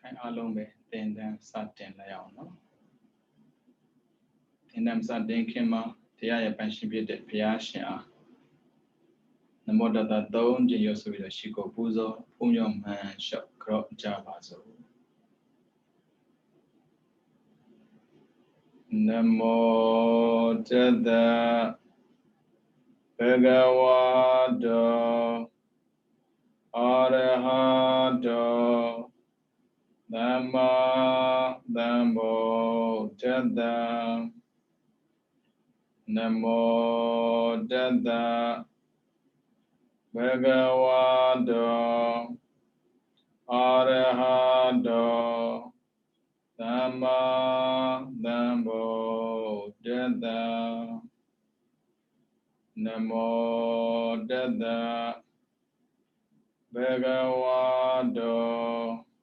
ခိုင်အားလုံးပဲသင်တန်းစတင်လိုက်အောင်နော်သင်တန်းစတင်ခင်မှာတရားရဲ့ပန်ရှင်ဖြစ်တဲ့ဘုရားရှင်အားနမောတတ3ကြိမ်ရဆိုပြီးတော့ရှိကိုပူဇော်ဖုံးရောမှန်လျှောက်ကြော့ကြပါစို့နမောတတဘဂဝတောအရဟတောသမ္မာသမ္ဗုဒ္ဓတ္တနမောတတ္တဘဂဝတောအရဟတောသမ္မာသမ္ဗုဒ္ဓတ္တနမောတတ္တဘဂဝတော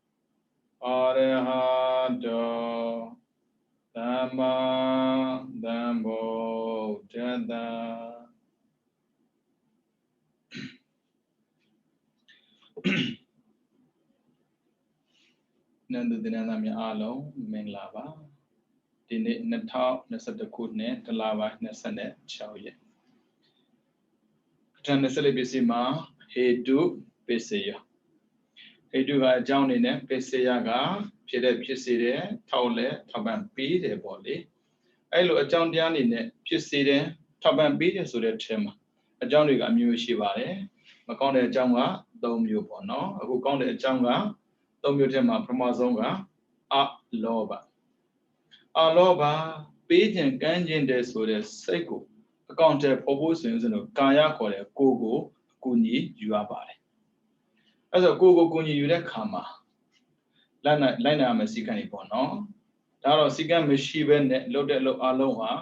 အရဟတောသမ္မာသမ္ဗုဒ္ဓတ္တနန္ဒသနန္ဒမြအားလုံးမင်္ဂလာပါဒီနေ့2021ခုနှစ်တလပိုင်း26ရက်ခဋ္ဌ24ပစ္စည်းမှာဟေတုပစ္စယဟေတုကအကြောင်းအနေနဲ့ပစ္စယကဖြစ်တဲ့ဖြစ်စေတယ်ထောက်လဲထောက်ပံ့ပေးတယ်ပေါ့လေအဲ့လိုအကြောင်းတရားအနေနဲ့ဖြစ်စေတယ်ထောက်ပံ့ပေးတယ်ဆိုတဲ့ထဲမှာအကြောင်းတွေကအမျိုးရှိပါတယ်မကောင်းတဲ့အကြောင်းက3မျိုးပေါ့နော်အခုကောင်းတဲ့အကြောင်းက3မျိုးထဲမှာပထမဆုံးကအလောဘပေးခြင်းကမ်းခြင်းတဲ့ဆိုတဲ့စိတ်ကိုအကောင့်ထဲပေါ်ဖို့ဆိုရင်ကာယခေါ်တဲ့ကိုယ်ကိုအကူအညီယူရပါတယ်အဲ့ဆိုကိုယ်ကိုအကူအညီယူတဲ့ခါမှာလိုက်နာမယ်စီကံတွေပေါ့နော်ဒါတော့စီကံမရှိဘဲနဲ့လုပ်တဲ့အလုပ်အလုံးဟာ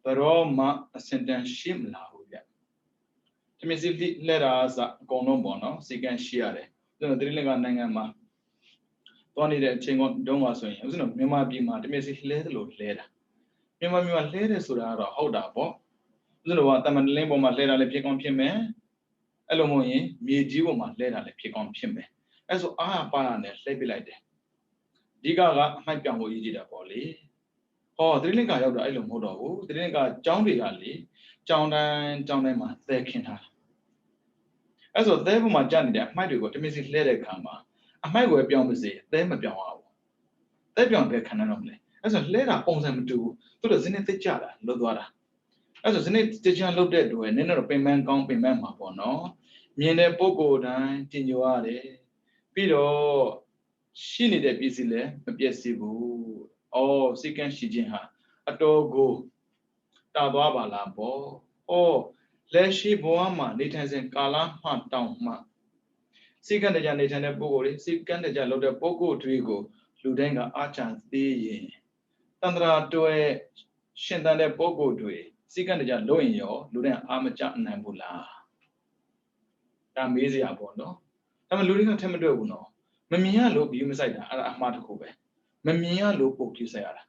ဘရောမှအစင်တန်ရှိမလာဘူးဗျဒီမြစီလက်ရာစအကုန်လုံးပေါ့နော်စီကံရှိရတယ်ကျွန်တော်သတိလင်္ကာနိုင်ငံမှာသွားနေတဲ့အချိန်တုန်းကဆိုရင်ဦးဇင်းတို့မြန်မာပြည်မှာဒီမြစီလဲတယ်လို့လဲတာမြန်မာပြည်မှာလဲတယ်ဆိုတာကတော့ဟုတ်တာပေါ့ဦးဇင်းတို့ကတမန်တလင်းပေါ်မှာလဲတာလည်းဖြစ်ကောင်းဖြစ်မယ်အဲ့လိုမဟုတ်ရင်မြေကြီးပေါ်မှာလဲတာလည်းဖြစ်ကောင်းဖြစ်မယ်အဲ့ဆိုအားပါရနဲ့လှည့်ပစ်လိုက်တယ်အဓိကအမှိုက်ပြောင်ဖို့ရည်ကြည်တာပေါ့လေဟောသတိလင်္ကာရောက်တာအဲ့လိုမဟုတ်တော့ဘူးသတိလင်္ကာကျောင်းတွေကလေကျောင်းတိုင်းမှာသဲခင်းထားအဲ့ဆိုသဲပေါ်မှာကြာနေတဲ့အမှိုက်တွေကိုတမင်စီလှည့်တဲ့ခါမှာအမှိုက်ကိုပြောင်းမစေသဲမပြောင်းအောင်သဲပြောင်းပဲခံရတော့မလဲအဲ့ဆိုလှည့်တာပုံစံမတူဘူးသူတို့ဇင်းနဲ့သိကြတာလွတ်သွားတာအဲ့ဆိုဇင်းနဲ့တကြံလုတ်တဲ့တွေနည်းနည်းတော့ပင်ပန်းကောင်းပင်ပန်းမှာပေါ့နော်မြင်တဲ့ပုဂ္ဂိုလ်တိုင်းကြင်ညိုရတယ်ပြီးတော့ရှိနေတဲ့ပစ္စည်းလည်းမပြည့်စုံဘူးအော်စိတ်ကန်းရှိခြင်းဟာအတော်ကိုတာသွားပါလားပေါ့ဟောလက်ရှိဘဝမှာနေထိုင်စဉ်ကာလမှတောင်းမှစိတ်ကန်းတကြနေထိုင်တဲ့ပုဂ္ဂိုလ်တွေစိတ်ကန်းတကြလုပ်တဲ့ပုဂ္ဂိုလ်တွေကိုလူတိုင်းကအားချမ်းသေးရင်တန္တရာတွဲရှင်သန်တဲ့ပုဂ္ဂိုလ်တွေစိတ်ကန်းတကြလို့ရင်ရောလူတိုင်းအားမကြနိုင်ဘူးလားဒါမေးစရာပေါ့နော်ဒါပေမဲ့လူတွေကထက်မတွေ့ဘူးနော်မမြင်ရလို့ဂိူးမဆိုင်တာအဲ့ဒါအမှားတစ်ခုပဲမမြင်ရလို့ပုံဂိူးဆိုင်ရတာ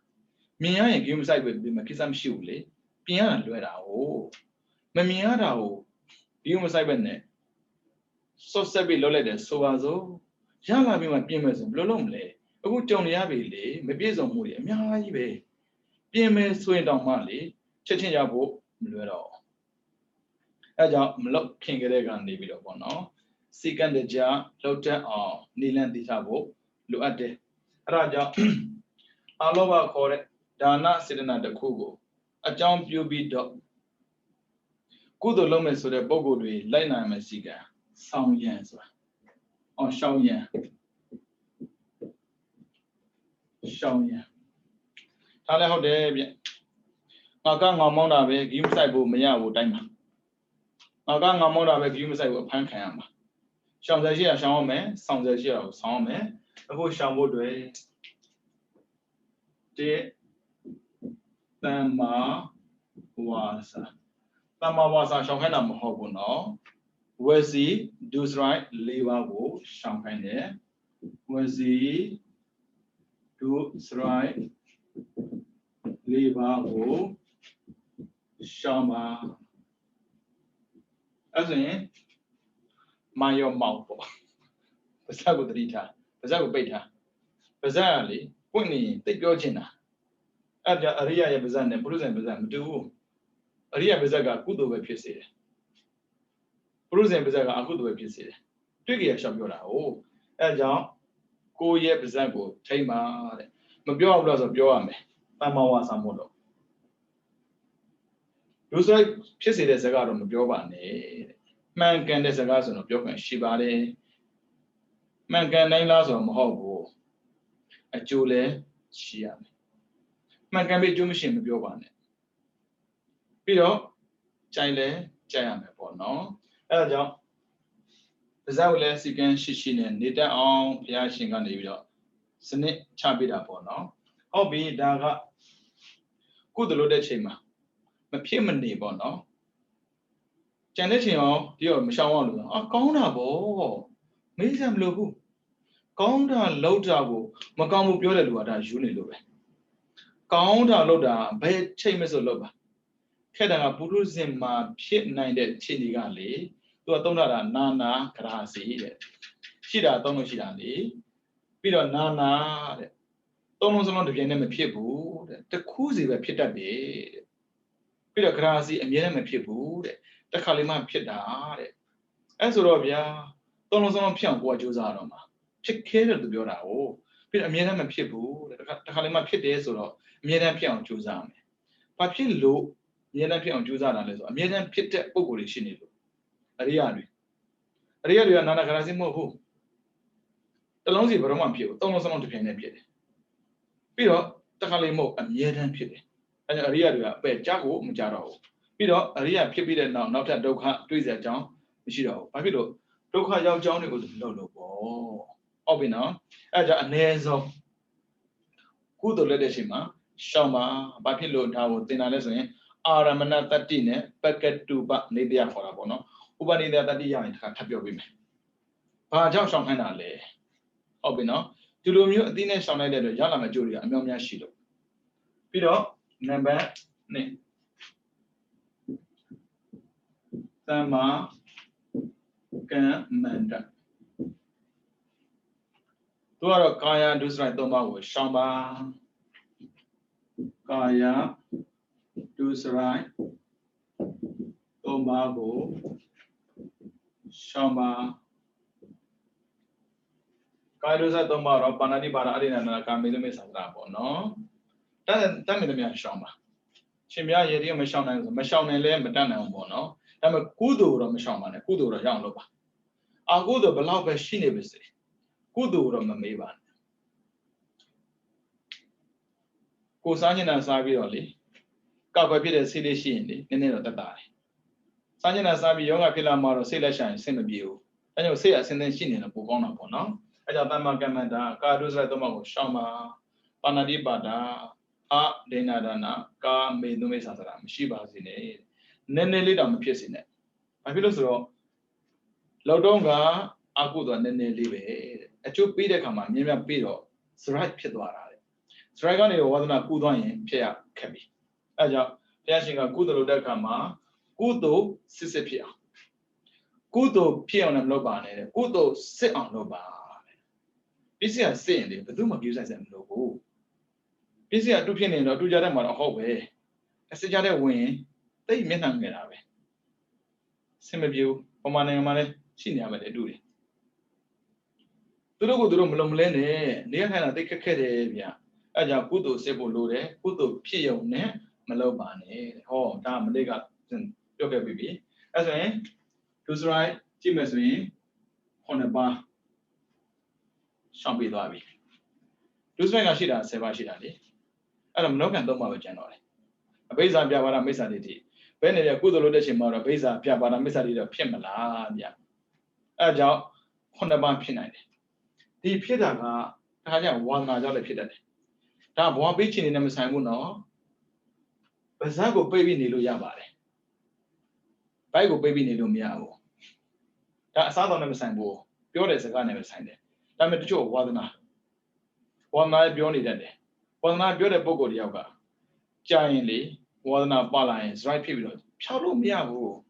မြင်ရရင်ဂိူးမဆိုင်ပဲပြီးမှကိစ္စမရှိဘူးလေပြင်ရတာလွယ်တာဟုတ်မမြင်ရတာကိုဂိူးမဆိုင်ပဲနဲ့ဆော့ဆက်ပြီးလုပ်လိုက်တယ်ဆိုပါစို့ရလာပြီးမှပြင်မယ်ဆိုဘယ်လိုလုပ်မလဲအခုကြုံနေရပြီလေမပြည့်စုံမှုတွေအများကြီးပဲပြင်မယ်ဆိုရင်တောင်မှလေချက်ချင်းရဖို့မလွယ်တော့အဲကြောင့်မလောက်ခင်ကြတဲ့ကနေပြီးတော့ပေါ့နော်စီကံတကြလောက်တတ်အောင်နေလန်းသိထားဖို့လိုအပ်တယ်အဲဒါကြောင့်အလောဘခေါ်တဲ့ဒါနစေတနာတစ်ခုကိုအကြောင်းပြုပြီးတော့ကုသိုလ်လုပ်မယ်ဆိုတဲ့ပုံကိုယ်တွေလိုက်နိုင်မယ်စီကံဆောင်ရန်ဆိုတာရှောင်းရန်ဒါလည်းဟုတ်တယ်ဗျငါကငေါမောင်းတာပဲဂိူးမဆိုင်ဖို့မရဘူးတိုင်းမှာငါကငေါမောင်းတာပဲဂိူးမဆိုင်ဘူးအဖမ်းခံရမှာရှောင်းဆက်ရှိရရှောင်းအောင်မယ်ဆောင်ဆက်ရှိရကိုဆောင်အောင်မယ်အခုရှောင်းဖို့တွေသမ္မာဝါစာရှောင်းခိုင်းတာမဟုတ်ဘူးနော်ဝစီ do right ၄ပါးကိုရှောင်းခိုင်းတယ်ဝစီ do right ၄ပါးကိုရှောင်းပါအဲ့ဆိုရင်မာယောမောက်ပေါ့ပါဇက်ကိုတတိထားပါဇက်ကိုပိတ်ထား Bizarrely, Quinny, take your chinna. At the area Bizan and Bruce and Bizan do. Area Bizaga good over Pissy. Bruce and Bizaga good over Pissy. Twiggy a shop your oh, a John, go ye Bizango, Tama, Mabio was of your army. Tama was a model. You say Pissy the cigar on your one, man can the cigars on your Shibari. Man can name lots of Mohobo. A Jule, Shiam. Man can be Jumishim of your one. Pido, Chile, Chayam, no. Elja. The Zawless you can shishin and later on Piashing on the video. Snake chabida for no. Hobby daga. Good loaded chima. My payment neighbor no. Janetio, dear Mishawan, a corner bo. Misam lobu. Counter loader, Macamu Piola, Junilube. Counter loader, bed chambers of loba. Kedana Buruzima, pit 9 chiligali, to a donada nana, crasi. Shida, Tono Shidani. Pido nana. Tonos on the Vienna people, the Kuzi were pit a day. Pido crasi and Vienna people, the Kalima pita. As Robia, Tonos on Pian, what Josaroma. Check care of the Biora, Pit a Miram people, the Kalima pit is or Miram Pian Josam. Papi low, Miram Pian Josana, a Miram pit Oguri Shinilu. Ariadi. Ariadi and Nana Grazimo. The Lonzi Roman Pio, Tonos on the Pian Pit. Pido, the Kalimo, a Miram pit. And Ariadi, where Jago, Mujaro. Pido, Aria Pipid now, not at Doka, Twiza John, Michido. Papido, Doka Yao Johnny was no. Obino, as a nezo. Good leadershima, Shama, Bapilo Tower, Tinalese, Aramana Tatine, Packet to Nidia for a bono, Ubanida Tadia and Tapio women. Paja Shanghai, Obino, to do you dinner Shanghai, Yala Majuria, and Momia Shido. Pido, number name. Sama can manda. Tuara Kaya does right Toma with Shamba Kaya does right Tomago Shamba Kaya does right Tomorrow, Panadi Baradi and Kamilumi Sadrapo, no? Tell me the mere Shamba. Shimia Yedi Mashana, Mashana Lem, Madana Bono. I'm a kudo or Mashaman, a kudo or young loba. I'll go to below by Shinibisi. Kudo or Mavan. Kusanina Savioli. Kapapita Sili Shindi, and then the die. Sanina Savi Yoga Pila Maro Silashan, Sinabu. And you say I send them Shin in a Pugona Pono. I got Gamada, Kadus Ratomo, Shama, Panadi Bada, A Denadana, Ka made no Mesataram, Shiba's in it. Nenelli dam piece in it. I feel so. Lodonga, Akuda Nenelli, a two Peter Kama, Mimia Pido, Sright Pidwara. Sragani was not good on Pia Cabi. Aja, flashing a good Lodakama, Kudo Sisipia. Kudo Pion and Lobane, Kudo sit on Lobane. Busy as saying, but do not use as a logo. Busy at 2 p.m. or 2 Jadama or Haway. As a Jada win. They meant I'm going away. Same of you, Omana, she never do it. To go to Lomlene, near Hana take a cadavia. Aja Kudo Sebo Lore, Kudo Pione, Malobane, oh, damn, they got Yoga baby. As I to right, Timus me on a bar. Shambi Lavi. To swing a shida, Sevashidani. I don't know, can do my general. A base of Yavara Missadity. When a good leadership or a base of Piabara Missadi of Pimala, a job on a bar pinite. The Piedava, Taja, 1 major Piedade. That one beaching in the Messimuno. Bazago baby Nilu Yabare. Bago baby Nilu Miao. That South on the Messambo, pure as a gun never signed it. Damn it, Joe, wasn't 1 night beyond it. 1 night beyond a Bogo Yoga. Giantly. Was not balance, right people. Chalo Miago.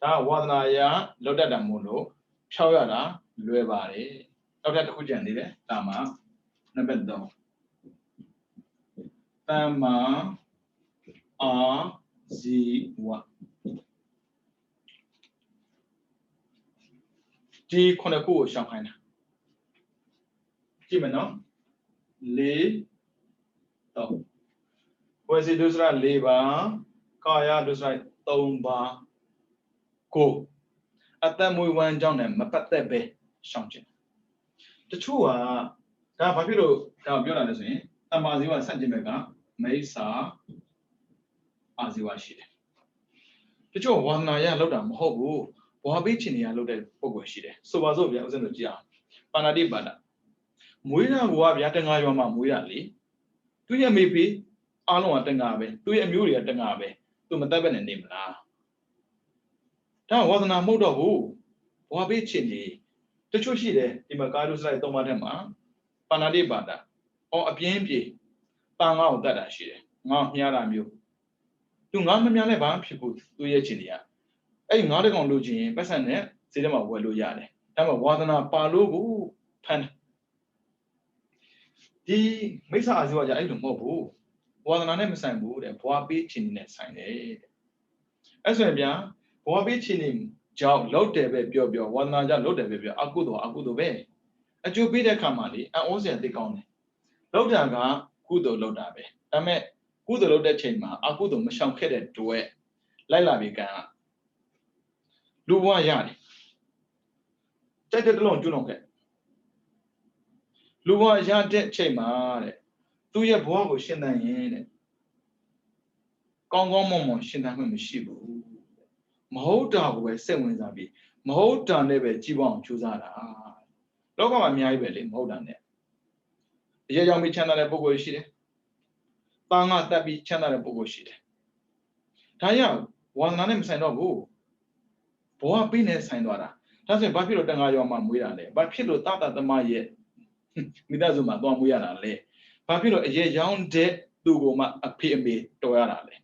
That was not ya, loaded a mulo, Chawada, Luevare, not at Hujan, Dama. number 3 Tama Aziwa Di Konaku Shanghai Jimeno Le Was it Dusra Leba Kaya Dusra Tomba Go At that we went down and Mapate Shanghai. The two are Tapapiro Tabiona Tamaziwa Sanjimega Mesa Aziwa Shid. The two one Naya Lodam Hobu, Wabichinia loaded Pogoshide. So was over in the Jia. Panadi Bada. Muina Wabiatangayama Muyali. Do you maybe Alo Tangabe? Do you Muria Tangabe? To Mataban and Nimla. That wasn't a mode of who? Wabichini. The Chushide, Imakados like Tomatema, Panadi Bada, or a PMP, Pang out that I shit. Mount Yaram. To Namamiana Bam people, do Yachinia. A not a conducing, Passanet, Cinema Welluyade. Have a Wadana Palu, Pan. The Mesa Aziwaja, I don't know. Wadana name sign wood and poor beach in that sign. As well, yeah, poor beach in him, Jow, loaded baby, one Naja loaded baby, Agudo Bay. A Jew be the Kamali, and also take on it. Lodaga, Gudo Lodabe. I met Gudo loaded chamber, Agudo Masham headed to it. Lila began. Luwa Yadi. Take it alone, Junoke. Luwa Yadi chamber. သူရဲ့ဘဝကိုရှင်းတန်ရင်တဲ့ကောင်းကောင်းမွန်မွန်ရှင်းတန်ခွင့်မရှိဘူးမဟုတ်တာကိုပဲစိတ်ဝင်စားပြီးမဟုတ်တာနဲ့ပဲကြည်ပေါအောင်ကြိုးစားတာလောကမှာအများကြီးပဲလေမဟုတ်တာနဲ့အရေးကြောင့်ပြီးချမ်းသာတဲ့ပုဂ္ဂိုလ်ရှိတယ်။ပါငါတက်ပြီးချမ်းသာတဲ့ပုဂ္ဂိုလ်ရှိတယ်။ဒါကြောင့်ဝါသနာနဲ့မဆိုင်တော့ဘူးဘဝပြီးနေဆိုင်သွားတာဒါဆိုရင်ဘာဖြစ်လို့တန်ခါရောမှမွေးတာလဲဘာဖြစ်လို့တတသမားရဲ့မိသားစုမှာသွားမွေးရတာလဲဘာဖြစ်လို့အရေးကြောင်းတဲ့သူကိုမှအဖေအမေတော်ရတာလဲ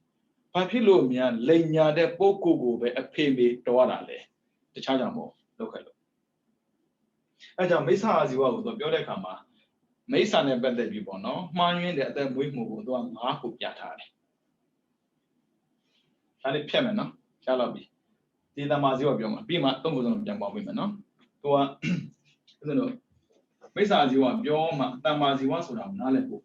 ဘာဖြစ်လို့များလိန်ညာတဲ့ပုဂ္ဂိုလ်ကိုပဲအဖေအမေတော်ရတာလဲတခြားကြောင့်မဟုတ်လောက်ခဲ့လို့အဲကြောင့်မိစ္ဆာအာဇီဝကိုသူပြောတဲ့အခါမှာမိစ္ဆာနဲ့ပတ်သက်ပြီးပေါ့နော်မှားယွင်းတဲ့အသက်မွေးမှုကိုသူက9ခုပြထားတယ်ဒါလေးဖြတ်မယ်နော်ကြားလောက်ပြီဒီတမာဇီဝပြောမှာပြီးမှ3ခုစုံပြန်ပေါင်းပေးမယ်နော်သူကအဲ့ဒါတော့မိစ္ဆာဇီဝပြောမှတမာဇီဝဆိုတာနားလည်ဖို့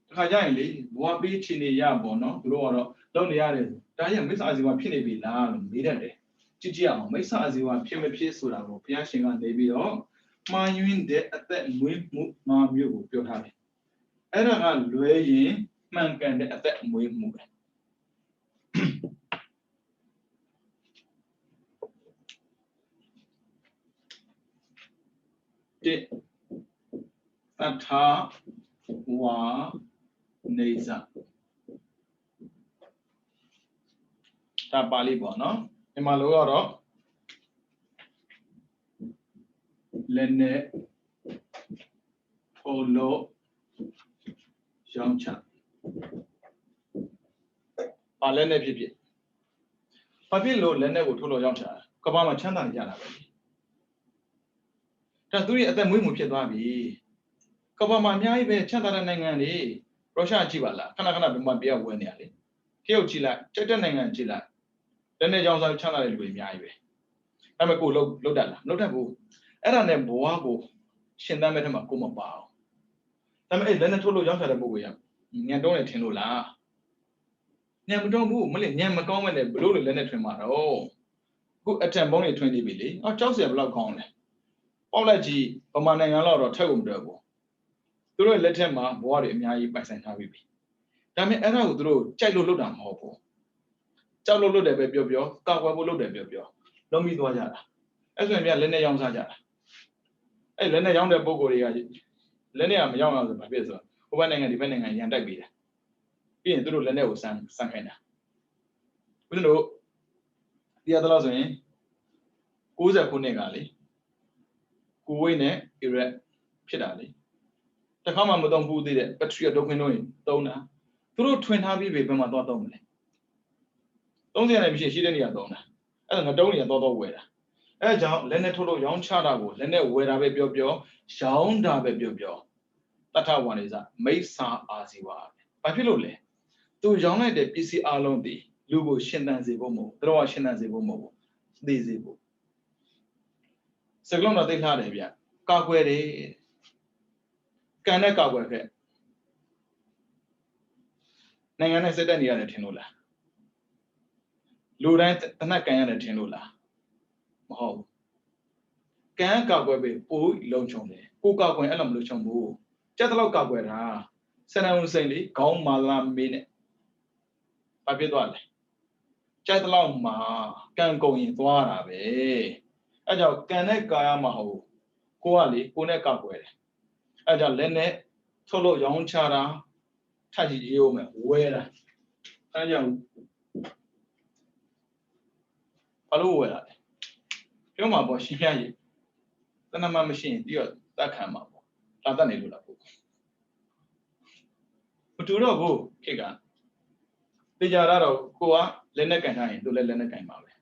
တခါကျရင်လေဘဝပေးချင်နေရပေါ့နော်သူတို့ကတော့လုပ်နေရတယ်ဒါရင်မိစ္ဆာဇီဝဖြစ်နေပြီလားလို့မေးတတ်တယ်ကြည့်ကြည့်အောင်မိစ္ဆာဇီဝဖြစ်မဖြစ်ဆိုတာကိုဘုရားရှင်ကနေပြီးတော့မှားယွင်းတဲ့အသက်မွေးမှု၅မျိုးကိုပြောထားတယ်အဲ့ဒါကလွဲရင်မှန်ကန်တဲ့အသက်မွေးမှုပဲတိသတ္ထဝါနေဇဒါပါဠိပေါ့နော်ဒီမှာလို့တော့လက်နဲ့ထိုးလို့ရောင်းချပါလက်နဲ့ဖြစ်ဖြစ်ဘာဖြစ်လို့လက်နဲ့ကိုထိုးလို့ရောင်းချကမ္ဘာမှာချမ်းသာနေကြတာပဲဒါသူရဲ့အသက်မွေးမှုဖြစ်သွားပြီကမ္ဘာမှာအများကြီးပဲချမ်းသာတဲ့နိုင်ငံတွေရုရှားကြည့်ပါလားခဏခဏဘယ်မှာပြရဝဲနေရလေတရုတ်ကြည့်လိုက်တက်နိုင်ငံကြည့်လိုက်လက်နဲ့ကြောင်းစားချမ်းသာတဲ့လူတွေအများကြီးပဲဒါပေမဲ့ကိုလုတ်တတ်လားလုတ်တတ်ဘူးအဲ့ဒါနဲ့ဘဝကိုရှင်သန်မဲ့ထက်မှာကိုမပါအောင်ဒါပေမဲ့အဲ့လက်နဲ့ထိုးလို့ရောင်းချတဲ့ပုဂ္ဂိုလ်ကညံတုံးနေထင်လို့လားညံမတုံးဘူးမလေးညံမကောင်းမဲ့နဲ့ဘလို့လက်နဲ့ထွင်မှာတော့အခုအထံပုံးတွေထွင်နေပြီလေအော်ကြောက်စရာဘလောက်ကောင်းလဲပေါက်လိုက်ကြည့်ဗမာနိုင်ငံတော့ထက်ကုန်တယ်ပေါ့သူတို့လက်ထက်မှာဘဝတွေအများကြီးပိုင်ဆိုင်ထားပြီဒါပေမဲ့အဲ့ဒါကိုသူတို့ကြိုက်လို့လုပ်တာမဟုတ်ဘူးကြောက်လို့လုပ်တယ်ပဲပြောပြောကောက်ွယ်ဖို့လုပ်တယ်ပြောပြောလုံးပြီးသွားကြတာအဲ့ဆိုရင်များလက်နဲ့ရောင်းစားကြတာအဲ့လက်နဲ့ရောင်းတဲ့ပုံကိုယ်တွေကလက်နဲ့ကမရောင်းအောင်ဆိုဘာဖြစ်ဆိုဟိုဘက်နိုင်ငံဒီဘက်နိုင်ငံရန်တိုက်ပေးတယ်ပြီးရင်သူတို့လက်နဲ့ကိုစမ်းခိုင်းတာဦးဇင်းတို့ဒီရတော့ဆိုရင်90ခုနှစ်ကလေကိုဝိတ်နဲ့ Iraq ဖြစ်တာလေတခါမှမသုံးဘူးသေးတဲ့ Patriot ဒုက္ခင်းတို့သုံးတာသူတို့ထွင်ထားပြီးပဲဘယ်မှာသွားသုံးမလဲ30နဲ့မရှိတဲ့နေရာသုံးတာအဲ့ဒါငတုံးနေရာသွားဝယ်တာအဲ့ဒါကြောင့်လက်နဲ့ထုတ်လို့ရောင်းချတာကိုလက်နဲ့ဝယ်တာပဲပြောပြောရောင်းတာပဲပြောပြော Tata one is a Mesa Aziwa. Papilole. To young like the PC Alon Lugo Shendan Zibomo, draw Shendan Zibomo, this Zibo. Seglona de Ladevia, Kagwere Kana Kagwere. Nangana said any other Tinola. Lurant Tanakana Tinola. Oh. Can Kagwebe, oh, Lochone, Kuka Elam Luchombo, Chatalo Kagwera, Senam Sally, Gong Malam Mine. Papidwale. Chatalo Ma, can go in Tuarabe. Aja Kaneka Maho, Kuali, Punekabwe. Aja Lene, Tolo Yon Chara, Taji Yome, where Aja Paluela. Yoma Boshia, the Nama machine, dear, that come up. Latani Lula. Uturo go, Kiga. The Jararo, Koa, Lenek and I, to Lenek and Mabe.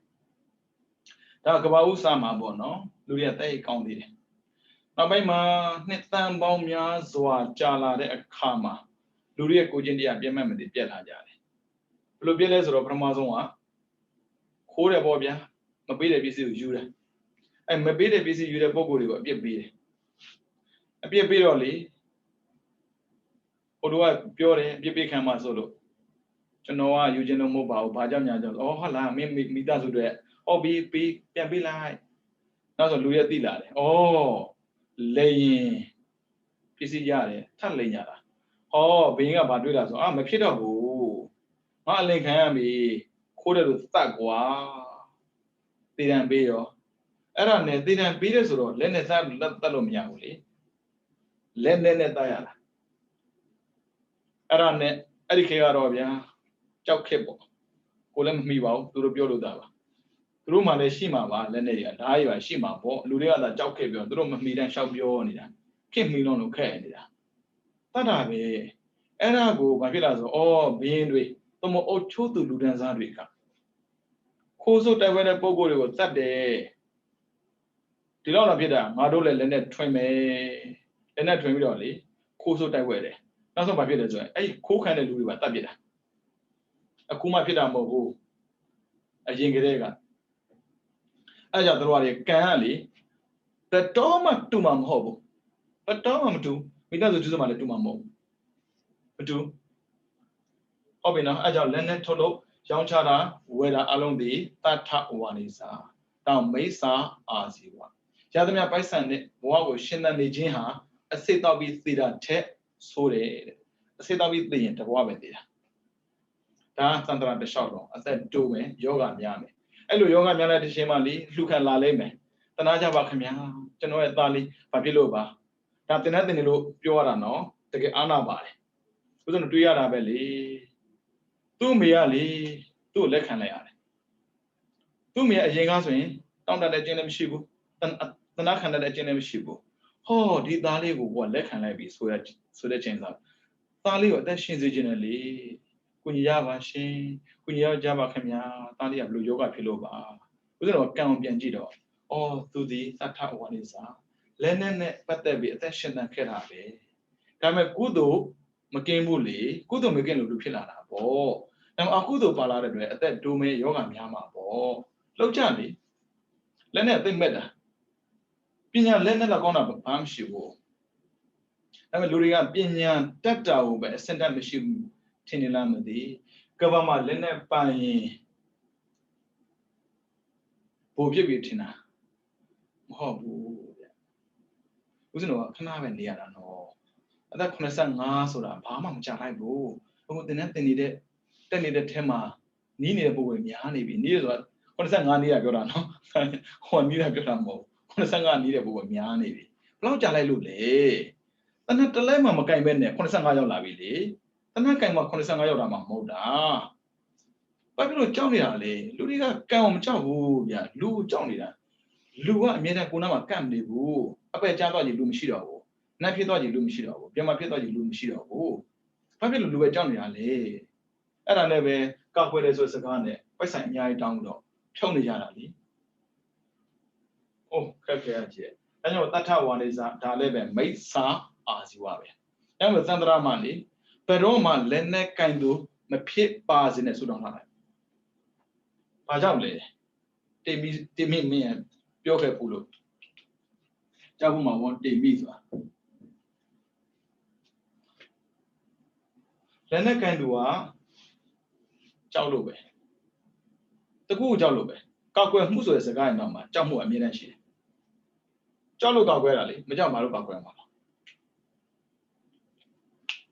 Talk about Sama Bono, Luria County. Now by ma, Netan Baumia, Zoa, Jala, de Kama, Luria Kujindia, Biamam, the Pielajari. Lubiles or Pramazoa, Kore Bobia, Mabida busy Jura. And Mabida busy Jura Boguri, be a beer. A beer beerly. Or do I pure be Kama solo? To know Eugene Mobile, Pajam, oh, hala, me does do it. Oh, be like. Now, Luria Dilla. Oh, laying PC Yare, Talayara. Oh, being a Badula, so I'm a kid of who. Marlin can be quoted with Tagua. Didn't be your. Era ne didn't beat us or let us have Talomiauli. Let Nene Diana. Era ne Erika Robia, Chow Cable. Colem Miwa, to the Biodava. Ruma le Shima, Lenea, Daya, Shima, Luria, the Chow Cable, Drum me and shall be on it. Keep me on okay. Tadabe. Era go, my villas all being way. Tomo Ocho to Ludanzarica. Koso Tavana Pogo was that day. Tilona Vida, Madole Lenet Tweme, Lenet Twemidoli, Koso Tavere. That's what my village. A cook and a Louis Tabida. A Kuma Pida Mogo, a Jingrega. Ajadroari Kali, the Toma to Mam Hobo. But Tomam too, because it is a matter to Mammo. Two. Hobina, Ajal Lenet Tolo, Janchara, whether along the Tata one is down Mesa Aziwa. Jadamia by Sunday, what was Shinna Nijiha, a set of it theatre te, so a set of it the interwabity. Da Sandra de Shadow, I said, do me, yoga yame. Hello, yoga yana de Shemali, look at La Leme. Tanaja Bakamia, Genoa Dali, Papiloba. That's nothing to pure no, take Anna by. Who's on 2 year belly? 2 meali, 2 lecanayare. 2 me a yangaswing, down at the Genem Shibu, than the Nakan at the Genem Shibu. Oh, did Dali who were lecanabis so they change up. Dali or that she's originally Kunyava Shin, Kunya Java Kamia, Dali of Blue Yoga Piloba. Who's on account Biangido. Oh, to the Tata one is Lenin, but there be attention and Kerabe. Come a kudo, Makemuli, kudo Magan Lupilana, bo. Now a kudo palade at that do me yoga yama bo. Low Charlie. Lenin think better. Pina Lenin Lagona Pam Shivo. I'm a Luria Pina Tata over a center machine Tinilamadi. Gavama Lenin Pani Bobitina. Oh, wasn't a canal and the other no. That Kunasanga soda, Pama Chaibo, who the net needed, then needed Tema, Nini Boy, Miani, near what Kunasanga near Gorano, one near Goramo, Kunasanga near Boy, Miani. Blow Jalai Lule. Then at the Lema Makai Bene, Kunasanga Lavili, the Nakama Kunasanga Moda. But you know, Johnny Ali, Luria Kam Chavu, ya, Lu Johnny. Lua made a Punama Cam de Boo, a pet Java Lumishiro. Napi thought you Lumishiro, Yama thought you Lumishiro. Papi Lua Johnny Ale. And I never got where there's a gun, by sign Yai down low. Tony Yanali. Oh, Cafe. I know that one is a Dalebe, made Sa Aziwabe. အဲ့လိုသန္တရာမှာလေဘယ်တော့မှလက်နဲ့ကင်သူမဖြစ်ပါစေနဲ့ဆုတောင်းထားတယ်။ဘာကြောင့်လဲတိမိမင်းပြောခဲ့ဘူးလို့ကြောက်ဖို့မှာဝန်တိမိဆိုတာလက်နဲ့ကင်သူကကြောက်လို့ပဲတကူကြောက်လို့ပဲကောက်ကွယ်မှုဆိုတဲ့စကားရဲ့နောက်မှာကြောက်မှုအမြဲတမ်းရှိတယ်။ကြောက်လို့ကောက်ကွယ်တာလေမကြောက်မှလို့ကောက်ကွယ်မှာလား။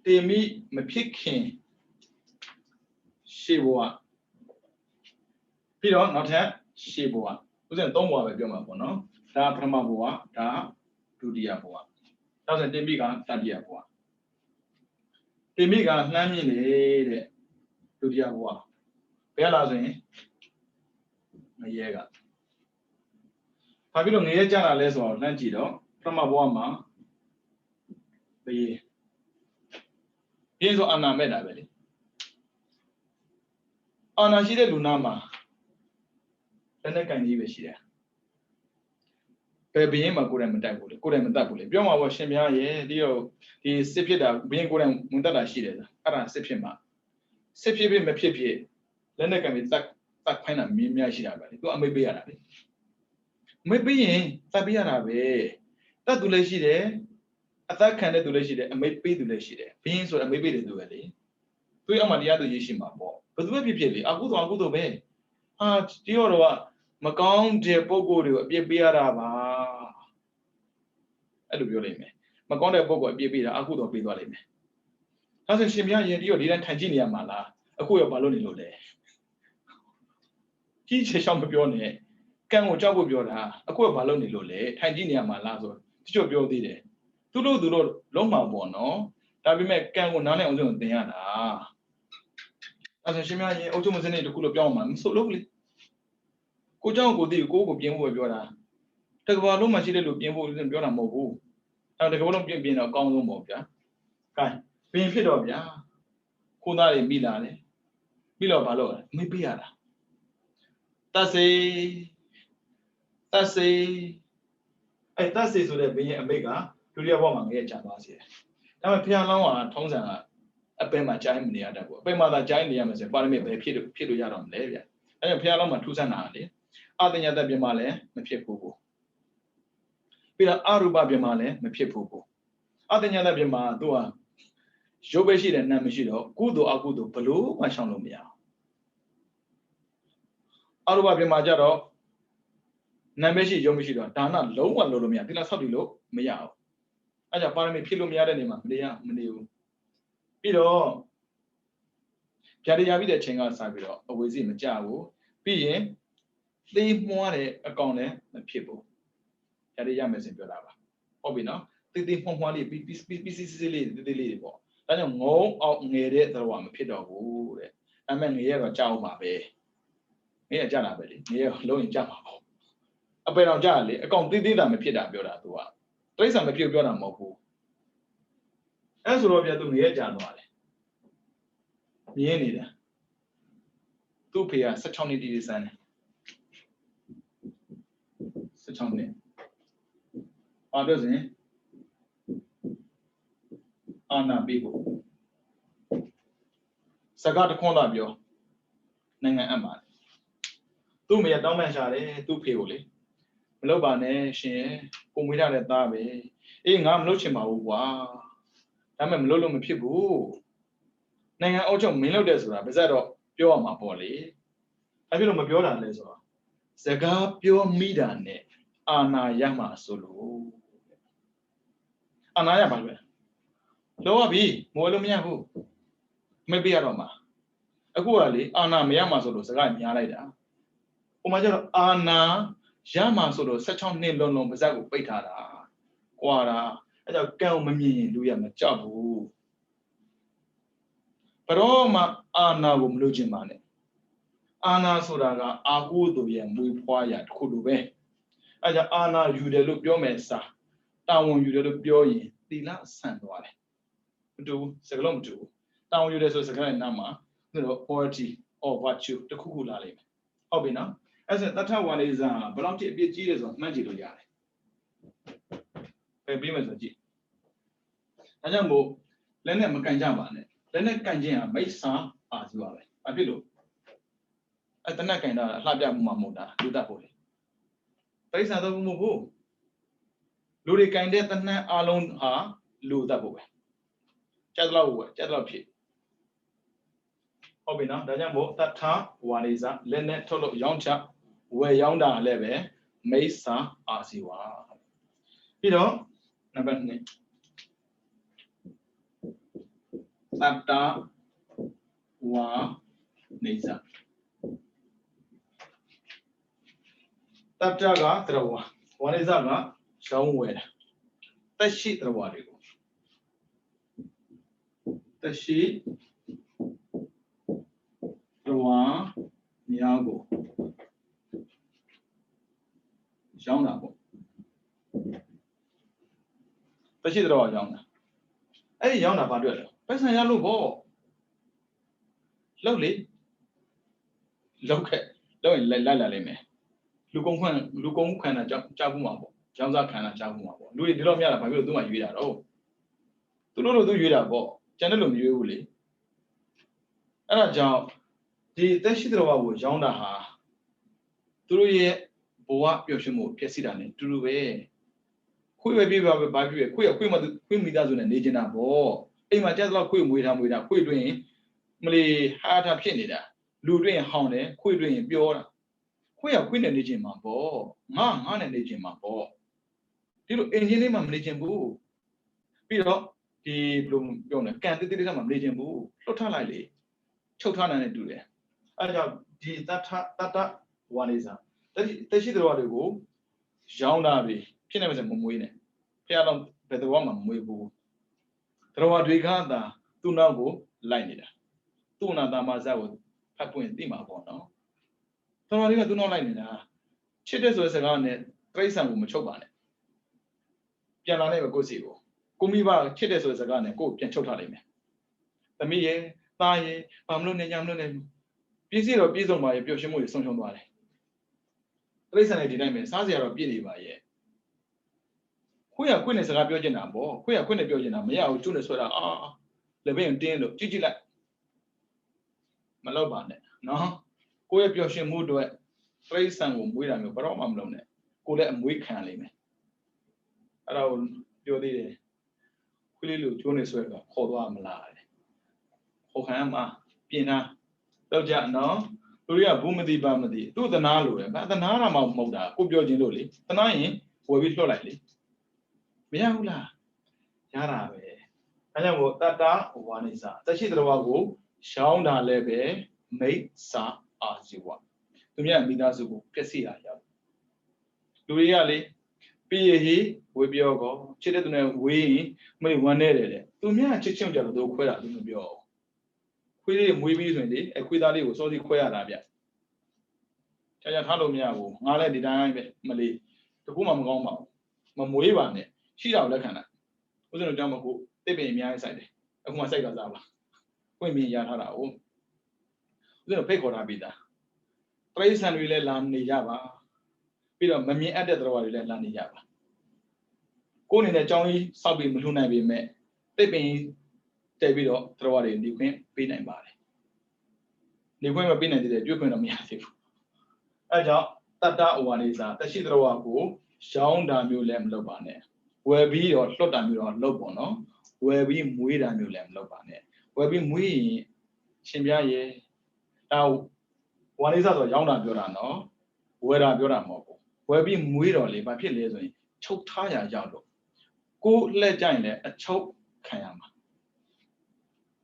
တိမိမဖြစ်ခင်ရှေ့ဘဝပြီးတော့နောက်ထပ်ရှေ့ဘဝဥစဉ်၃ဘဝပဲပြောမှာပေါ့နော်ဒါပထမဘဝဒါဒုတိယဘဝနောက်ဆက်တင်မိကတတိယဘဝတင်မိကနှမ်းမြင့်နေတဲ့ဒုတိယဘဝဘယ်လာဆိုရင်ငရဲကဘာဖြစ်လို့ငရဲကြတာလဲဆိုတော့လှမ်းကြည့်တော့ပထမဘဝမှာဘယ်ပြင်းဆိုအာနာမဲ့တာပဲလေအာနာရှိတဲ့လူနာမှာလက်နဲ့ကင်ကြီးပဲရှိတယ်ဘယ်ဘင်းမှာကိုယ်တိုင်မတိုက်ဘူးလေကိုယ်တိုင်မတတ်ဘူးလေပြောမှာပေါ့ရှင်များရဲ့ဒီတော့ဒီစစ်ဖြစ်တာဘင်းကိုယ်တိုင်ဝင်တတ်တာရှိတယ်အဲ့ဒါစစ်ဖြစ်မှာစစ်ဖြစ်ဖြစ်မဖြစ်ဖြစ်လက်နဲ့ကင်ပြီးတက်ခိုင်းတာမြင်းများရှိတာပဲလေသူအမိတ်ပေးရတာလေအမိတ်ပေးရင်တက်ပေးရတာပဲတတ်သူလည်းရှိတယ်အသက်ခံတဲ့သူလည်းရှိတယ်အမိတ်ပေးသူလည်းရှိတယ်ဘင်းဆိုအမိတ်ပေးတဲ့သူပဲလေသူ့အောက်မှာတရားသူရေးရှိမှာပေါ့ဘယ်သူပဲဖြစ်ဖြစ်လေအကုသို့ပဲဟာဒီတော့မကောင်းတဲ့ပုံကိုယ်တွေကိုအပြစ်ပေးရတာပါအဲ့လိုပြောလိမ့်မယ်မကောင်းတဲ့ပုံကိုအပြစ်ပေးတာအကုသို့ပေးသွားလိမ့်မယ်ဒါဆိုရှင်များရင်ဒီတော့ဒီတိုင်းထိုင်ကြည့်နေရမှာလားအခုရောဘာလို့နေလို့လဲကြီးချေရှောင်းမပြောနဲ့ကံကိုကြောက်ဖို့ပြောတာအခုရောဘာလို့နေလို့လဲထိုင်ကြည့်နေရမှာလားဆိုတချို့ပြောသေးတယ်သူတို့လုံးမှာပေါ့နော်ဒါပေမဲ့ကံကိုနားနဲ့အောင်ဆုံးသင်ရတာအဲ့ဆိုရှင်များရင်အုတ်ချုပ်မစနစ်တခုလို့ပြောအောင်မှာမဆိုလို့လေကိုเจ้าကိုသိကိုပြင်းဖို့ပြောတာတကဘာလုံးမှာရှိတဲ့လူပြင်းဖို့ပြောတာမဟုတ်ဘူးအဲ့တကဘာလုံးပြင်းတော့အကောင်းဆုံးပေါ့ဗျာကဲပြင်းဖြစ်တော့ဗျာခိုးသားတွေမိလာတယ်ပြီးတော့ဘာလို့လဲမေးပေးရတာတတ်စေအဲ့တတ်စေဆိုတဲ့ဘင်းရဲ့အမိတ်ကဒုတိယဘဝမှာငရဲချသွားစေတယ်ဒါပေမဲ့ဖျားလောင်းကထုံးစံကအပဲမှာကြားမနေရတတ်ဘူးအပဲမှာသာကြားနေရမယ်ဆိုပါရမီပဲဖြစ်လို့ရတော့မလဲဗျအဲ့တော့ဖျားလောင်းမှာထူးဆန်းတာလေအတညတပြမှာလည်းမဖြစ်ဘူးပြီးတော့အရူပပြမှာလည်းမဖြစ်ဘူးအတညတပြမှာသူကရုပ်ပဲရှိတယ်နာမ်မရှိတော့ကုသိုလ်အကုသိုလ်ဘလို့မှရှောင်လို့မရအောင်အရူပပြမှာကြတော့နာမ်ပဲရှိရုပ်မရှိတော့ဒါနလုံးဝလို့မရဒီလားဆောက်တည်လို့မရအောင်အဲ့ကြောင့်ပါရမီဖြစ်လို့မရတဲ့နေမှာမနေဘူးပြီးတော့ဗျာတရားပြီးတဲ့အချိန်ကစပြီးတော့အဝေစီမကြဘူးပြီးရင်သေးမွှားတဲ့အကောင်လည်းမဖြစ်ဘူးဗျာတရားမယ်စင်ပြောတာပါဟုတ်ပြီနော်သေးမွှားလေးပြီးလေးသေးလေးတွေပေါ့ဒါကြောင့်ငုံအောင်ငယ်တဲ့သဘောမဖြစ်တော့ဘူးတဲ့အဲ့မဲ့ငယ်ရတော့ကြောက်မှာပဲငယ်ရကြတာပဲလေငယ်ရလုံးရင်ကြမှာပေါ့အပယ်တော်ကြရလေအကောင်သေးတာမဖြစ်တာပြောတာသူကတိရစ္ဆာန်မဖြစ်ပြောတာမဟုတ်ဘူးအဲ့ဆိုတော့ဗျာသူငယ်ရကြသွားတယ်မြင်းနေတာသူ့ဖေက16နှစ်တည်းစမ်းတယ်16နှစ်ဘာပြောစင်အာနာပေးဖို့စကားတခွန်းသာပြောနိုင်ငံအပ်ပါတယ်သူ့မေတောင်းပန်ရှာတယ်သူ့ဖေကိုလေမလုပ်ပါနဲ့ရှင်ကိုမွေးထားတဲ့သားပဲအေးငါမလုပ်ချင်ပါဘူးကွာဒါပေမဲ့မလုပ်လို့မဖြစ်ဘူးနိုင်ငံအုပ်ချုပ်မင်းလုပ်တယ်ဆိုတာပါဇက်တော့ပြောရမှာပေါ့လေအဲ့ဒီလိုမပြောတာလဲဆိုတော့စကားပြောမိတာနဲ့အာနာရမှာဆိုလို့အာနာရပါပဲလောရပြီမဝယ်လို့မရဘူးမပေးရတော့မှာအခုကလေအာနာမရမှာဆိုလို့စကားများလိုက်တာဟိုမှာကျတော့အာနာရမှာဆိုလို့16နှစ်လုံးပါဇက်ကိုပိတ်ထားတာကွာတာအဲ့ကြောင့်ကံမမြင်ရင်လူရမကြောက်ဘူးဘရောမှအာနာကိုမလို့ခြင်းပါနဲ့အာနာဆိုတာကအာကုသိုလ်ရဲ့မွေးဖွားရာတစ်ခုလိုပဲအဲကြောင့်အာနာယူတယ်လို့ပြောမယ်စာတာဝန်ယူတယ်လို့ပြောရင်သီလဆန်သွားတယ်မတူဘူးစကားလုံးမတူဘူးတာဝန်ယူတယ်ဆိုစကားရဲ့နာမှာသူတို့ authority or virtue တစ်ခုခုလာလိမ့်မယ်ဟုတ်ပြီနော်အဲ့ဒါတထဝါနေစာဘယ်လောက်ထိအပြည့်ကြီးလဲဆိုတော့မှန်းကြည့်လို့ရတယ်ပဲပြီးမယ်ဆိုကြည့်ဒါကြောင့်မို့ လက်နဲ့မကန်ကြပါနဲ့လက်နဲ့ကန်ခြင်းဟာမိစ္ဆာအာဇီဝပဲဘာဖြစ်လို့တနက်ကန်တာလှပြမှုမှမဟုတ်တာလူတတ်ဖို့လေတိရစ္ဆာန်တော့မဟုတ်ဘူးလူတွေကန်တဲ့တနက်အလုံးဟာလူတတ်ဖို့ပဲကျက်တော့ပဲကျက်တော့ဖြစ်ဟုတ်ပြီနော်ဒါကြောင့်မို့တထဝါနေစာလက်နဲ့ထုတ်လို့ရောင်းချဝယ်ရောင်းတာလည်းပဲမိစ္ဆာအာဇီဝပြီးတော့နံပါတ်2တတဝါနေစာတတကသရဝါဝါနေစာကရောင်းဝယ်တာတက်ရှိသရဝါတွေကိုတက်ရှိသရဝါများကိုရောင်းတာပေါ့တက်ရှိသရဝါရောင်းတာအဲ့ဒီရောင်းတာဘာတွေ့လဲပိုက်ဆံရလို့ပေါ့လောက်လေလောက်ခဲ့လောက်ရင်လိုက်လာလိမ့်မယ်လူကုန်ခွန်တာကြောက်ဘူးမှာပေါ့ကျောင်းသားခံတာကြောက်ဘူးမှာပေါ့လူတွေဒီတော့မရတာဘာဖြစ်လို့သူ့မှာရွေးတာတော့သူတို့လိုသူရွေးတာပေါ့ကျန်တဲ့လူမရွေးဘူးလေအဲ့ဒါကြောင့်ဒီတက်ရှိတော်ကိုရောင်းတာဟာသူတို့ရဲ့ဘဝပျော်ရွှင်မှုဖြစ်စီတာ ਨੇ တူတူပဲခွေးပဲပြပါပဲဘာပြည့်ခွေးခွေးမိသားစုနဲ့နေကျင်တာပေါ့အိမ်မှာကြက်တော့ခွေးမွေးတာခွေးတွင်မလီဟာတာဖြစ်နေတာလူတွင်ဟောင်းတယ်ခွေးတွင်ပြောတာခွေးကခွေးနဲ့နေကျင်မှာပေါ့ငါနဲ့နေကျင်မှာပေါ့ဒီလိုအင်ဂျင်လေးမှမနေကျင်ဘူးပြီးတော့ဒီဘယ်လိုပြောလဲကန်တိတိလေးမှမနေကျင်ဘူးလွတ်ထလိုက်လေချုပ်ထားနိုင်တဲ့တူတယ်အဲဒါကြောင့်ဒီတတဝါနေစာတက်ရှိတော်တွေကိုရောင်းတာတွေဖြစ်နေမှမမွေးနဲ့ဖះတော့ဘယ်တော်မှမမွေးဘူးတော်တွေကသာသူ့နောက်ကိုလိုက်နေတာသူ့နာတာမဇက်ကိုဖတ်ပွင့်သိမှာပေါ့နော်တော်တွေကသူ့နောက်လိုက်နေတာချစ်တဲ့ဆိုတဲ့စကားနဲ့တိရစ္ဆာန်ကိုမချုပ်ပါနဲ့ပြန်လာနိုင်ပဲကိုယ့်စီကိုမိဘချစ်တဲ့ဆိုတဲ့စကားနဲ့ကိုယ်ပြန်ချုပ်ထားနိုင်မယ်သမီးရဲ့သားရဲ့ဘာမလို့နေညာမလို့နေပြည့်စည်တော့ပြည့်စုံပါရဲ့ပျော်ရွှင်မှုတွေဆုံးရှုံးသွားတယ်တိရစ္ဆာန်တွေဒီတိုင်းပဲစားစရာတော့ပြည့်နေပါရဲ့ခွေးနဲ့စကားပြောချင်တာပေါ့ခွေးနဲ့ပြောချင်တာမရဘူးကျွတ်နဲ့ဆွဲတာလည်းပဲတင်းလို့ကြည့်လိုက်မလောက်ပါနဲ့နော်ကိုယ့်ရဲ့ပျော်ရွှင်မှုအတွက်တိရစ္ဆာန်ကိုမွေးတာမျိုးဘာတော့မှမလုပ်နဲ့ကိုယ်လည်းအမွေးခံလိမ့်မယ်အဲ့ဒါကိုပြောသေးတယ်ခွေးလေးလိုကျွတ်နဲ့ဆွဲတော့ခေါ်သွားမလားခေါ်ခံမှာပြင်တာတော့ကြနော်သူတွေကဘူးမသိပါမသိသူ့သနာလိုတယ်သနာတာမှမဟုတ်တာကိုပြောခြင်းလို့လေသနာရင်ဝယ်ပြီးလွှတ်လိုက်လေမရဘူးလားရတာပဲအဲကြောင့်ကိုတတဝါနေစာတက်ရှိတော်ကိုရှောင်းတာလည်းပဲမိတ်စာအာဇီဝသူများမိသားစုကိုပြည့်စည်ရရောက်လူတွေကလေပြီးရဟိဝေပြောကောချစ်တဲ့သူနဲ့ဝေးရင်မိတ်ဝမ်းနေတယ်တဲ့သူများချစ်ချင်းကြတော့သူခွဲတာသူမပြောခွေးလေးမွေးပြီးဆိုရင်လေခွေးသားလေးကိုစောစီခွဲရတာဗျကြာထားလို့မရဘူးငါလည်းဒီတိုင်းပဲမလေးတခုမှမကောင်းပါဘူးမမွေးပါနဲ့ရှိတာကိုလက်ခံလိုက်ဦးဇင်းတို့ကြောင့်မဟုတ်တစ်ပင်အများကြီးစိုက်တယ်အခုမှစိုက်တာစားပါပွင့်မြင်ရထားတာဦးဇင်းတို့ဖိတ်ခေါ်ထားပြီးသားတရိษံတွေလည်းလာနေကြပါပြီးတော့မမြင်အပ်တဲ့တော်တွေလည်းလာနေကြပါကိုယ်အနေနဲ့ကြောင်းကြီးစောက်ပြီးမလှူနိုင်ပေမဲ့တစ်ပင်တက်ပြီးတော့တော်တွေနေခွင့်ပေးနိုင်ပါတယ်နေခွင့်မပေးနိုင်သေးတဲ့တွေ့ခွင့်တော့မရသေးဘူးအဲကြောင့်တတဝါနေစာတက်ရှိတော်ကိုရောင်းတာမျိုးလည်းမလုပ်ပါနဲ့ဝယ်ပြီးတော့လွတ်တာမျိုးတော့လုပ်ပေါ့နော်ဝယ်ပြီးမွေးတာမျိုးလည်းမလုပ်ပါနဲ့ဝယ်ပြီးမွေးရင်ရှင်ပြရဲ့ဒါဝါနေစာဆိုရောင်းတာပြောတာနော်ဝယ်တာပြောတာမဟုတ်ဘူးဝယ်ပြီးမွေးတော့လေဘာဖြစ်လဲဆိုရင်ချုပ်ထားရရောက်တော့ကိုလှည့်ကြရင်လည်းအချုပ်ခံရမှာ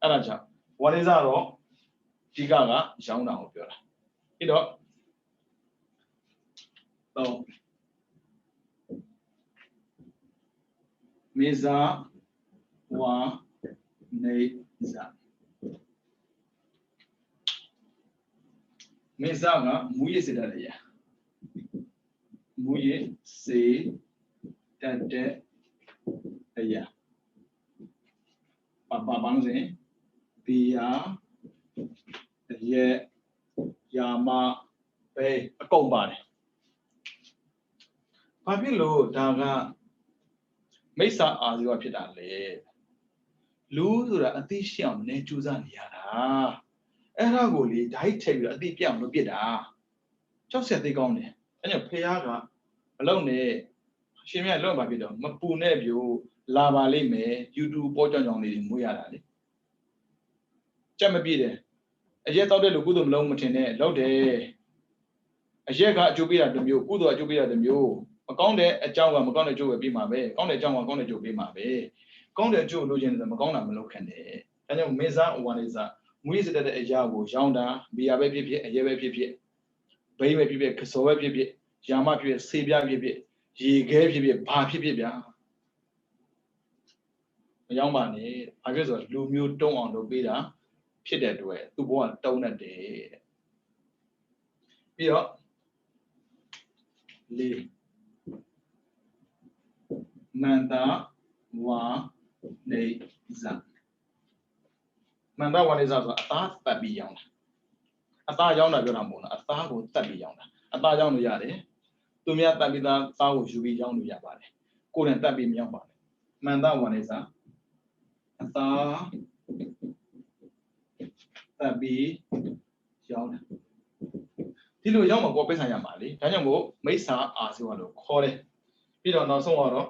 အဲ့ဒါကြောင့်ဝါနေစာတော့ဒီကရောင်းတာကိုပြောတာပြီးတော့မေဇာဝါနေဇာမေဇာကမူရစေတတ်တယ်မူရစေတတ်တဲ့အရာပပန်းစဉ်ဒီယာရဲ့ယာမပဲအကုန်ပါတယ်ဘာဖြစ်လို့ဒါကမိစ္ဆာအာဇီဝဖြစ်တာလေ လူဆိုတာအသိရှိအောင်နေကြိုးစားနေရတာအဲ့ဒါကိုလေဓာတ်ထည့်ပြီးတော့အသိပြအောင်လုပ်ပြတာကြောက်ဆက်သိကောင်းတယ်အဲ့ကြောင့်ဖះကမလုံနဲ့ရှင်မြတ်လွတ်ပါဖြစ်တော့မပူနဲ့ပြိုလာပါလိမ့်မယ် YouTube ပေါ်ကြောင်ကြောင်လေးတွေမွေးရတာလေကြက်မပြည့်တယ်အရက်တောက်တဲ့လူကုသိုလ်မလုံးမထင်နဲ့လောက်တယ်အရက်ကအကျိုးပေးတာတစ်မျိုးကုသိုလ်အကျိုးပေးတာတစ်မျိုးမကောင်းတဲ့အကြောင်းကမကောင်းတဲ့အကျိုးပဲပေးမှာပဲကောင်းတဲ့အကြောင်းကကောင်းတဲ့အကျိုးပေးမှာပဲကောင်းတဲ့အကျိုးလိုချင်တယ်မကောင်းတာမလုပ်ခန့်နဲ့ဒါကြောင့်မေဇာဝါနေဇာမွေးစတဲ့အရာကိုရောင်းတာဘီယာပဲဖြစ်ဖြစ်အရက်ပဲဖြစ်ဖြစ်ဘိန်းပဲဖြစ်ဖြစ်ကစောပဲဖြစ်ဖြစ်ယာမဖြစ်ဖြစ်ဆေးပြားဖြစ်ဖြစ်ရေခဲဖြစ်ဖြစ်ဘာဖြစ်ဖြစ်ဗျာမရောင်းပါနဲ့ဘာဖြစ်ဆိုတော့လူမျိုးတုံးအောင်လုပ်ပေးတာဖြစ်တဲ့အတွက်သူ့ဘဝတုံးတတ်တယ်ပြီးတော့လေးမန္တဝါနေဇာမန္တဝါနေဇာဆိုတာအသားတက်ပြီးရောင်းတာအသားရောင်းတာပြောတာမဟုတ်လားအသားကိုတက်ပြီးရောင်းတာအသားရောင်းလို့ရတယ်သူများတက်ပြီးသားကိုယူပြီးရောင်းလို့ရပါတယ်ကိုယ်နဲ့တက်ပြီးမရောင်းပါနဲ့မန္တဝါနေဇာအသားတက်ပြီးရောင်းတာဒီလိုရောင်းမှာကိုယ်ပိတ်ဆိုင်ရမှာလေဒါကြောင့်မို့မိစ္ဆာအာဇီဝလို့ခေါ်တယ်ပြီးတော့နောက်ဆုံးတော့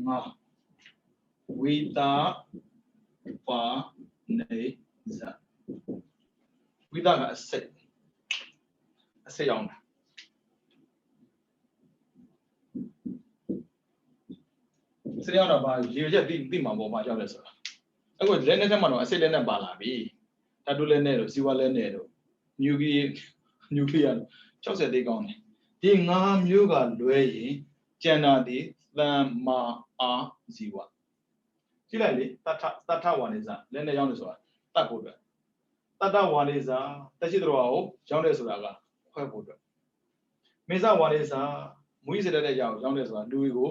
ငါဝိတာပါနေဇာဝိတာကအစစ်ရောင်းတာစရအောင်တော့ဗာရေချက်တိမှာပေါ်မှာရောက်လဲဆိုတာအခုလက်နဲ့တက်မှာတော့အစစ်လက်နဲ့ပါလာပြီဓာတုလက်နဲ့တော့ဇီဝလက်နဲ့တော့နျူကလ িয়ার60သိကောင်းတယ်ဒီ5မျိုးကလွဲရင်ကျန်တာဒီသံမာအာဇီဝကြည့်လိုက်လေတထဝါနေဇာလက်နဲ့ရောက်နေဆိုတာတတ်ဖို့အတွက်တတဝါနေဇာတရှိတော်ကိုရောက်နေဆိုတာကခွဲဖို့အတွက်မေဇဝါနေဇာမွေးစတဲ့ရောက်နေဆိုတာလူတွေကို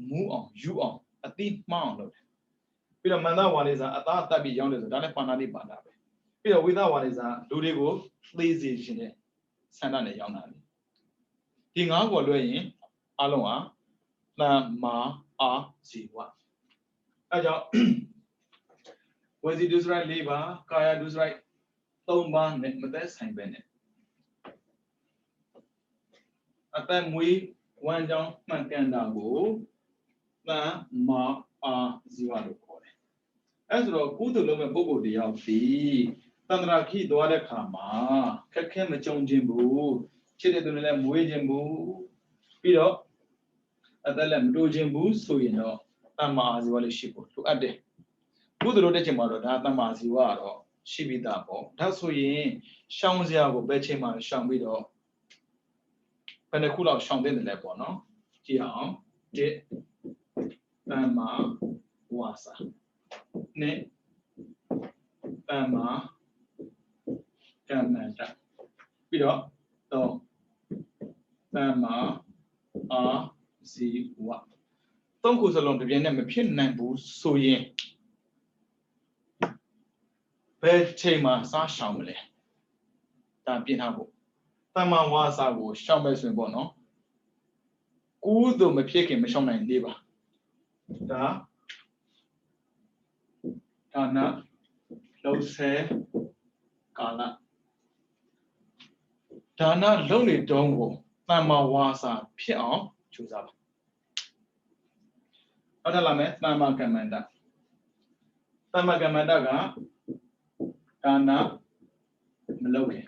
မူးအောင်ယူအောင်အတိမှောင်းအောင်လုပ်တယ်ပြီးတော့မန္တဝါနေဇာအသားတက်ပြီးရောက်နေဆိုဒါလည်းပါဏာတိပါတာပဲပြီးတော့ဝိသဝါနေဇာလူတွေကိုသိစေခြင်းနဲ့ဆန္ဒနဲ့ရောက်လာတယ်ဒီ၅ခုလွှဲရင်အလုံးဟာသံမာအာဇီဝအဲကြောင့်ဝစီဒုစရိုက်၄ပါးကာယဒုစရိုက်၃ပါးနဲ့မသက်ဆိုင်ပဲနဲ့အသက်မွေးဝမ်းကြောင်းမှန်ကန်တာကိုသံမာအာဇီဝလို့ခေါ်တယ်အဲဆိုတော့ကုသိုလ်လုပ်မဲ့ပုဂ္ဂိုလ်တရားဒီတန္တရာခိသွားတဲ့ခါမှာခက်ခဲမကြုံခြင်းဘူးချစ်တဲ့သူတွေလည်းမွေးခြင်းဘူးပြီးတော့အသက်လည်းမတိုးခြင်းဘူးဆိုရင်တော့တမ္မာအာဇီဝလေးရှိဖို့လိုအပ်တယ်ကုသိုလ်လုပ်တဲ့ချိန်မှာတော့ဒါတမ္မာအာဇီဝကတော့ရှိပြီးသားပေါ့ဒါဆိုရင်ရှောင်စရာကိုဘယ်ချိန်မှာရှောင်ပြီးတော့ဘယ်နှခုလောက်ရှောင်တဲ့တယ်လဲပေါ့နော်ကြည့်အောင်1တမ္မာဝါစာ2တမ္မာကမ္မန္တပြီးတော့3တမ္မာအာဇီဝ3ခုစလုံးတစ်ပြိုင်နက်မဖြစ်နိုင်ဘူးဆိုရင်ဘယ်ချိန်မှာစားရှောင်မလဲဒါပြင်ထားဖို့တမ္မာဝါစာကိုရှောင်မဲ့ဆိုရင်ပေါ့နော်ကုသိုလ်မဖြစ်ခင်မရှောင်နိုင်သေးပါဒါဒါနလုံးဆဲကာလဒါနလုံးနေတုံးကိုတမ္မာဝါစာဖြစ်အောင်ကြိုးစားပါဟုတ်တယ်လားမယ်တမ္မာကမ္မန္တတမ္မာကမ္မန္တကဒါနမလုပ်ခင်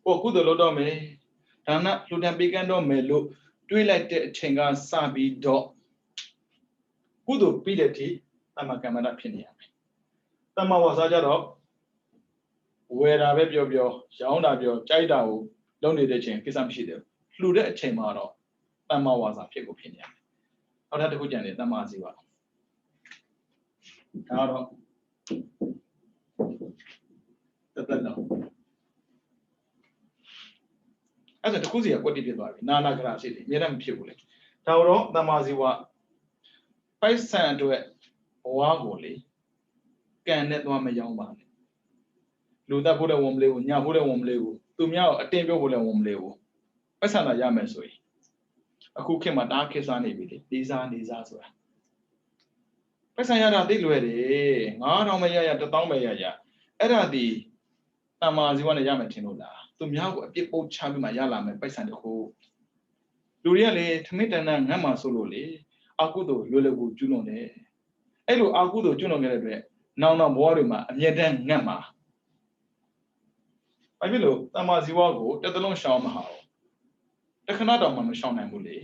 ဟိုကုသိုလ်လုပ်တော့မယ်ဒါနလူတံပေးကမ်းတော့မယ်လို့တွေးလိုက်တဲ့အချိန်ကစပြီးတော့ကုသိုလ်ပြီးတဲ့အထိတမ္မာကမ္မန္တဖြစ်နေရမယ်တမ္မာဝါစာကြတော့ဝယ်တာပဲပြောရောင်းတာပြောကြိုက်တာကိုလုပ်နေတဲ့ချိန်ကိစ္စမရှိသေးဘူးလှူတဲ့အချိန်မှာတော့တမ္မာဝါစာဖြစ်ကိုဖြစ်နေရမယ်နောက်တစ်ခုကြံတယ်တမ္မာဇီဝဒါတော့တက်တော့အဲ့ဒါတခုစီကကွက်တိဖြစ်သွားပြီနာနာကရာရှိတယ်အများနဲ့မဖြစ်ဘူးလေဒါတော့တမ္မာဇီဝပိုက်ဆံအတွက်ဘဝကိုလေကန်နဲ့သွားမရောင်းပါနဲ့လူသက်ဖို့လည်းဝန်မလေးဘူးညာဖို့လည်းဝန်မလေးဘူးသူများကိုအတင်းပြုတ်ဖို့လည်းဝန်မလေးဘူးပိုက်ဆံသာရမယ်ဆိုရင်အခုခေတ်မှာတားခေတ်စားနေပြီလေနေစားဆိုတာ ပတ်ဆိုင်ရတာသိလွယ်တယ်9000ပဲရ1000ပဲရအဲ့ဒါဒီတမာဇီဝနဲ့ရမယ်ထင်လို့လားသူများကိုအပြစ်ပုတ်ချပြီးမှရလာမယ်ပိုက်ဆံတစ်ခုလူတွေကလေထမင်းတန်တန်ငတ်မှာဆိုလို့လေအကုသို့လွယ်လွယ်ကိုကျွလွန်တယ်အဲ့လိုအကုသို့ကျွလွန်ခဲ့တဲ့အတွက်နောင်ဘဝတွေမှာအမြဲတမ်းငတ်မှာဘာဖြစ်လို့တမာဇီဝကိုတစ်သလုံးရှောင်မဟာတခဏတောင်မှမရှောင်နိုင်ဘူးလေ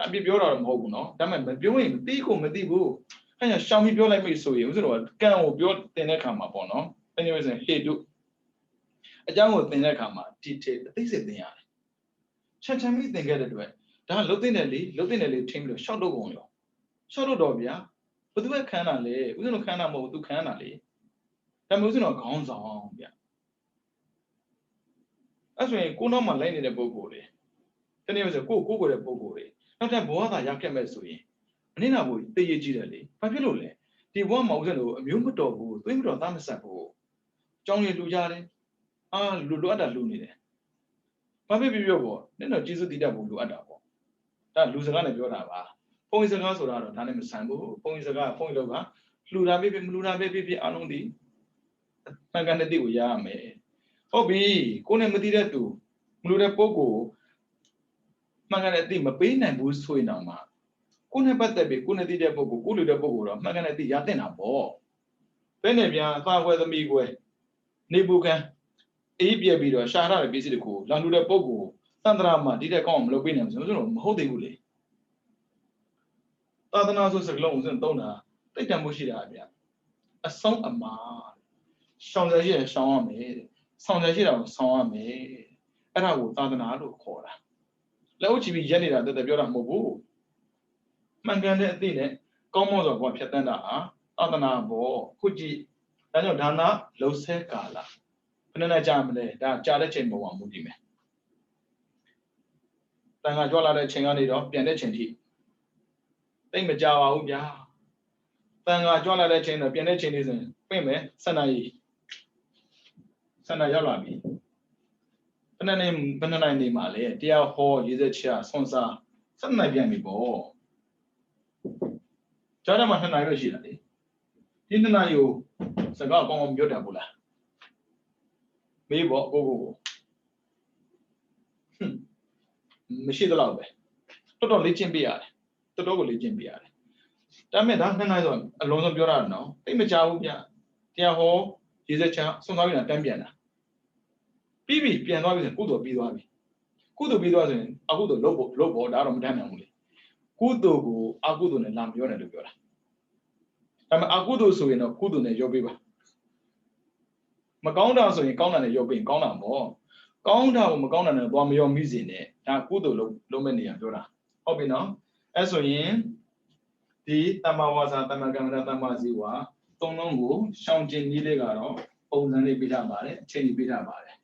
အပြစ်ပြောတာတော့မဟုတ်ဘူးเนาะဒါပေမဲ့မပြောရင်မသိကိုမသိဘူးအဲ့ဒါရှောင်ပြီးပြောလိုက်မိဆိုရင်ဥစ္စာတော့ကံကိုပြောတင်တဲ့ခါမှာပေါ့เนาะအဲ့ဒီဆိုရင်ဟေတုအကြောင်းကိုသင်တဲ့အခါမှာ detail အသိစိတ်သင်ရတယ်။ချက်ချင်းပြီးသင်ခဲ့တဲ့အတွက်ဒါလှုပ်တဲ့လေလှုပ်တဲ့လေထင်းပြီးတော့ရှောက်တော့ကုန်ရောရှောက်တော့ဗျာဘယ်သူပဲခန်းတာလဲဥစဉ်တော့ခန်းတာမဟုတ်ဘူးသူခန်းတာလေဒါမျိုးဥစဉ်တော့ခေါင်းဆောင်ဗျအဲ့ဆိုရင်ကိုနောက်မှာလိုက်နေတဲ့ပုံကိုယ်တွေတနေ့ဆိုကိုတဲ့ပုံကိုယ်တွေနောက်ထပ်ဘဝသာရောက်ခဲ့မဲ့ဆိုရင်မနေ့ကဘို့သိရကြည့်တယ်လေဘာဖြစ်လို့လဲဒီဘဝမှာဥစဉ်တော့အမျိုးမတော်ဘူးသွေးမတော်သားမဆက်ဘူးကြောင်းရလူကြတယ်လူလိုအပ်တာလူနေတယ်ဘာဖြစ်ပြောပေါ့နင်တော့ကျေးဇူးတည်တတ်ဖို့လိုအပ်တာပေါ့ဒါလူစကားနဲ့ပြောတာပါဘုန်းကြီးစကားဆိုတာတော့ဒါနဲ့မဆိုင်ဘူးဘုန်းကြီးစကားဘုန်းကြီးလောက်ကလှူတာပြမလှူတာပြအားလုံးဒီမှန်ကန်တဲ့တိကိုရရမယ်ဟုတ်ပြီကိုနဲ့မတည်တဲ့သူမလှူတဲ့ပုဂ္ဂိုလ်မှန်ကန်တဲ့တိမပေးနိုင်ဘူးဆိုရင်တော့မှကိုနဲ့ပတ်သက်ပြီးကိုနဲ့တည်တဲ့ပုဂ္ဂိုလ်ကိုလှူတဲ့ပုဂ္ဂိုလ်တော့မှန်ကန်တဲ့တိရတဲ့တာပေါ့ဘယ်နဲ့ပြန်အသာခွဲသမီးခွဲနေပူခံအေးပြက်ပြီးတော့ရှာရတဲ့ပစ္စည်းတခုလောင်လူတဲ့ပုဂ္ဂိုလ်သန္တရာမှာဒီတဲ့ကောင်းအောင်မလုပ်ပေးနိုင်ဘူးဆိုတော့မဟုတ်သေးဘူးလေသာသနာဆိုစကလုံးကိုသုံးတာတိတ်တံမှုရှိတာဗျအဆုံးအမာရှောင်ရရှိရင်ရှောင်ရမယ်ဆောင်ရရှိတာကိုဆောင်ရမယ်အဲ့ဒါကိုသာသနာလို့ခေါ်တာလက်ဥချီပြီးရက်နေတာတက်ပြောတာမဟုတ်ဘူးမှန်ကန်တဲ့အသိနဲ့ကောင်းမွန်စွာဘဝဖြတ်တန်းတာဟာသာသနာဘောခုကြည့်ဒါကြောင့်ဒါနလှုပ်ဆဲကာလဘယ်နဲ့ကြာမလဲဒါကြာတဲ့ချိန်ပေါ်မှာမူတည်မယ်တန်ခါကြွလာတဲ့ချိန်ကနေတော့ပြန်တဲ့ချိန်ထိတိတ်မကြပါဘူးဗျာတန်ခါကြွလာတဲ့ချိန်တော့ပြန်တဲ့ချိန်လေးဆိုရင်ပြင်မယ်7နာရီ7နာရီရောက်လာပြီဘယ်နှစ်နိုင်နေမှာလဲတရားဟောရေးစက်ချဆွန်စား7နာရီပြန်ပြီပေါ့ကျောင်းထဲမှာ2နာရီပဲရှိတာလေဒီ2နာရီကိုစကားကောင်းကောင်းပြောတတ်ဘူးလားမေးပေါ့ကိုမရှိတော့ပဲတော်လေ့ကျင့်ပြရတယ်တော်ကိုလေ့ကျင့်ပြရတယ်ဒါပေမဲ့ဒါ2နာရီဆိုအလုံးစုံပြောတာနော်တိတ်မကြဘူးဗျတရားဟောရေးစက်ချဆွန်စားပြီးတာတန်းပြန်တာပြီးပြီပြန်သွားပြီဆိုကုသိုလ်ပြီးသွားပြီကုသိုလ်ပြီးသွားဆိုရင်အကုသိုလ်လုပ်ဖို့ဒါတော့မတတ်နိုင်ဘူးလေကုသိုလ်ကိုအကုသိုလ်နဲ့လာပြောတယ်လို့ပြောတာဒါပေမဲ့အကုသိုလ်ဆိုရင်တော့ကုသိုလ်နဲ့ရောပေးပါမကောင်းတာဆိုရင်ကောင်းတာနဲ့ရောပေးရင်ကောင်းတာပေါ့ကောင်းတာကိုမကောင်းတာနဲ့သွားမရောမိစေနဲ့ဒါကုသိုလ်လုံးမဲ့နေရပြောတာဟုတ်ပြီနော်အဲ့ဆိုရင်ဒီတမ္မာဝါစာတမ္မာကမ္မတာတမ္မာဇီဝသုံးလုံးကိုရှောင်ကျင်နည်းလေးကတော့ပုံစံလေးပေးထားပါတယ်အချိန်ကြီးပေးထားပါတယ်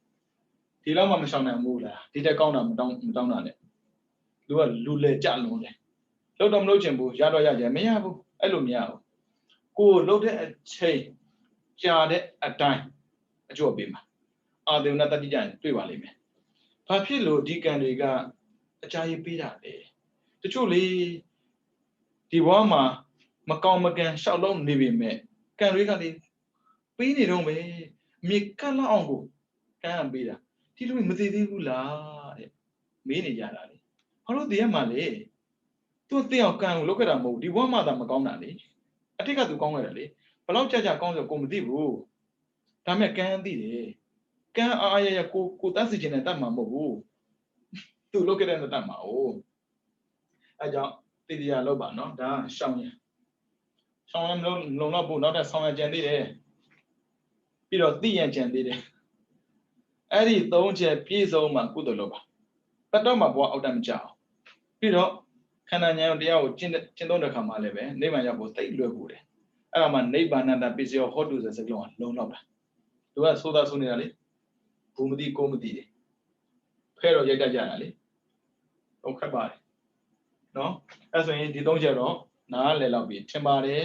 ဒီလောက်မှမရှောင်နိုင်ဘူးလားဒီတက်ကောင်းတာမတောင်းတာနဲ့သူကလူလေကြလုံးတယ်လောက်တော့မလုပ်ချင်ဘူးရတော့ရကြမရဘူးအဲ့လိုမရဘူးကိုလှုပ်တဲ့အချိန်ကြာတဲ့အတိုင်းအကျိုးပေးမှာအာဒေဝနာတတိကြရင်တွေ့ပါလိမ့်မယ်ဘာဖြစ်လို့ဒီကံတွေကအကြာကြီးပေးတာလဲတချို့လေဒီဘဝမှာမကောင်းမကန်ရှောက်လုံးနေပြီမဲ့ကံတွေကလေပေးနေတော့ပဲမြေကန့်လောက်အောင်ကိုကံပေးတာဒီလိုမသိသေးဘူးလားတဲ့မေးနေကြတာလေဘာလို့တည်းရမှာလဲသူတင်အောင်ကံကိုလုပ်ခဲ့တာမဟုတ်ဒီဘဝမှာသာမကောင်းတာလေအတိတ်ကသူကောင်းခဲ့တယ်လေဘလောက်ကြာကောင်းဆိုကိုမသိဘူးဒါမဲ့ကံသိတယ်ကံအားရကိုတတ်စီခြင်းနဲ့တတ်မှာမဟုတ်ဘူးသူလုပ်ခဲ့တဲ့တတ်မှာ哦အဲကြောင့်တည်တရားလုပ်ပါနော်ဒါရှောင်းရမလို့လုံတော့ဖို့နောက်ထပ်ဆောင်ရကြံသေးတယ်ပြီးတော့သိရကြံသေးတယ်အဲ့ဒီ3ချက်ပြည့်စုံမှကုသိုလ်လုပ်ပါတတ်တော့မှဘဝအောက်တမကြအောင်ပြီးတော့ခန္ဓာဉာဏ်တရားကိုကျင့်သုံးတဲ့ခါမှာလည်းပဲနိဗ္ဗာန်ရောက်ဖို့သိလွယ်ဖို့တယ်အဲ့ဒါမှနိဗ္ဗာန်တပစ္စယောဟောတုဆိုစကလုံးကလုံလောက်တာသူကဆိုတာဆိုနေတာလေဘူမတိကိုမတိတယ်ဖဲတော့ရိုက်တတ်ကြတာလေတော့ခက်ပါတယ်နော်အဲ့ဆိုရင်ဒီ3ချက်တော့နားလည်လောက်ပြီထင်ပါတယ်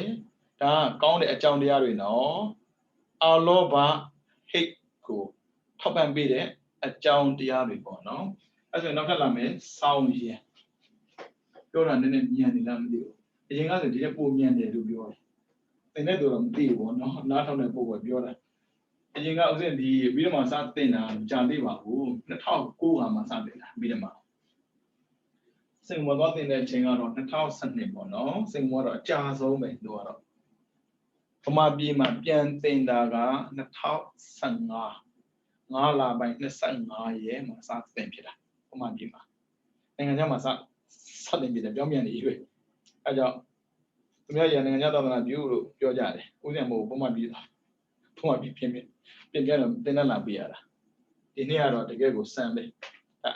ဒါကောင်းတဲ့အကြောင်းတရားတွေနော်အာလောဘဟိတ်ကိုထောက်ပံ့ပေးတဲ့အကြောင်းတရားတွေပေါ့နော်အဲ့ဆိုရင်နောက်ထပ်လာမယ်စောင်းရင်ပြောတာနည်းနည်းမြန်နေလားမသိဘူး ရင်ကဆိုဒီတဲ့ပုံမြန်တယ်လို့ပြောတယ်တင်တဲ့တော့မသိဘူးနော်နားထောင်တဲ့ပုံကပြောတာအရင်ကဥစဉ်ဒီပြီးတော့မှစတင်တာကြာသေးပါဘူး2009ကမှစတင်တာပြီးတော့မှစင်မောတော့တင်တဲ့အချိန်ကတော့2012ပေါ့နော်စင်မောတော့အကြာဆုံးပဲသူကတော့ဗမာပြည်မှာပြန်တင်တာက2015 5 လပိုင်း25ရက်မှာစတင်ဖြစ်တာဗမာပြည်မှာနိုင်ငံခြားမှာစတင်ဖြစ်တယ်ပြောင်းပြန်နေရွေးအဲကြောင့်သူများရနိုင်ငံခြားသာသနာပြုလို့ပြောကြတယ်ဥစဉ်မို့ဗမာပြည်ပြင်တော့တင်တဲ့လာပြရတာဒီနေ့ကတော့တကယ်ကိုစမ်းပဲ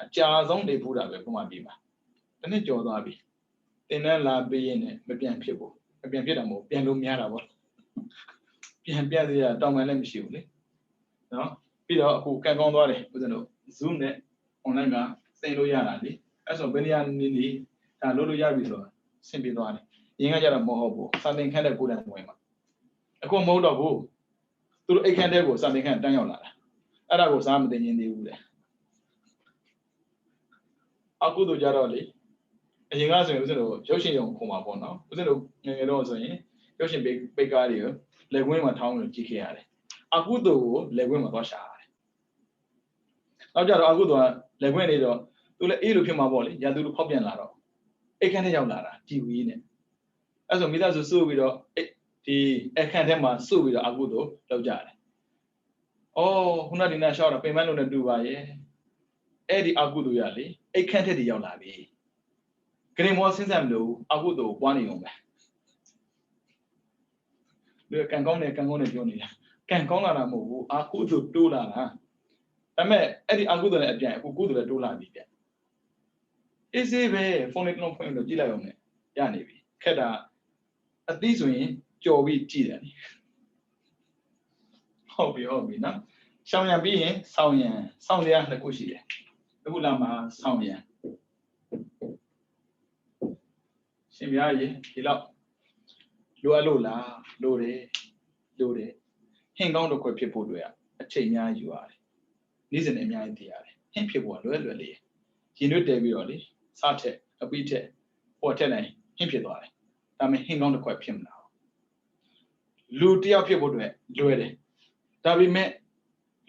အကြာဆုံးနေဖူးတာပဲဗမာပြည်မှာတနည်းကြော်သွားပြီတင်တဲ့လာပြရင်လည်းမပြန်ဖြစ်ဘူးမပြန်ဖြစ်တာမဟုတ်ပြန်လို့များတာပေါ့ပြန်စီရတောင်းပန်လည်းမရှိဘူးလေနော်ပြီးတော့အခုကန်ကောင်းသွားတယ်ဦးဇင်းတို့ Zoom နဲ့ online ကသင်လို့ရတာလေအဲ့ဆိုဘယ်နေရာနေဒါလုပ်လို့ရပြီဆိုတော့ဆင်ပြေသွားတယ်ရင်းကကြတော့မဟုတ်ဘူးစာသင်ခန်းတဲ့ကိုယ်တိုင်ဝင်မှာအခုမဟုတ်တော့ဘူးသူတို့အိတ်ခန်းတဲ့ကိုစာသင်ခန်းတန်းရောက်လာတာအဲ့ဒါကိုစားမသိရင်သေးဘူးလေအခုတို့ကြတော့လေအရင်ကဆိုရင်ဦးဇင်းတို့ရုပ်ရှင်ရုံခုံမှာပေါ့နော်ဦးဇင်းတို့ငယ်ငယ်တော့ဆိုရင်ရုပ်ရှင်ပိတ်ကားတွေလက်ကွင်းမှာထောင်းလို့ကြည့်ခဲ့ရတယ်အခုတို့ကိုလက်ကွင်းမှာသွားရှာရတယ်နောက်ကြတော့အခုတို့ကလက်ကွင်းနေတော့သူလည်းအေးလိုဖြစ်မှာပေါ့လေရာသူတို့ဖောက်ပြန်လာတော့အိတ်ခန်းထဲရောက်လာတာ TV နဲ့အဲ့ဆိုမိသားစုစုပြီးတော့ဒီအခန်းထဲမှာစုပြီးတော့အခုတို့လောက်ကြတယ်အော်ခုနဒီနေ့ရှောက်တာပင်မလို့နဲ့တူပါရဲ့အဲ့ဒီအခုတို့ရလေအိတ်ခန်းထဲတည်းရောက်လာပြီဂရင်မောဆင်းဆက်မလို့အခုတို့ပွားနေအောင်ပဲဒီကန်ကောင်းနေပြောနေတာကန်ကောင်းလာတာမဟုတ်ဘူးအခုတို့တိုးလာတာဒါပေမဲ့အဲ့ဒီအခုတို့လည်းအပြန်အခုကုတို့လည်းတိုးလာပြီပြန်အေးစေးပဲဖုန်းလေးတစ်လုံးဖွင့်လို့ကြည့်လိုက်အောင်လေရနေပြီခက်တာအသိဆိုရင်ကြော်ပြီးကြည့်တယ်လေဟုတ်ပြီနော်ရှောင်းရံပြီးရင်စောင်းရံနှစ်ခုရှိတယ်အခုလာမှာစောင်းရံရှင်ပြားရေဒီလောက်လိုအပ်လို့လားလိုတယ်ဟင်းကောင်းတစ်ခွက်ဖြစ်ဖို့တွေ့ရအချိန်များယူရတယ်နေ့စဉ်အများကြီးတည်ရတယ်ဟင်းဖြစ်ဖို့လွယ်လေးရင်တွေတဲပြီးတော့လေစားထက်အပိထက်ပေါ်ထက်နိုင်ဟင်းဖြစ်သွားတယ်ဒါပေမဲ့ဟင်းကောင်းတစ်ခွက်ဖြစ်မလာဘူးလူတယောက်ဖြစ်ဖို့တွေ့လွယ်တယ်ဒါပေမဲ့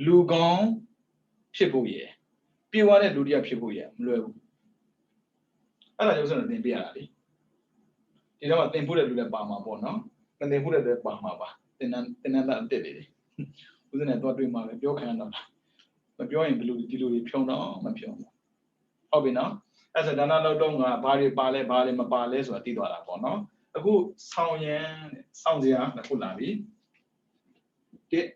လူကောင်းဖြစ်ဖို့ရယ်ပြေဝတဲ့လူတယောက်ဖြစ်ဖို့ရယ်မလွယ်ဘူးအဲ့ဒါကြောင့်ဆိုတော့သင်ပြရတာလေဒီတော့မှသင်ဖို့တဲ့လူလည်းပါမှာပေါ့နော်မသင်ဖို့တဲ့လူလည်းပါမှာပါသင်တန်းသားအစ်စ်တွေဦးဇင်းနဲ့တော့တွေ့မှာပဲပြောခံရတော့မပြောရင်ဘယ်လိုဒီလိုတွေဖြုံတော့မဖြုံဘူးဟုတ်ပြီနော်အဲ့ဆိုဒါနလောက်တော့ငါဘာတွေပါလဲဘာတွေမပါလဲဆိုတာသိသွားတာပေါ့နော်အခုဆောင်းစရာတစ်ခုလာပြီတစ်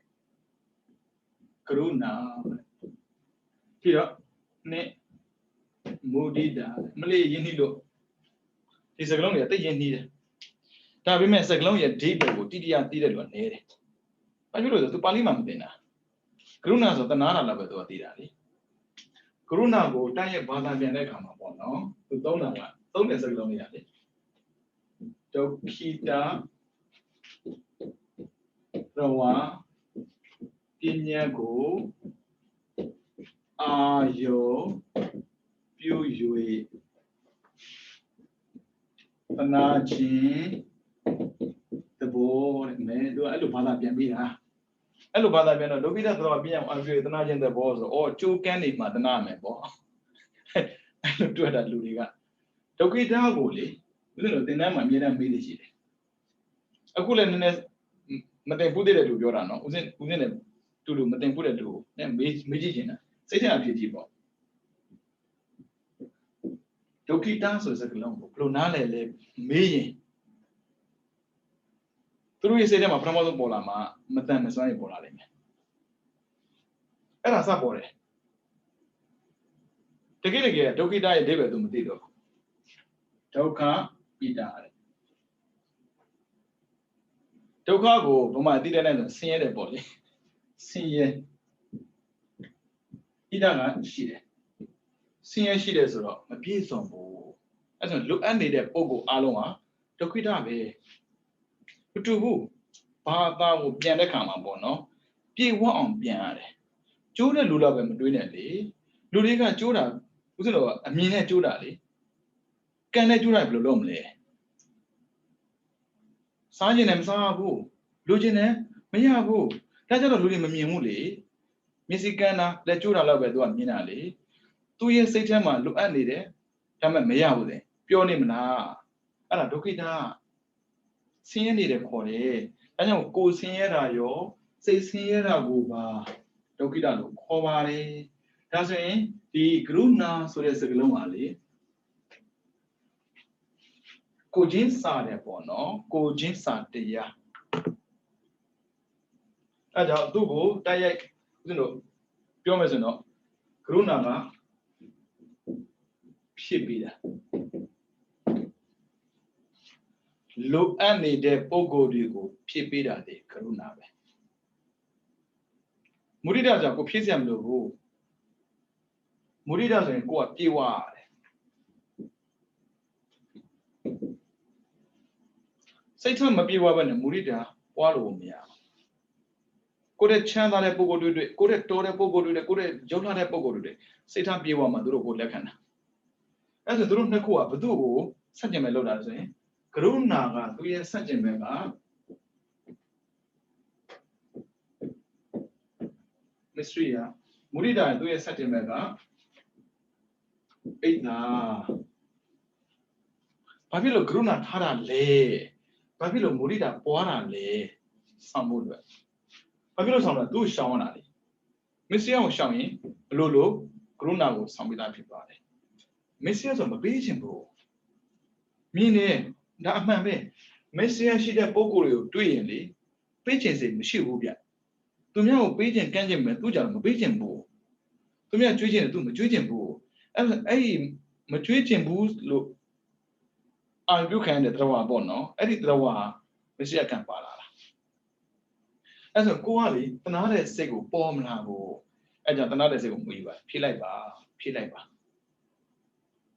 ကရုဏာပြီးတော့နှစ်မုဒိတာမလေးရင်းနှီးလို့ဒီစကလုံးတွေကတိတ်ရင်းနှီးတယ်ဒါပေမဲ့စကလုံးရဲ့ဒိဗ္ဗေကိုတိတိယသိတဲ့လူကနည်းတယ်ဘာဖြစ်လို့လဲဆိုသူပါဠိမှာမသိတာကရုဏာဆိုတနာတာလည်းပဲသူကသိတာလေကရုဏာကိုတန်းရဲ့ဘာသာပြန်တဲ့အခါမှာပေါ့နော်သူသုံးတဲ့စကလုံးတွေကလေဒုက္ခိတာရဝါပညာကိုအာယောပြု၍တနာချင်းတဘောတဲ့မဲသူအဲ့လိုဘာသာပြန်ပြီးတာအဲ့လိုဘာသာပြန်တော့ဒုက္ခိတသဘောပြန်အောင်အပြုတနာချင်းတဘောဆိုကြိုးကန်းနေမှာတနာမယ်ပေါ့အဲ့လိုတွေ့တာလူတွေကဒုက္ခိတကိုလေဘယ်လိုသင်တန်းမှာအမြဲတမ်းမေးနေရှိတယ်အခုလည်းနည်းနည်းမတင်ဘူးတဲ့လူပြောတာနော်ဦးစင်းနဲ့တူမတင်ဘူးတဲ့လူနဲ့မေးကြည့်ချင်တာစိတ်ထဲအဖြစ်ကြည့်ပေါ့ဒုက္ခိတဆိုတဲ့စကားလုံးကိုဘယ်လိုနားလဲမေးရင်သူတို့ရဲ့စိတ်ထဲမှာပထမဆုံးပေါ်လာမှာမတန်မစွမ်းရင်ပေါ်လာလိမ့်မယ်အဲ့ဒါစပေါ်တယ်တကယ်ဒုက္ခိတရဲ့အဓိပ္ပာယ်သူမသိတော့ဒုက္ခပိတာတဲ့ဒုက္ခကိုဘုမသိတဲ့နဲ့ဆိုဆင်းရဲတယ်ပေါ့လေဆင်းရဲဣဒကရှိတယ်ဆင်းရဲရှိတယ်ဆိုတော့မပြည့်စုံဘူးအဲ့ဆိုလိုအပ်နေတဲ့ပုံကိုအားလုံးဟာဒုက္ခိတပဲမတူဘူးဘာသာကိုပြန်တဲ့ခါမှာပေါ့နော်ပြေဝအောင်ပြန်ရတယ်ကျိုးတဲ့လူလောက်ပဲမတွေးနဲ့လေလူတွေကကျိုးတာဥစ္စာတော့အမြင်နဲ့ကျိုးတာလေကံနဲ့ကျိုးတာဘယ်လိုလုပ်မလဲ စားခြင်းနဲ့မစားဘူးလူခြင်းနဲ့မရဘူးဒါကြတော့လူတွေမမြင်ဘူးလေမျက်စိကန်းတာလက်ကျိုးတာလောက်ပဲသူကမြင်တာလေသူရဲ့စိတ်ထဲမှာလိုအပ်နေတယ်ဒါပေမဲ့မရဘူးလေပြောနေမလားအဲ့ဒါဒုက္ခိတဆင်းရဲနေတယ်ခေါ်တယ်ဒါကြောင့်ကိုယ်ဆင်းရဲတာရောစိတ်ဆင်းရဲတာကိုပါဒုက္ခိတလို့ခေါ်ပါတယ်ဒါဆိုရင်ဒီကရုဏာဆိုတဲ့စကားလုံးပါလေကိုချင်းစာတယ်ပေါ့နော်ကိုချင်းစာတရားအဲကြောင့်သူ့ကိုတိုက်ရိုက်ဦးဇင်းတို့ပြောမယ်ဆိုတော့ကရုဏာကဖြစ်ပြီးတာလိုအပ်နေတဲ့ပုံကိုယ်တွေကိုဖြစ်ပေးတာလေကရုဏာပဲမုဒိတာကြောင့်ကိုဖြစ်စရာမလိုဘူးမုဒိတာဆိုရင်ကိုကပြေဝရတယ်စိတ်ထမပြေဝဘဲနဲ့မုဒိတာပွားလို့မရဘူးကိုတဲ့ချမ်းသာတဲ့ပုံကိုယ်တွေကိုတဲ့တော်တဲ့ပုံကိုယ်တွေကိုတဲ့ရုပ်လှတဲ့ပုံကိုယ်တွေစိတ်ထပြေဝမှသူတို့ကိုလက်ခံတာအဲ့ဒါသူတို့နှစ်ခုကဘသူ့ကိုဆက်ကျင်မဲ့လောက်တာဆိုရင်ကရုဏာကသူရဲ့ဆက်ကျင်မဲ့ကမစ္စရိယမုဒိတာသူရဲ့ဆက်ကျင်မဲ့ကအိတ်နာဘာဖြစ်လို့ကရုဏာထားတာလဲဘာဖြစ်လို့မုဒိတာပွားတာလဲဆောင်ဖို့အတွက်ဘာဖြစ်လို့ဆောင်တာသူ့ရှောင်းရတာလေမစ္စရိယကိုရှောင်းရင်ဘလို့လို့ကရုဏာကိုဆောင်ပြီးသားဖြစ်ပါတယ်မစ္စရိယဆိုမပေးချင်ဘူးမြင်နေဒါအမှန်ပဲမစ္စရိယရှိတဲ့ပုံကိုယ်တွေကိုတွေ့ရင်လေပေးချင်စိတ်မရှိဘူးဗျသူများကိုပေးချင်ကန့်ချင်မယ်သူကြောင့်မပေးချင်ဘူးသူများကြွေးချင်တယ်သူမကြွေးချင်ဘူးအဲ့ဒီမကြွေးချင်ဘူးလို့အာရုံခံတဲ့တရားပေါ့နော်အဲ့ဒီတရားဟာမစ္စရိယကံပါလာတာအဲ့ဆိုကိုကလေတနာတဲ့စိတ်ကိုပေါ်မလာဘူးအဲ့ကြောင့်တနာတဲ့စိတ်ကိုမွေးပါဖြေးလိုက်ပါဖြေးလိုက်ပါ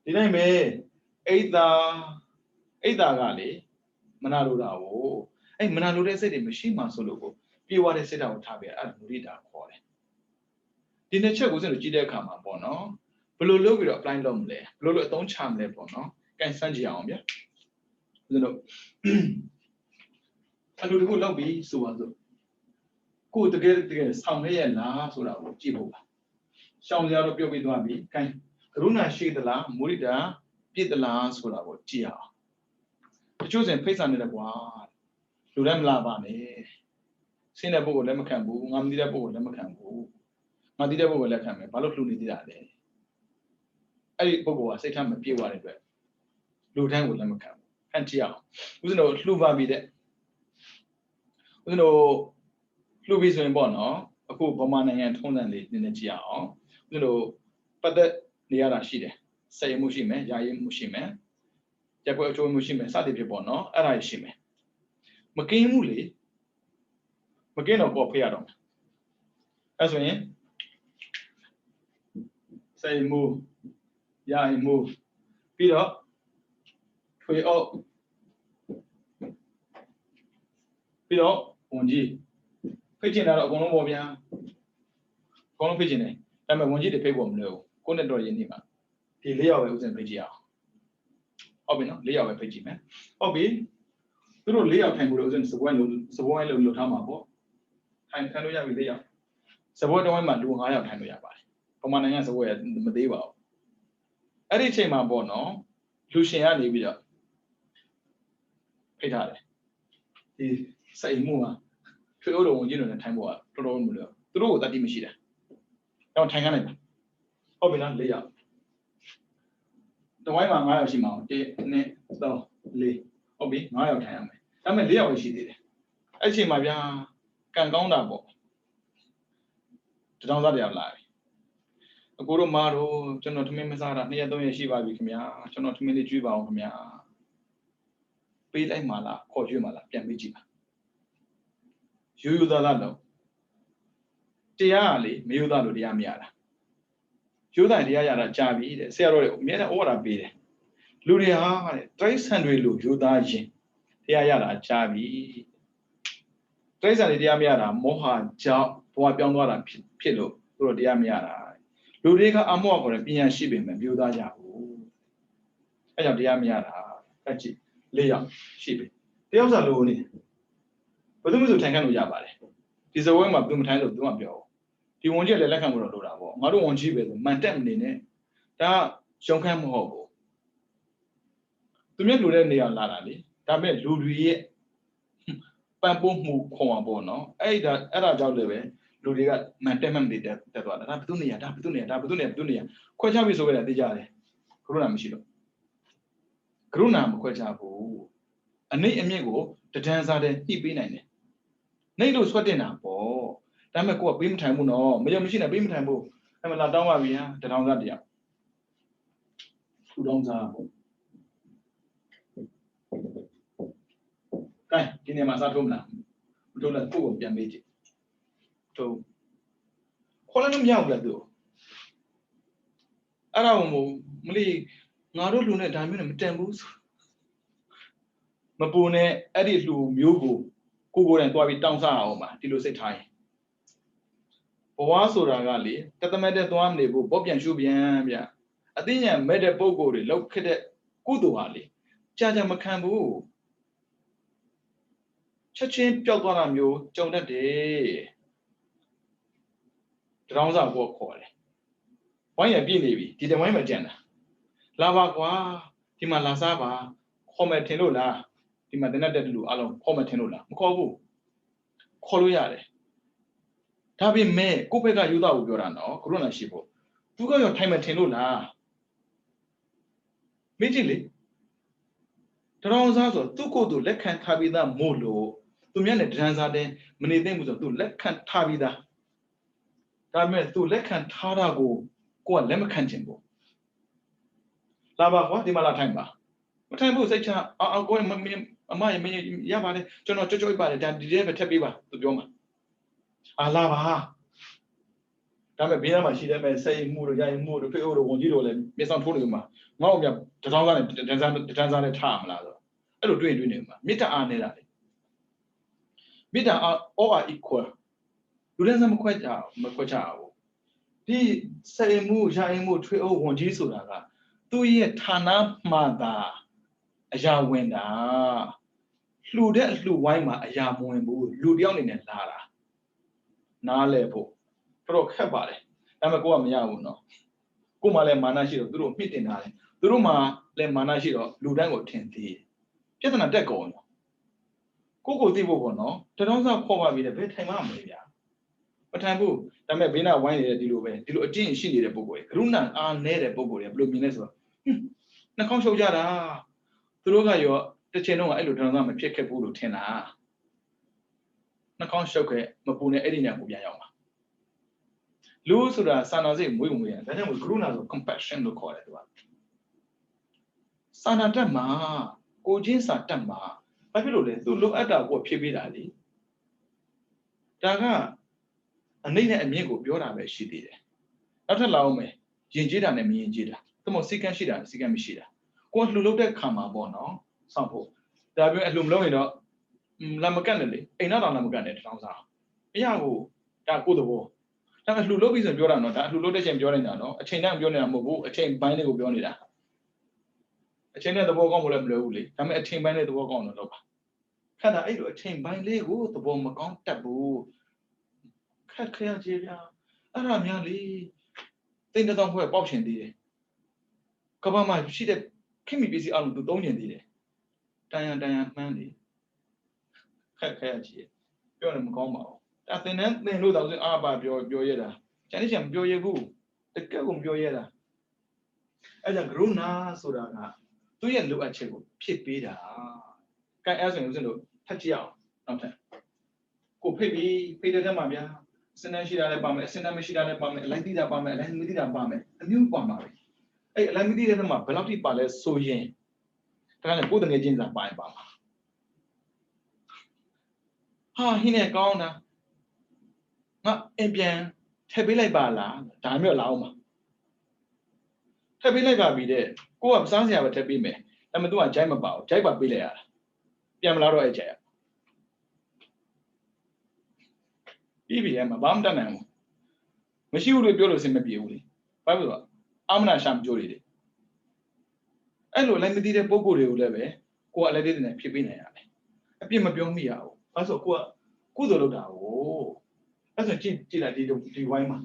ဒီတိုင်းပဲအိတ်သာကလေမနာလိုတာကိုအဲ့မနာလိုတဲ့စိတ်တွေမရှိမှဆိုလို့ကိုပြေဝတဲ့စိတ်ဓာတ်ကိုထားပြအဲ့မုဒိတာခေါ်တယ်ဒီနှစ်ချက်ကိုစင်လို့ကြည့်တဲ့အခါမှာပေါ့နော်ဘယ်လိုလုပ်ပြီးတော့ apply လုပ်မလဲဘယ်လိုလုပ်အသုံးချမလဲပေါ့နော်ကန်စမ်းကြည့်အောင်ဗျာစင်လို့အလူတခုလုပ်ပြီးဆိုပါစို့ကိုတကယ်ဆောင်ရရဲ့လားဆိုတာကိုကြည့်ဖို့ပါရှောင်းစရာတော့ပြုတ်ပြီးသွားပြီကန်ကရုဏာရှိသလားမုဒိတာပြည့်သလားဆိုတာကိုကြည့်အောင်တချို့စင်ဖိတ်ဆန်နေတယ်ကွာလူတိုင်းမလာပါနဲ့ဆင်းတဲ့ပုဂ္ဂိုလ်လက်မခံဘူးငါမသိတဲ့ပုဂ္ဂိုလ်လက်မခံဘူးငါသိတဲ့ပုဂ္ဂိုလ်လက်ခံမယ်ဘာလို့လှူနေသေးတာလဲအဲ့ဒီပုဂ္ဂိုလ်ကစိတ်ထားမပြေဝတဲ့အတွက်လူတိုင်းကိုလက်မခံဘူးဖန်ကြည့်အောင်ဦးဇင်းတို့လှူပါပြီတဲ့ဦးဇင်းတို့လှူပြီဆိုရင်ပေါ့နော်အခုဗမာနိုင်ငံထုံးစံလေးနည်းနည်းကြည့်အောင်ဦးဇင်းတို့ပတ်သက်နေရတာရှိတယ်စိတ်မှုရှိမယ်ယာယီမှုရှိမယ်ရက်ွက်အချိုးမှုရှိမယ်စသည်ဖြစ်ပေါ့နော်အဲ့ဒါရှိမယ်မကင်းဘူးလေမကင်းတော့ပေါ်ဖေးရတော့အဲ့ဆိုရင်စိတ်မှုယာယီမှုပြီးတော့ထွေအုပ်ပြီးတော့ဝန်ကြီးဖိတ်ချင်တာတော့အကုန်လုံးပေါ့ဗျာအကုန်လုံးဖိတ်ချင်တယ်ဒါပေမဲ့ဝန်ကြီးတွေဖိတ်ဖို့မလွယ်ဘူးကိုနဲ့တော့ရင်းနေမှာဒီ၄ယောက်ပဲဥစဉ်ဖိတ်ကြည့်အောင်ဟုတ်ပြီနော်၄ယောက်ပဲဖိတ်ကြည့်မယ်ဟုတ်ပြီသူတို့၄ယောက်ထိုင်ဖို့လို့ဥစဉ်စပွဲလို့ထားမှာပေါ့ထိုင်လို့ရပြီ၄ယောက်စပွဲတစ်ဝိုင်းမှာလူ9ယောက်ထိုင်လို့ရပါတယ်ပမာနိုင်ငံစပွဲမသေးပါဘူးအဲ့ဒီအချိန်မှာပေါ့နော်လူရှင်ကနေပြီးတော့ဖိတ်ထားတယ်ဒီစိတ်မှုကထွေအုပ်တော်ဝင်ကြီးတွေနဲ့ထိုင်ဖို့ကတော်တော်မလို့သူတို့ကိုတတိမရှိတာတော့ထိုင်ခိုင်းလိုက်ပါဟုတ်ပြီလား၄ယောက်တဝိုင်းမှာ9ယောက်ရှိမှာ1 2 3 4ဟုတ်ပြီ9ယောက်ထိုင်ရမယ်ဒါပေမဲ့4ယောက်ပဲရှိသေးတယ်အဲ့ချိန်မှာဗျာကံကောင်းတာပေါ့တထောင်စားတရားလာပြီအကိုတို့မားတို့ကျွန်တော်ထမင်းမစားတာ2ရက်3ရက်ရှိပါပြီခင်ဗျာကျွန်တော်ထမင်းလေးကျွေးပါအောင်ခင်ဗျာပေးလိုက်မှလားခေါ်ကျွေးမှလားပြန်ပေးကြည့်ပါယူသားတော့တရားကလေမယူသားလို့တရားမရတာယူသားတရားရတာကြာပြီတဲ့ဆရာတော်တွေအများနဲ့ဩဝါဒပေးတယ်လူတွေဟာတဲ့တိရစ္ဆာန်တွေလို့ယူသားရင်တရားရတာကြာပြီတိရစ္ဆာန်တွေတရားမရတာမောဟကြောင့်ဘဝပြောင်းသွားတာဖြစ်လို့သူတို့တရားမရတာလူတွေကအမောခေါ်တဲ့ပညာရှိပေမဲ့ယူသားကြဘူးအဲကြောင့်တရားမရတာအကြည့်၄ယောက်ရှိပြီ တယောက်စားလို့နေဘယ်သူမှဆိုထိုင်ခန့်လို့ရပါတယ်ဒီစပွဲမှာဘယ်သူမထိုင်လို့သူမှပြောဒီဝန်ကြီးလည်းလက်ခံမှုတော့လိုတာပေါ့ငါတို့ဝန်ကြီးပဲဆိုမှန်တက်မနေနဲ့ဒါရှုံခန့်မဟုတ်ဘူးသူမြတ်လူတဲ့နေရာလာတာလေဒါပေမဲ့လူတွေရဲ့ပန်ပိုးမှုခွန်အောင်ပေါ့နော်အဲ့ဒါကြောင့်လည်းပဲလူတွေကမှန်တက်မှမနေတက်သွားတာဒါဘယ်သူနေရာခွဲချပြီဆိုကြတယ်သိကြတယ်ကရုဏာမရှိတော့ကရုဏာမခွဲချဘူးအနှိမ့်အမြင့်ကိုတဒန်းစားတဲ့ညှိပေးနိုင်တယ်နှိမ့်လို့ဆွတ်တင်တာပေါ့ဒါပေမဲ့ကိုကပေးမထိုင်ဘူးနော်မယုံမရှိနဲ့ပေးမထိုင်ဘူးအဲ့မှာလာတောင်းပါဗျာတထောင်စားတရားထူထောင်စားပေါ့ကဲဒီနေ့မှာစားထုံးမလားမထုံးလည်းကိုယ့်ကိုပြန်မေးကြည့်ထုံးခေါ်လည်းမရဘူးလားသူအဲ့ဒါမှမလီငါတို့လူနဲ့ဒါမျိုးနဲ့မတန်ဘူးမပူနဲ့အဲ့ဒီလူမျိုးကိုကိုယ်တိုင်တွားပြီးတောင်းစားအောင်ပါဒီလိုစိတ်ထားရင်ဘဝဆိုတာကလေတသမက်တဲ့သွားမနေဘူးဘောပြန်ရှုပြန်ဗျအသိဉာဏ်မဲ့တဲ့ပုံကိုယ်တွေလောက်ခက်တဲ့ကုသိုလ်ဟာလေကြာမခံဘူးချက်ချင်းပျောက်သွားတာမျိုးကြုံတတ်တယ်တရောင်းစားဘောခေါ်တယ်ဝိုင်းရပြည့်နေပြီဒီတဝိုင်းမှာကြံတာလာပါကွာဒီမှာလာစားပါခေါ်မယ်ထင်လို့လားဒီမှာတနက်တက်လူအလုံးခေါ်မယ်ထင်လို့လားမခေါ်ဘူးခေါ်လို့ရတယ်ဒါပေမဲ့ကိုယ့်ဘက်ကယူသားကိုပြောတာနော်ကရုဏာရှိဖို့သူကရောထိုင်မယ်ထင်လို့လားမင်းကြည့်လေတရောင်းစားဆိုသူ့ကိုယ်သူလက်ခံထားပြီးသားမို့လို့သူများနဲ့ဒဏ်စားတဲ့မနေသိမ့်ဘူးဆိုသူလက်ခံထားပြီးသားဒါပေမဲ့သူလက်ခံထားတာကိုကလက်မခံချင်ဘူးလာပါကွာဒီမှာလာထိုင်ပါမထိုင်ဘူးစိတ်ချကိုအမရပါတယ်ကျွန်တော်ကြွပါတယ်ဒါဒီထဲပဲထပ်ပေးပါသူပြောမှာလာပါဒါပေမဲ့ဘေးမှာရှိတဲ့မဲ့စိတ်မှုတို့ရရင်မှုတို့ဖေအိုတို့ဝန်ကြီးတို့လည်းမျက်စောင်းထိုးနေမှာငေါ့ပြတထောင်းကနေတန်းစားနဲ့ထားမလားဆိုအဲ့လိုတွေ့နေမှာမေတ္တာအားနေတာလေမေတ္တာအား all are equal လူတိုင်းစမခွဲကြဘူးဒီစိတ်မှုရရင်မှုထွေးအိုးဝန်ကြီးဆိုတာကသူ့ရဲ့ဌာနမှသာအရာဝင်တာလှူတဲ့အလှူဝိုင်းမှာအရာမဝင်ဘူးလူတယောက်အနေနဲ့လာတာနားလဲဖို့တော့ခက်ပါတယ်ဒါပေမဲ့ကိုကမရဘူးနော်ကိုမှလည်းမာနရှိတော့သူတို့မြင့်တင်ထားတယ်သူတို့မှလည်းမာနရှိတော့လူတိုင်းကိုထင်သေးတယ်ပြဿနာတက်ကုန်ရောကိုသိဖို့ပေါ့နော်တတော်စားခေါ်ပါပြီလေဘယ်ထိုင်မှမလဲဗျာမထိုင်ဘူးဒါပေမဲ့ဘေးနာဝိုင်းနေတဲ့ဒီလိုအကျင့်ရှိနေတဲ့ပုံကိုယ်ကရုဏာအားနေတဲ့ပုံကိုယ်ကဘယ်လိုမြင်လဲဆိုတော့နှာခေါင်းရှုပ်ကြတာသူတို့ကရောတစ်ချိန်လုံးကအဲ့လိုတတော်စားမဖြစ်ခဲ့ဘူးလို့ထင်တာနှာခေါင်းရှုပ်ခဲ့မပူနဲ့အဲ့ဒီညကိုပြန်ရောက်မှာလူဆိုတာစာနာစိတ်မွေးရတယ်ဒါကြောင့်ကရုဏာဆို compassion လို့ခေါ်တယ်သူကစာနာတတ်မှာကိုချင်းစာတတ်မှာဘာဖြစ်လို့လဲသူလိုအပ်တာကိုဖြည့်ပေးတာလေဒါကအနှိမ့်နဲ့အမြင့်ကိုပြောတာပဲရှိသေးတယ်နောက်ထပ်လာအောင်မယ်ယဉ်ကျေးတာနဲ့မယဉ်ကျေးတာသူမို့စီကံရှိတာစီကံမရှိတာကိုကလှူလို့တဲ့ခံမှာပေါ့နော်စောင့်ဖို့ဒါပြောအလှူမလုပ်ရင်တော့လာမကတ်နဲ့လေအိမ်နောက်တောင်လာမကတ်နဲ့တထောင်စားမရဘူးဒါကိုယ့်သဘောဒါအလှူလုပ်ပြီးဆိုပြောတာနော်ဒါအလှူလုပ်တဲ့ချိန်ပြောနေတာနော်အချိန်တိုင်းပြောနေတာမဟုတ်ဘူးအချိန်ပိုင်းလေးကိုပြောနေတာအချိန်နဲ့သဘောကောင်းဖို့လည်းမလွယ်ဘူးလေဒါပေမဲ့အချိန်ပိုင်းလေးသဘောကောင်းတော့လုပ်ပါခက်တာအဲ့လိုအချိန်ပိုင်းလေးကိုသဘောမကောင်းတတ်ဘူးခက်ခဲကြည်ဗျာအဲ့ဒါများလေတိတ်တောင်ဖွဲ့ပေါက်ချင်သေးတယ်ကဘာမှရှိတဲ့ခင်မီပစ္စည်းအလုံးသူသုံးချင်သေးတယ်တန်ရန်မှန်းနေခက်ခဲကြည်ပြောတယ်မကောင်းပါဘူးဒါသင်လို့တော့အားပါပြောရတာကျန်တဲ့ချက်မပြောရဘူးတကယ်ကိုမပြောရတာအဲ့ဒါကရုဏာဆိုတာကသူ့ရဲ့လိုအပ်ချက်ကိုဖြစ်ပေးတာကဲအဲ့ဆိုရင်ဦးဇင်းတို့ဖတ်ကြည့်အောင်နောက်ထပ်ကိုဖိတဲ့ထဲမှာဗျာစနန်းရှိတာလည်းပါမယ်အစနန်းမရှိတာလည်းပါမယ်အလိုက်တိတာပါမယ်အလိုက်မတိတာပါမယ်အမျိုးပါမှာပဲအဲ့အလိုက်မတိတဲ့ထဲမှာဘယ်လောက်ထိပါလဲဆိုရင်ဒါကလည်းကိုယ်တငယ်ချင်းစာပါရင်ပါမှာဟာဟင်းနဲ့ကောင်းတာငါအပြန်ထည့်ပေးလိုက်ပါလားဒါမျိုးလာအောင်ပါထည့်ပေးလိုက်ပါပြီတဲ့ကိုကစားစရာပဲထည့်ပေးမယ်ဒါပေမဲ့သူကဂျိုက်မပါဘူးဂျိုက်ပါပေးလိုက်ရတာပြန်မလာတော့အဲ့ဂျိုက်ပြီးပြီမှာဘာမှတတ်နိုင်ဘူးမရှိဘူးလို့ပြောလို့စင်မပြေဘူးလေဘာဖြစ်လို့အာမနာရှာမကြိုးတွေအဲ့လိုလည်းမသိတဲ့ပုံကိုယ်တွေကိုလည်းပဲကိုကအလည်းတည်းနဲ့ဖြစ်ပေးနိုင်ရတယ် အပြစ်မပြောမိရဘူးအဲဆိုကိုကကုသိုလ်လုပ်တာကိုအဲဆိုကြည့်လိုက်ဒီဝိုင်းမှာ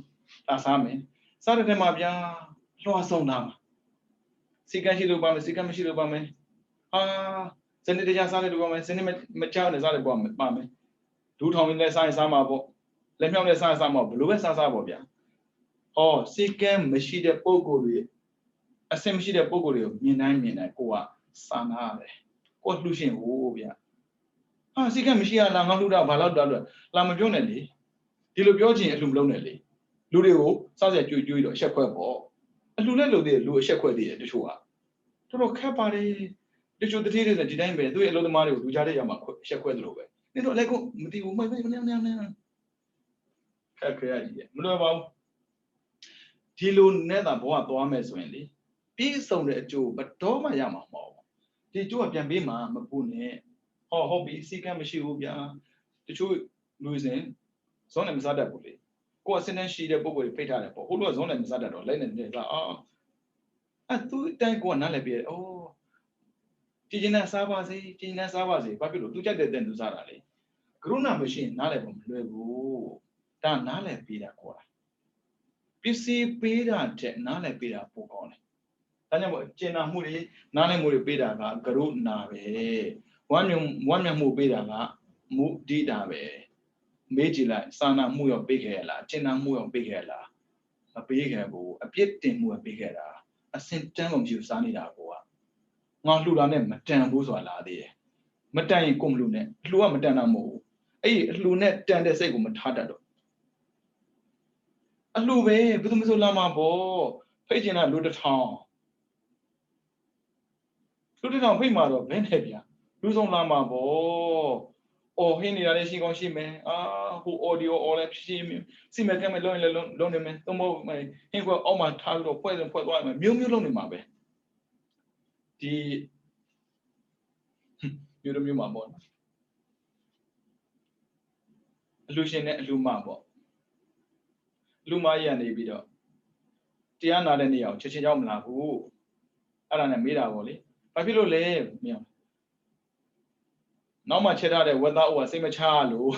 ဒါစားမယ်စားတဲ့ထဲမှာဗျာလွှာဆုံးတာမှာစီကံရှိလို့ပါမယ်စီကံမရှိလို့ပါမယ်ဟာစနေတကြစားတယ်လို့ပါမယ်စနေမချောင်းနဲ့စားတယ်ပေါ့ပါမယ်ဒူးထောင်နဲ့စားရင်စားမှာပေါ့လက်မြောက်နဲ့စားမှာဘလို့ပဲစားပေါ့ဗျာဟောစီကံမရှိတဲ့ပုံကိုယ်တွေအစင်မရှိတဲ့ပုံကိုယ်တွေကိုမြင်တိုင်းကိုကစာနာရတယ်ကိုလှူရှင်ဟိုးဗျာဟာစီကံမရှိရလားငါလှူတာဘာလို့တော့လာမပြောနဲ့လေဒီလိုပြောချင်အလှူမလုံးနဲ့လေလူတွေကိုစားစရာကြွေတော့အဆက်ခွဲပေါ့အလှူနဲ့လုပ်သေးတယ်လူအဆက်ခွဲသေးတယ်တချို့ကတော်ခက်ပါတယ်တချို့တတိတွေဒီတိုင်းပဲသူ့ရဲ့အလုပ်သမားတွေကိုလူကြားတဲ့ရမှာအဆက်ခွဲသလိုပဲနေတော့လည်းကိုမသိဘူးမခက်ခဲရကြီးမလွယ်ပါဘူးဒီလိုနဲ့တာဘဝသွားမယ်ဆိုရင်လေပြည့်စုံတဲ့အကျိုးဘတော်မှရမှာမဟုတ်ဘူးဒီကျိုးကပြန်ပေးမှာမပူနဲ့ဟုတ်ပြီစီကံမရှိဘူးဗျာတချို့လူစဉ်ဇွန်နဲ့မစားတတ်ဘူးလေကိုယ်အစင်းတန်းရှိတဲ့ပုံကိုဖိတ်ထားတယ်ပေါ့ဟိုလိုကဇွန်နဲ့မစားတတ်တော့လိုက်နေစားသူ့တိုင်းကိုကနားလည်ပြည့်ကြည်ကျင်တဲ့စားပါစေဘာဖြစ်လို့သူကြိုက်တဲ့သူစားတာလေကရုဏာမရှိရင်နားလည်ဖို့မလွယ်ဘူးဒါနားလည်ပေးတာခေါ်တာပစ္စည်းပေးတာတဲ့နားလည်ပေးတာပိုကောင်းတယ်ဒါကြောင့်မို့ကျင်နာမှုတွေနားလည်မှုတွေပေးတာကကရုဏာပဲဝမ်းမြောက်မှုပေးတာကမုဒိတာပဲမေးကြည့်လိုက်စာနာမှုရောပေးခဲ့ရလားကျင်နာမှုရောပေးခဲ့ရလားမပေးခဲ့ဘူးအပြစ်တင်မှုပေးခဲ့တာအစင်တန်းကုန်မျိုးစားနေတာကိုကငါလှူတာနဲ့မတန်ဘူးဆိုတာလာသေးတယ်မတန်ရင်ကိုမလှူနဲ့လှူကမတန်တာမဟုတ်ဘူးအဲ့ဒီအလှူနဲ့တန်တဲ့စိတ်ကိုမထားတတ်တော့အလှူပဲဘယ်သူမှမဆိုလာမှာပေါ့ဖိတ်ချင်တာလူတစ်ထောင်ဖိတ်မှာတော့ဘယ်နဲ့ဗျာလူဆုံးလာမှာပေါ့အော်ဟင်းနေတာလည်းရှိကောင်းရှိမယ်ဟို audio အော်လည်းဖြစ်စီမံကမ်းမဲ့လုံးရင်လည်းလုံးနေမယ်သုံးဖို့ဟင်းကွက်အောက်မှာထားပြီးတော့ဖွဲ့သွားမယ်မျိုးလုံးနေမှာပဲဒီမျိုးမှာပေါ့အလှရှင်နဲ့အလှမပေါ့အလှမရနေပြီးတော့တရားနာတဲ့နေရာကိုချက်ချင်းရောက်မလာဘူးအဲ့ဒါနဲ့မေးတာပေါ့လေဘာဖြစ်လို့လဲမြောင်နောက်မှချက်ထားတဲ့ဝက်သားအိုကစိတ်မချလို့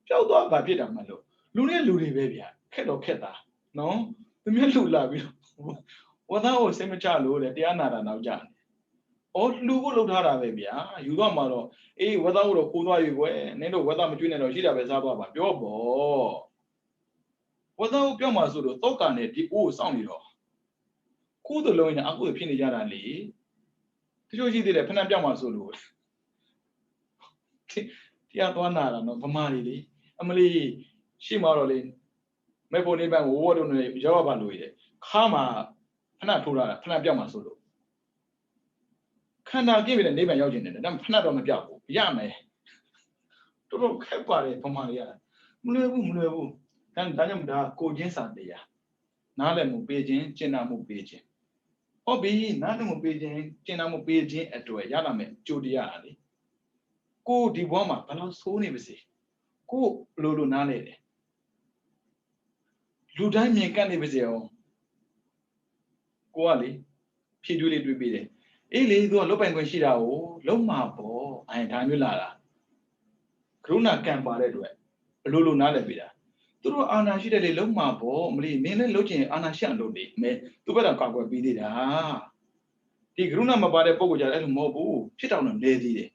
ပျောက်သွားတာဖြစ်တာမလို့လူနဲ့လူတွေပဲဗျာခက်တော့ခက်တာနော်သူများလှူလာပြီးတော့ဝက်သားအိုစိတ်မချလို့တဲ့တရားနာတာနောက်ကြတယ်လှူဖို့လုပ်ထားတာပဲဗျာယူတော့မှတော့အေးဝက်သားအိုတော့ခိုးသွားပြီကွယ်နင်းတို့ဝက်သားမကျွေးနဲ့တော့ရှိတာပဲစားသွားပါပြောပေါ့ဝက်သားအိုပြောမှဆိုတော့တောက်ကန်နဲ့ဒီအိုးစောင့်နေတော့ကိုယ်တလုံးနဲ့အခုဖြစ်နေကြတာလေတချို့ရှိသေးတယ်ဖဏပြောက်မှဆိုလို့တရားသွားနာတာနော်ဗမာတွေလေအမလီရှိမှတော့လေမေဖို့နေပန်းဝဝတို့နေရောက်ပါလို့ရတယ်ခါမှာဖဏထိုးတာဖဏပြောက်မှဆိုလို့ခန္ဓာပြည့်ပြီတဲ့နေပန်းရောက်ကျင်တယ်ဒါဖဏတော့မပြောက်ဘူးရမယ်တော်တော်ခက်ပါတယ်ဗမာတွေကမလွယ်ဘူးဒါကြောင့်ဒါကိုချင်းစာတရားနားလည်မှုပေးခြင်းကျင့်နာမှုပေးခြင်းဟုတ်ပြီနားလည်မှုပေးခြင်းကျင့်နာမှုပေးခြင်းအတွက်ရလာမယ်ကြိုတရားလေကိုဒီဘဝမှာဘယ်လောက်ဆိုးနေပါစေကိုလိုနားလဲတယ်လူတိုင်းမြင်ကပ်နေပါစေအောင်ကိုကလေဖြည့်တွေးလေးတွေးပေးတယ်အေးလေသူကလုတ်ပိုင်ခွင့်ရှိတာကိုလုံးမှာပေါ့ဒါမျိုးလာတာကရုဏာကံပါတဲ့အတွက်ဘလိုနားလဲပေးတာသူတို့အာနာရှိတဲ့လေလုံးမှာပေါ့မလီမင်းလည်းလုံးချင်အာနာရှံလို့နေမယ်သူဘက်တော့ကောက်ွယ်ပြီးသေးတာဒီကရုဏာမပါတဲ့ပုံကိုကြတယ်အဲ့လိုမဟုတ်ဘူးဖြစ်တောင်တော့နေသေးတယ်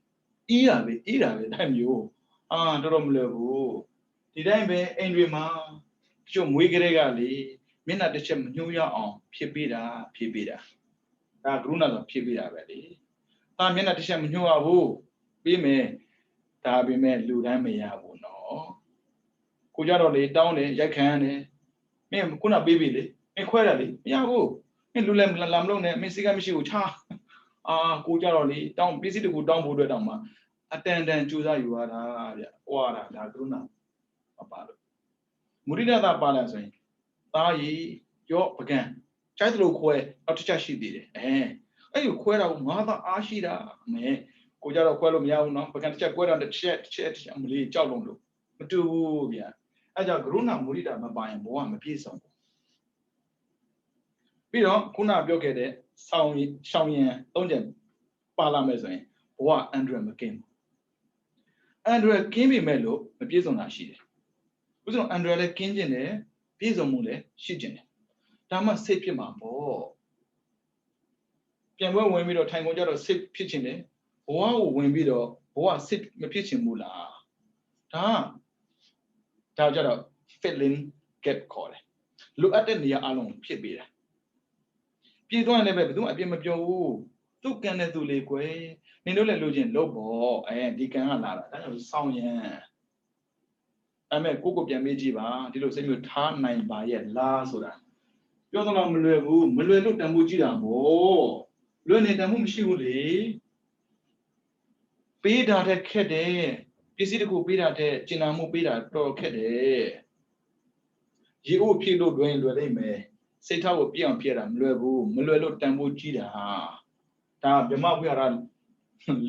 အေးတာပဲအဲ့မျိုးတော်တော်မလွယ်ဘူးဒီတိုင်းပဲအိမ်တွေမှာကျုံမွေးကလေးကလေမျက်နှာတစ်ချက်မညှိုးရအောင်ဖြစ်ပေးတာဒါကရုဏာဆိုဖြစ်ပေးတာပဲလေမျက်နှာတစ်ချက်မညှိုးရဘူးပြီးမယ်ဒါပေမဲ့လူတိုင်းမရဘူးနော်ကိုကြတော့လေတောင်းတယ်ရိုက်ခံရတယ်မင်းခုနပေးပြီလေမင်းခွဲတယ်လေမရဘူးမင်းလူလည်းလာမလို့နဲ့မင်းစိတ်ကမရှိဘူးချာကိုကြတော့လေတောင်းပစ္စည်းတကူတောင်းဖို့အတွက်တောင်းမှာအတန်ကြိုးစားယူရတာဗျဟွာတာဒါကရုဏာမပါလို့မုဒိတာပါလာဆိုရင်သားရီရောပကံကျိုက်သလိုခွဲနောက်တစ်ချက်ရှိသေးတယ်အဲ့ဒီခွဲတာကိုငါသားအားရှိတာမဲကိုကြတော့ခွဲလို့မရဘူးနော်ပကံတစ်ချက်ခွဲတော့တစ်ချက်မလေးကြောက်လုံးလို့မတူဘူးဗျအဲ့ကြောင့်ကရုဏာမုဒိတာမပါရင်ဘဝမပြည့်စုံဘူးပြီးတော့ခုနပြောခဲ့တဲ့ရှောင်းရင်သုံးချက်ပါလာမယ်ဆိုရင် ဘောက Android မကင်းဘူး Android ကင်းပြီမဲ့လို့မပြည့်စုံတာရှိတယ်ဥစ္စာ Android လည်းကင်းကျင်တယ်ပြည့်စုံမှုလည်းရှိကျင်တယ်ဒါမှစိတ်ဖြစ်မှာပေါ့ပြန်ပွဲဝင်ပြီးတော့ထိုင်ကုန်ကြတော့စိတ်ဖြစ်ချင်တယ်ဘဝကိုဝင်ပြီးတော့ဘဝစိတ်မဖြစ်ချင်ဘူးလားဒါကြတော့ filling gap ခေါ်တယ်လိုအပ်တဲ့နေရာအလုံးဖြစ်ပေးတာပြေးသွားရင်လည်းပဲဘယ်သူမှအပြစ်မပြောဘူးသူ့ကန်တဲ့သူလေးကွယ်နင်တို့လည်းလိုချင်လို့ပေါ့ဒီကန်ကလာတာဒါကြောင့်စောင်းရန်အဲ့မဲ့ကိုပြန်မေးကြည့်ပါဒီလိုစိတ်မျိုးထားနိုင်ပါရဲ့လားဆိုတာပြောတော့မလွယ်ဘူးမလွယ်လို့တန်ဖိုးကြည့်တာပေါ့လွယ်နေတန်ဖိုးမရှိဘူးလေပေးတာတဲ့ခက်တယ်ပစ္စည်းတခုပေးတာတဲ့ကျင်နာမှုပေးတာတော်ခက်တယ်ရေအိုးဖြည့်လို့လွယ်လိမ့်မယ်စိတ်ထားကိုပြည့်အောင်ပြည့်တာမလွယ်ဘူးမလွယ်လို့တန်ဖိုးကြည့်တာဒါဗြဟ္မဝိဟာရ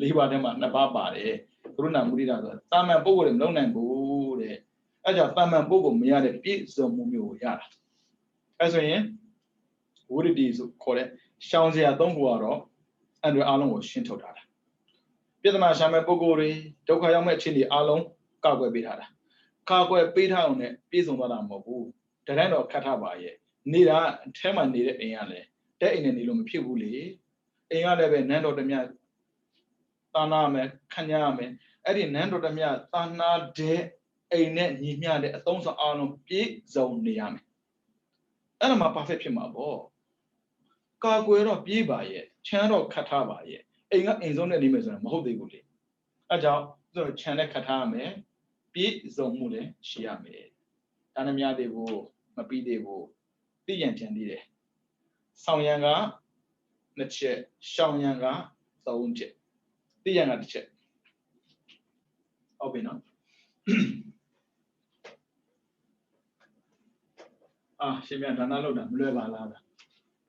၄ပါးထဲမှာ2ပါးပါတယ်ကရုဏာမုဒိတာဆိုတာတာမန်ပုဂ္ဂိုလ်တွေမလုပ်နိုင်ဘူးတဲ့အဲကြောင့်တာမန်ပုဂ္ဂိုလ်မရတဲ့ပြည့်စုံမှုမျိုးကိုရတာအဲဆိုရင်ဝိရတိဆိုခေါ်တဲ့ရှောင်စရာ3ခုကတော့အန္တရာယ်အလုံးကိုရှင်းထုတ်ထားတာပြဿနာရှာမဲ့ပုဂ္ဂိုလ်တွေဒုက္ခရောက်မဲ့အခြေအနေအလုံးကောက်ွယ်ပေးထားတာကောက်ွယ်ပေးထားအောင်နဲ့ပြည့်စုံသွားတာမဟုတ်ဘူးတတိုင်းတော့ခတ်ထားပါရဲ့နေတာအထဲမှာနေတဲ့အိမ်ကလည်းတဲ့အိမ်နဲ့နေလို့မဖြစ်ဘူးလေအိမ်ကလည်းပဲနန်းတော်တမြသာနာမယ်ခန့်ညာမယ်အဲ့ဒီနန်းတော်တမြသာနာတဲ့အိမ်နဲ့ညီမျှတဲ့အသုံးဆောင်အလုံးပြည့်စုံနေရမယ်အဲ့ဒါမှ perfect ဖြစ်မှာပေါ့ကာကွယ်တော့ပြေးပါရဲ့ချမ်းတော့ခတ်ထားပါရဲ့အိမ်ကအိမ်ဆုံးနဲ့နေမယ်ဆိုတာမဟုတ်သေးဘူးလေအဲကြောင့်ချမ်းနဲ့ခတ်ထားရမယ်ပြည့်စုံမှုလည်းရှိရမယ်ဒါနဲ့များသေးဘူးမပြီးသေးဘူးသိရန်ကြံသေးတယ်ဆောင်ရန်က2ချက်ရှောင်ရန်က3ချက်သိရန်က1ချက်ဟုတ်ပြီနော်ရှင်မြတ်ဒါနလောက်တာမလွယ်ပါလားဘယ်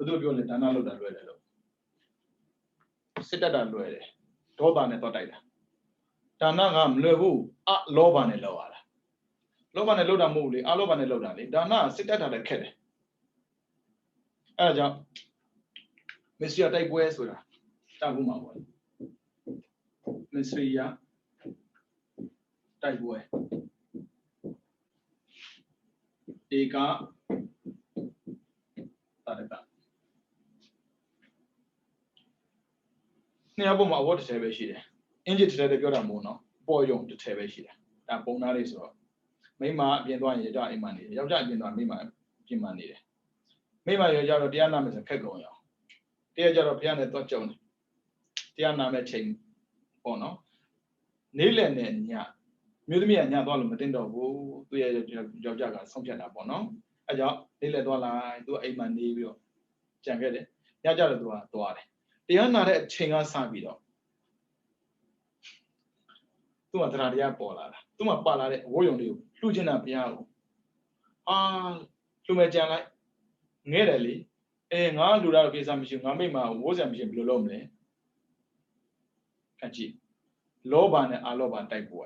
သူပြောလဲဒါနလောက်တာလွယ်တယ်လို့စစ်တက်တာလွယ်တယ်ဒေါသနဲ့တော့တိုက်တာဒါနကမလွယ်ဘူးလောဘနဲ့လောက်ရတာလောဘနဲ့လောက်တာမဟုတ်ဘူးလေလောဘနဲ့လောက်တာလေဒါနစစ်တက်တာလည်းခက်တယ်အဲဒါကြောင့်မစ္စရိယတိုက်ပွဲဆိုတာတာဘူးမှာပေါ့မစ္စရိယတိုက်ပွဲဧကတာရကနှစ်ယောက်ပေါ်မှာအဝတ်တစ်ထည်ပဲရှိတယ်အင်ဂျစ်တစ်ထည်လည်းပြောတာမဟုတ်နော်ပေါ်ယုံတစ်ထည်ပဲရှိတယ်ဒါပုံသားလေးဆိုတော့မိမအပြင်သွားရင်ယောက်ျားအိမ်မှာနေတယ်ယောက်ျားအပြင်သွားမိမအပြင်မှာနေတယ်မိမယောက်ျားတော့တရားနာမယ်ဆိုခက်ကုန်ရအောင်တရားကြတော့ဘုရားနဲ့တော့ကြုံတယ်တရားနာမဲ့ချိန်ပေါ့နော်နေ့လည်နဲ့ညမြို့သမီးကညသွားလို့မတင်တော့ဘူးသူရဲ့ယောက်ျားကဆုံးဖြတ်တာပေါ့နော်အဲကြောင့်နေ့လည်သွားလိုက်သူအိမ်မှာနေပြီးတော့ကြံခဲ့တယ်ညကြတော့သူကသွားတယ်တရားနာတဲ့အချိန်ကစပြီးတော့သူ့မှာတရားပေါ်လာတာသူ့မှာပါလာတဲ့ဝိုးယုံလေးကိုလှူချင်တာဘုရားကိုလှူမဲ့ကြံလိုက်ငဲတယ်လေငါလူသားကိစ္စမရှိဘူးငါမိမဝိုးစံမရှိဘယ်လိုလုပ်မလဲအကြည့်လောဘနဲ့လောဘတိုက်ပွဲ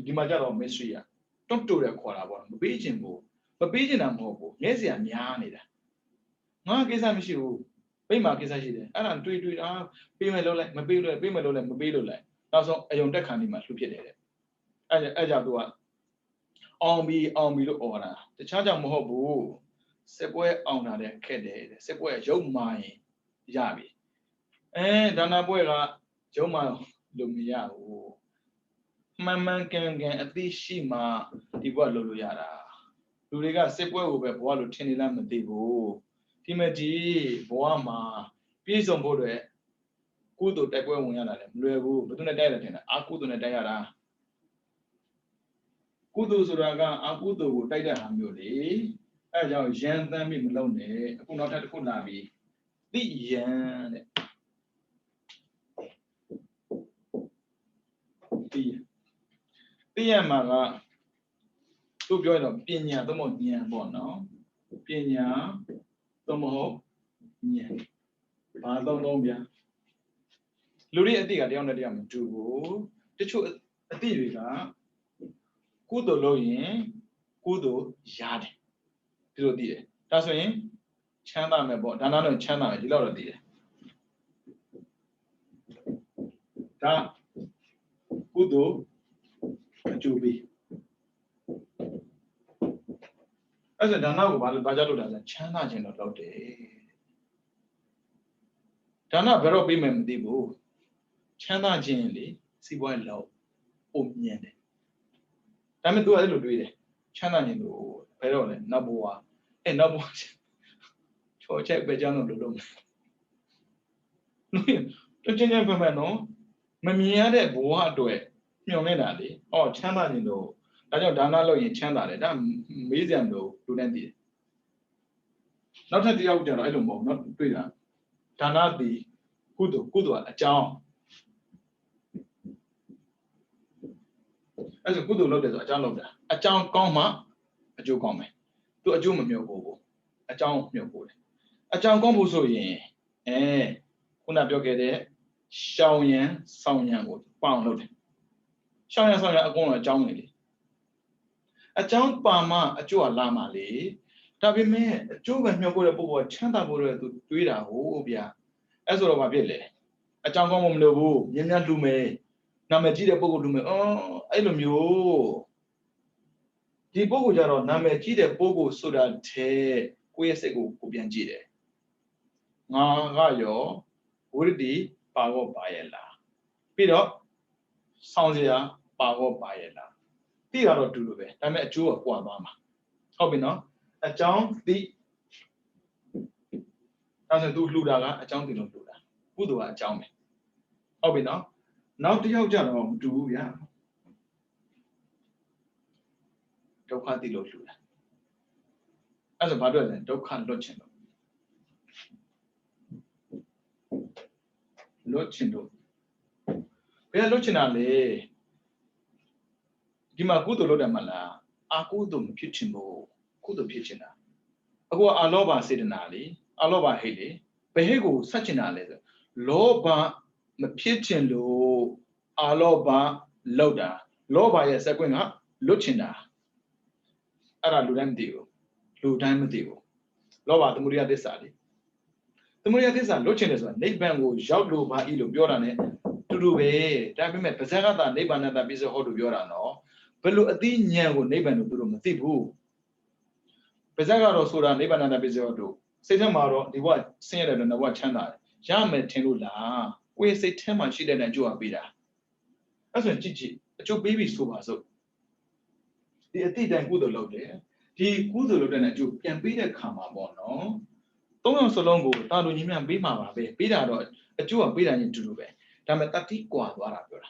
ဒီမှာကြတော့မစ္စရိယတွတ်တူတယ်ခေါ်တာပေါ့မပေးချင်ဘူးမပေးချင်တာမဟုတ်ဘူးငဲစရာများနေတာငါကိစ္စမရှိဘူးမိမကိစ္စရှိတယ်အဲ့ဒါတွေ့ပေးမယ်လို့လိုက်မပေးလို့ပေးမယ်လို့လိုက်မပေးလို့လိုက်နောက်ဆုံးအယုံတက်ခံဒီမှာလှုပ်ဖြစ်တယ်တဲ့အဲ့ကြောင့်သူကအောင်ပြီးလို့អော်တာတခြားကြောင့်မဟုတ်ဘူးစစ်ပွဲအောင်တာတဲ့ခက်တယ်စစ်ပွဲရုပ်မာရင်ရပြီဒါနာပွဲကရုပ်မာလို့မရဘူးမှန်မှန်ကန်ကန်အသိရှိမှဒီဘဝလုပ်လို့ရတာလူတွေကစစ်ပွဲကိုပဲဘဝလို့ထင်နေလားမသိဘူးဒီမဲ့ဒီဘဝမှာပြည့်စုံဖို့အတွက်ကုသိုလ်တိုက်ပွဲဝင်ရတာလည်းမလွယ်ဘူးဘယ်သူနဲ့တိုက်ရလဲထင်တာကုသိုလ်နဲ့တိုက်ရတာကုသိုလ်ဆိုတာကအကုသိုလ်ကိုတိုက်တဲ့ဟာမျိုးလေအဲဒါကြောင့်ရန်တမ်းပြီးမလုံးနဲ့အခုနောက်ထပ်တစ်ခုလာပြီးသိရန်တဲ့သိရမှာကသူပြောရတော့ပညာသို့မဟုတ်ဉာဏ်ပေါ့နော်ပညာသို့မဟုတ်ဉာဏ်ဘာသုံးဗျာလူတွေအသိကတယောက်နဲ့တယောက်မတူဘူးတချို့အသိတွေကကုသိုလ်လုပ်ရင်ကုသိုလ်ရတယ်ဒီလိုသိတယ်ဒါဆိုရင်ချမ်းသာမယ်ပေါ့ဒါနတော့ချမ်းသာမယ်ဒီလောက်တော့သိတယ် 다 구도 주비 그래서 다나고 바자로 다자 찬나진도လုပ်တယ် 다나 별로 비면 되고 찬나진 리 시보에 로 옴년데 다음에 또အဲ့လိုတွေးတယ်ချမ်းသာခြင်းတို့ဘယ်တော့လဲနောက်ဘဝနောက်ဘဝချောချက်ပဲကြောင်းလို့လုပ်မယ်တချင်းချင်းပဲမယ်နော်မမြင်ရတဲ့ဘဝအတွက်ညှော်နေတာလေချမ်းသာခြင်းတို့ဒါကြောင့်ဒါနလုပ်ရင်ချမ်းသာတယ်ဒါမေးစရာမလိုလူနဲ့တည်နောက်ထပ်တစ်ယောက်ကျတော့အဲ့လိုမဟုတ်နော်တွေ့တာဒါနတည်ကုသိုလ်ကအကြောင်းအဲ့ဆိုကုသိုလ်လုပ်တယ်ဆိုအကြောင်းလုပ်တာအကြောင်းကောင်းမှအကျိုးကောင်းမယ်သူအကျိုးမမြုပ်ဘူးအကြောင်းမြုပ်ဘူးလေအကြောင်းကောင်းဖို့ဆိုရင်ခုနပြောခဲ့တဲ့ရှောင်ရန်ဆောင်ရန်ကိုပေါအောင်လုပ်တယ်ရှောင်ရန်ဆောင်ရန်အကုန်လုံးအကြောင်းလေအကြောင်းပါမှအကျိုးကလာမှလေဒါပေမဲ့အကျိုးပဲမြုပ်ဖို့တဲ့ပုဂ္ဂိုလ်ကချမ်းသာဖို့တဲ့သူတွေးတာဟုတ်ဗျာအဲ့ဆိုတော့ဘာဖြစ်လဲအကြောင်းကောင်းမှမလို့ဘူးမြင်းမြတ်လူမယ်နာမည်ကြီးတဲ့ပုဂ္ဂိုလ်လူမယ်အဲ့လိုမျိုးဒီပုဂ္ဂိုလ်ကြတော့နာမည်ကြီးတဲ့ပုဂ္ဂိုလ်ဆိုတာတဲ့ကိုယ့်ရဲ့စိတ်ကိုပြန်ကြည့်တယ်ငါကရောဝိရတိပါတော့ပါရဲ့လားပြီးတော့ဆောင်းစရာပါတော့ပါရဲ့လားတိကတော့တူလို့ပဲဒါပေမဲ့အကျိုးကကွာသွားမှာဟုတ်ပြီနော်အကြောင်းတိအဲ့ဒါသူလှူတာကအကြောင်းတိလို့လှူတာကုသိုလ်ကအကြောင်းပဲဟုတ်ပြီနော်နောက်တစ်ယောက်ကြတော့မတူဘူးဗျာဒုက္ခတိလို့လှူတာအဲ့ဒါဘာလို့လဲဒုက္ခလွတ်ချင်လို့လွတ်ချင်လို့ဘယ်လွတ်ချင်တာလဲဒီမှာကုသိုလ်လုပ်တယ်မလားအကုသိုလ်မဖြစ်ချင်ဘူးကုသိုလ်ဖြစ်ချင်တာအခုအာလောဘစေတနာလေအာလောဘဟိတ်လေဘယ်ဟိတ်ကိုဆက်ချင်တာလဲဆိုလောဘမဖြစ်ချင်လို့အာလောဘလောက်တာလောဘရဲ့စက်ကွင်းကလွတ်ချင်တာအဲ့ဒါလူတိုင်းမသိဘူးလူတိုင်းမသိဘူးလောဘသမုဒိယသစ္စာလေသမုဒိယသစ္စာလွတ်ချင်တယ်ဆိုတာနိဗ္ဗာန်ကိုရောက်လို့ပါဤလို့ပြောတာ ਨੇ တူတူပဲဒါပေမဲ့ပါဇက်ကတာနိဗ္ဗာန်နဲ့တာပြည့်စုံဟောလို့ပြောတာနော်ဘယ်လိုအသိဉာဏ်ကိုနိဗ္ဗာန်လို့သူတို့မသိဘူးပါဇက်ကတော့ဆိုတာနိဗ္ဗာန်နဲ့တာပြည့်စုံတို့စိတ်ထဲမှာတော့ဒီဘဝဆင်းရဲတယ်နော်ဘဝချမ်းသာတယ်ရမယ်ထင်လို့လားကိုယ့်စိတ်ထဲမှာရှိတဲ့အကျိုးအပေးတာအဲ့ဆိုရင်ကြည့်အကျိုးပေးပြီဆိုပါစို့ဒီအတိတ်တိုင်းကုသိုလ်လုပ်တယ်ဒီကုသိုလ်လုပ်တဲ့အကျိုးပြန်ပေးတဲ့ခါမှာပေါ့နော်သုံးယောက်စလုံးကိုတာလူကြီးများပေးမှာပါပဲပေးတာတော့အကျိုးကပေးတာချင်းတူတူပဲဒါပေမဲ့တတိကွာသွားတာပြောတာ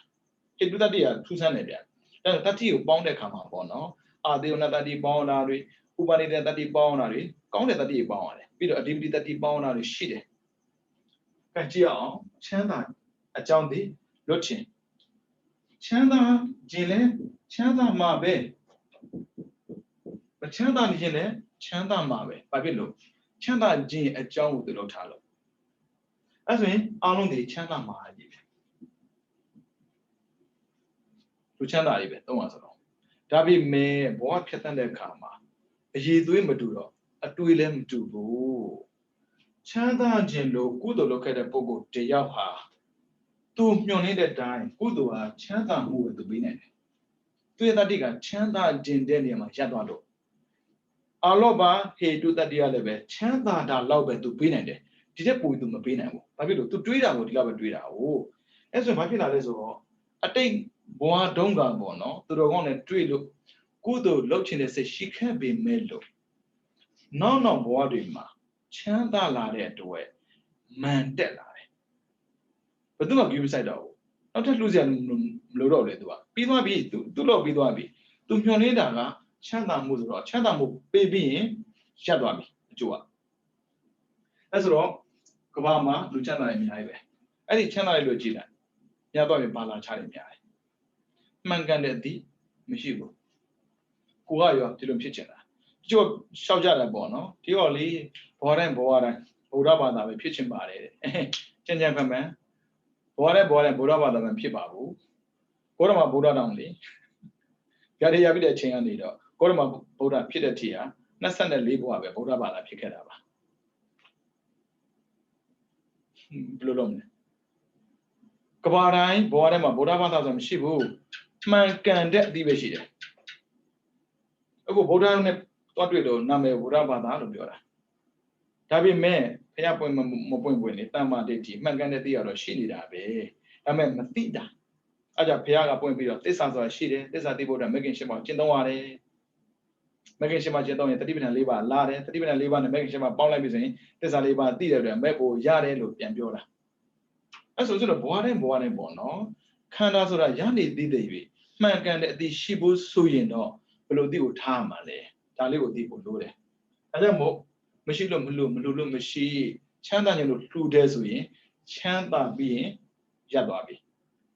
ခေတ္တတတိကထူးဆန်းတယ်ဗျဒါတတိကိုပေါင်းတဲ့ခါမှာပေါ့နော်အာသေယနာတတိပေါင်းတာတွေဥပါနိတတတိပေါင်းတာတွေကောင်းတဲ့တတိပေါင်းရတယ်ပြီးတော့အဓိပတိတတိပေါင်းတာတွေရှိတယ်ကဲကြည့်အောင်ချမ်းသာအကြောင်းဒီလွတ်ချင်ချမ်းသာခြင်းလဲချမ်းသာမှာပဲမချမ်းသာခြင်းလဲချမ်းသာမှာပဲဘာဖြစ်လို့ချမ်းသာခြင်းအကြောင်းကိုသူတို့ထားလို့အဲ့ဆိုရင်အားလုံးဒီချမ်းသာမှာကြီးပဲလူချမ်းသာကြီးပဲသုံးပါဆိုတော့ဒါပေမဲ့ဘဝဖြတ်သန်းတဲ့အခါမှာအရေးသွေးမတူတော့အတွေးလည်းမတူဘူးချမ်းသာခြင်းလို့ကုသိုလ်လုပ်ခဲ့တဲ့ပုဂ္ဂိုလ်တယောက်ဟာသူညှော်နေတဲ့တိုင်းကုသိုလ်ဟာချမ်းသာမှုကိုသူပေးနိုင်တယ်သူရဲ့တတိကချမ်းသာခြင်းတဲ့နေရာမှာရပ်သွားလို့အာလောဘဟေတုတတိယလည်းပဲချမ်းသာတာလောက်ပဲသူပေးနိုင်တယ်ဒီတဲ့ပုံသူမပေးနိုင်ဘူးဘာဖြစ်လို့သူတွေးတာကိုဒီလောက်ပဲတွေးတာဟုတ်အဲ့ဆိုဘာဖြစ်လာလဲဆိုတော့အတိတ်ဘဝတုန်းကပေါ့နော်သူတော်ကောင်းနဲ့တွေးလို့ကုသိုလ်လုပ်ချင်တဲ့စိတ်ရှိခဲ့ပေမဲ့လို့နောက်ဘဝတွေမှာချမ်းသာလာတဲ့အတွက်မန်တက်လာတယ်ဘယ်သူမှကြည့်မဆိုင်တော့ဘူးနောက်ထပ်လှူစရာမလိုတော့လေသူကပြီးသွားပြီသူတော့ပြီးသွားပြီသူညှော်နေတာကချမ်းသာမှုဆိုတော့ချမ်းသာမှုပေးပြီးရင်ရပ်သွားပြီအကျိုးကအဲ့ဆိုတော့ကဘာမှာလူချမ်းသာတွေအများကြီးပဲအဲ့ဒီချမ်းသာတွေလို့ကြည့်လိုက်ညသွားပြီဘာလာချတယ်များတယ်မှန်ကန်တဲ့အသည့်မရှိဘူးကိုကရောဒီလိုဖြစ်ချင်တာဒီလိုရှောက်ကြတယ်ပေါ့နော်ဒီတော့လေဘောတိုင်းဗုဒ္ဓဘာသာပဲဖြစ်ချင်ပါတယ်ကျန်ဖန်ဘောတိုင်းဗုဒ္ဓဘာသာပဲဖြစ်ပါဘူးကိုတော့မှဗုဒ္ဓတောင်လေကြရရပြတဲ့အချိန်ကနေတော့ကိုတော့မှဗုဒ္ဓဖြစ်တဲ့ทีဟာ24ဘဝပဲဗုဒ္ဓဘာသာဖြစ်ခဲ့တာပါဘယ်လိုလုပ်မလဲက Kabarai, Boadama, Bodavata, Shibu, man can get the Veshida. Bodan, what we do, Name, Bodavata, Biora. Tabi me, Payapon Mopoin, Tama de man can get the other Shida, I mean, Mathida. Aja Piaga point video, this sounds like shit, this are the board making shima, Chindaware, making shima Jendon, 30 Liba, Lade, 30 Liba, and making shima Paula Bizin, this are Liba, Theatre, Mepo, Yare, Look, and Biola. As was a board and bono, Kandasura Yandi Didavi, man can the Shibu Suyino, below the Utamale, Talibo di Bolode. Adamo, Machilo Mulu, Machi, Chandan, 2 days we, Chanda being Yababi.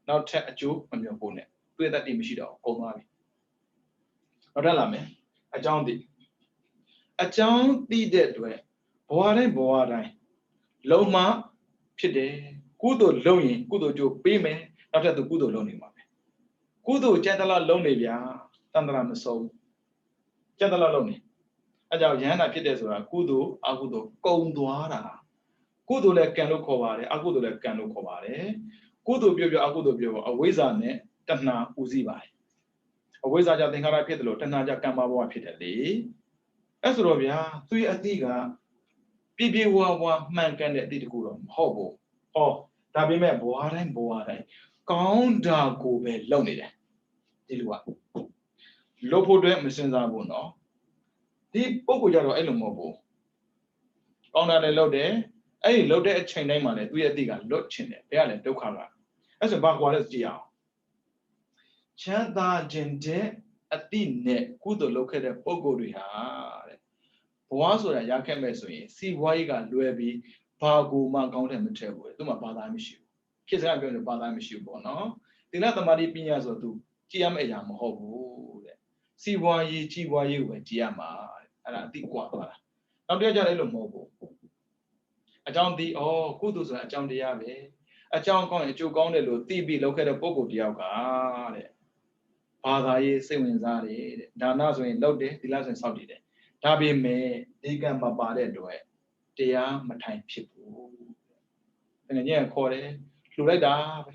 Now take a joke on your bonnet. Do that in Michido, Omari. Odalame, a John D. A John D. Dead way. Boare. Loma, Pide, Kudo loaning, Kudo Joe payment, not at the Kudo loaning money. Kudo Jandala lonely, Tandram soul. Jandala lonely. A Jana Pidesra, Kudo, Agudo, Gondwara. Kudo let Cano Covare, Agudo let Cano Covare. Kudo Bio Agudo Bio, a wizard, Tana Uzibai. A wizard of the Harapidlo, Tanaja Kamawa Pitali. As Robia, 3 Adiga, PB1 man can let the Gurum, Hobo. Oh, Tabime Boare. Count Dago lonely. Dilwa. Lopo de Messenzabuno. The Pokujaro Elumobo. On a load a loaded chain name on it, we are digging, lot chin, they are in Dokara. As a backward Gia. Chanda Gente at the net, good located Pogoria. Poaso and Yakameso, see why you got Luebi, Pago, Mount County Material, do my Badam issue. Kids are going to Badam issue, no? The other Madi Pinas or two, Giam Hobo. See why ye GYU and Giama, and I think what. Now they're a little mobile. A John D. Oh, Kudos and a John Diabe. A John Con, Joe Gondelo, TB located Pogo Diaga. Father is saying Zari, Danazo in Lode, the last and Saudi. Tabi me, Digan Babade do it. They are my time people. And a year call it, Florida.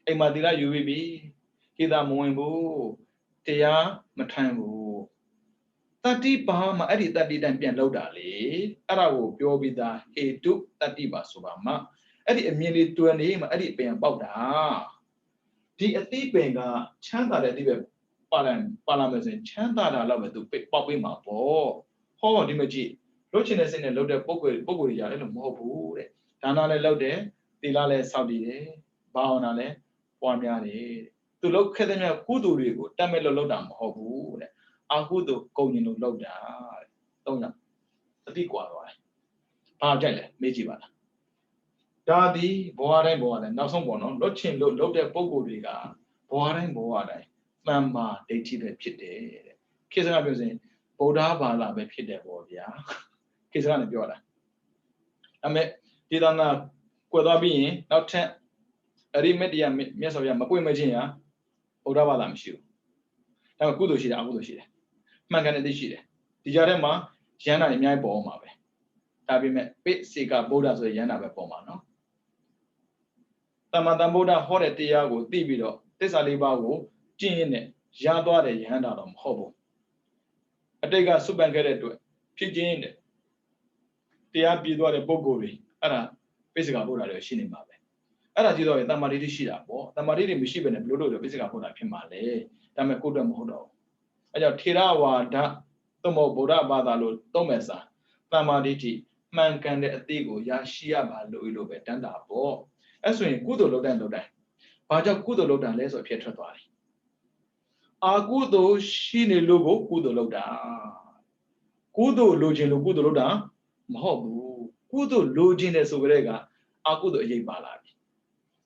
A Madila UVB, Hida Moimbo, they are my time. 30 ပါမှာအဲ့ဒီ30တန်ပြန်လောက်တာလေအဲ့ဒါကိုပြောပြီးသားဟေတု30ပါဆိုပါမှအဲ့ဒီအမြင်လေးတွယ်နေမှာအဲ့ဒီပင်ပေါက်တာဒီအသိပင်ကချမ်းသာတဲ့အသိပဲပါလာမယ်ဆိုရင်ချမ်းသာတာလောက်ပဲသူပေါက်ပေးမှာပေါ့ဟောဒီမကြည့်လုတ်ချင်တဲ့စိတ်နဲ့လုတ်တဲ့ပုံကိုယ်တွေကြတယ်လို့မဟုတ်ဘူးတဲ့ဒါနာလည်းလုတ်တယ်သီလလည်းစောင့်တည်တယ်ဘာဝနာလည်းပွားများတယ်သူလုတ်ခဲ့တဲ့မြတ်ကုသိုလ်တွေကိုတတ်မဲ့လို့လုတ်တာမဟုတ်ဘူးတဲ့ Agudo going to load that. Don't know. The big one. Jelle, Mejibana. Daddy, Boare, now someone, not chin load their Pogo Riga, Boare, Mamma, they cheated Pite. Kizana using Bodabala by Pite Bodia. Kizana Biola. I met Didana Quadabi, now 10 a remedia, Miss of Yamaku Imagina, Odabalam shoe. Now good shit, I would see. Man can dish it. The Jarema, Jana in my bomb. Tabi met Pit Sika Boda so Yana Boma, no? Tamadam Boda Hore Tiago, Tibido, Tesalibago, Gin, Jadwa de Yanadam Hobo. I take a subankere to it. Pidgin, Tiabido de Bogori, Ara, physical Boda de Shinimabe. Ara Tido, Tamari Shida, Tamari Mishiban and Bludo, the physical Boda Pimale, Tamakudam Hodo. I have Tirawa da Tomo Boda Badalo, Tomesa, Tamaditi, man can let a tigo, Yashiaba, Luido Betanda, bo. As when Kudo Lodan Lodan. Baja Kudo Lodan less of Pietratory. Agudo Shini Logo, Kudo Loda. Kudo Login Kudo Loda, Mobu, Kudo Login as Obrega, Agudo Yabalabi.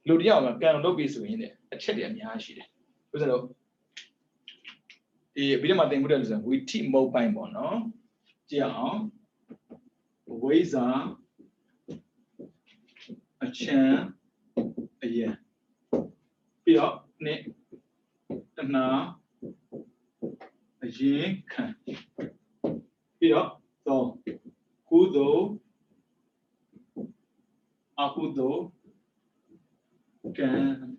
Ludiama can lobby in it, a cherry and Yashi. The video material we team mobile mono. Jiang ways are a chair a year. Be up, Nick, and now a year can be up. So, Kudo Akudo can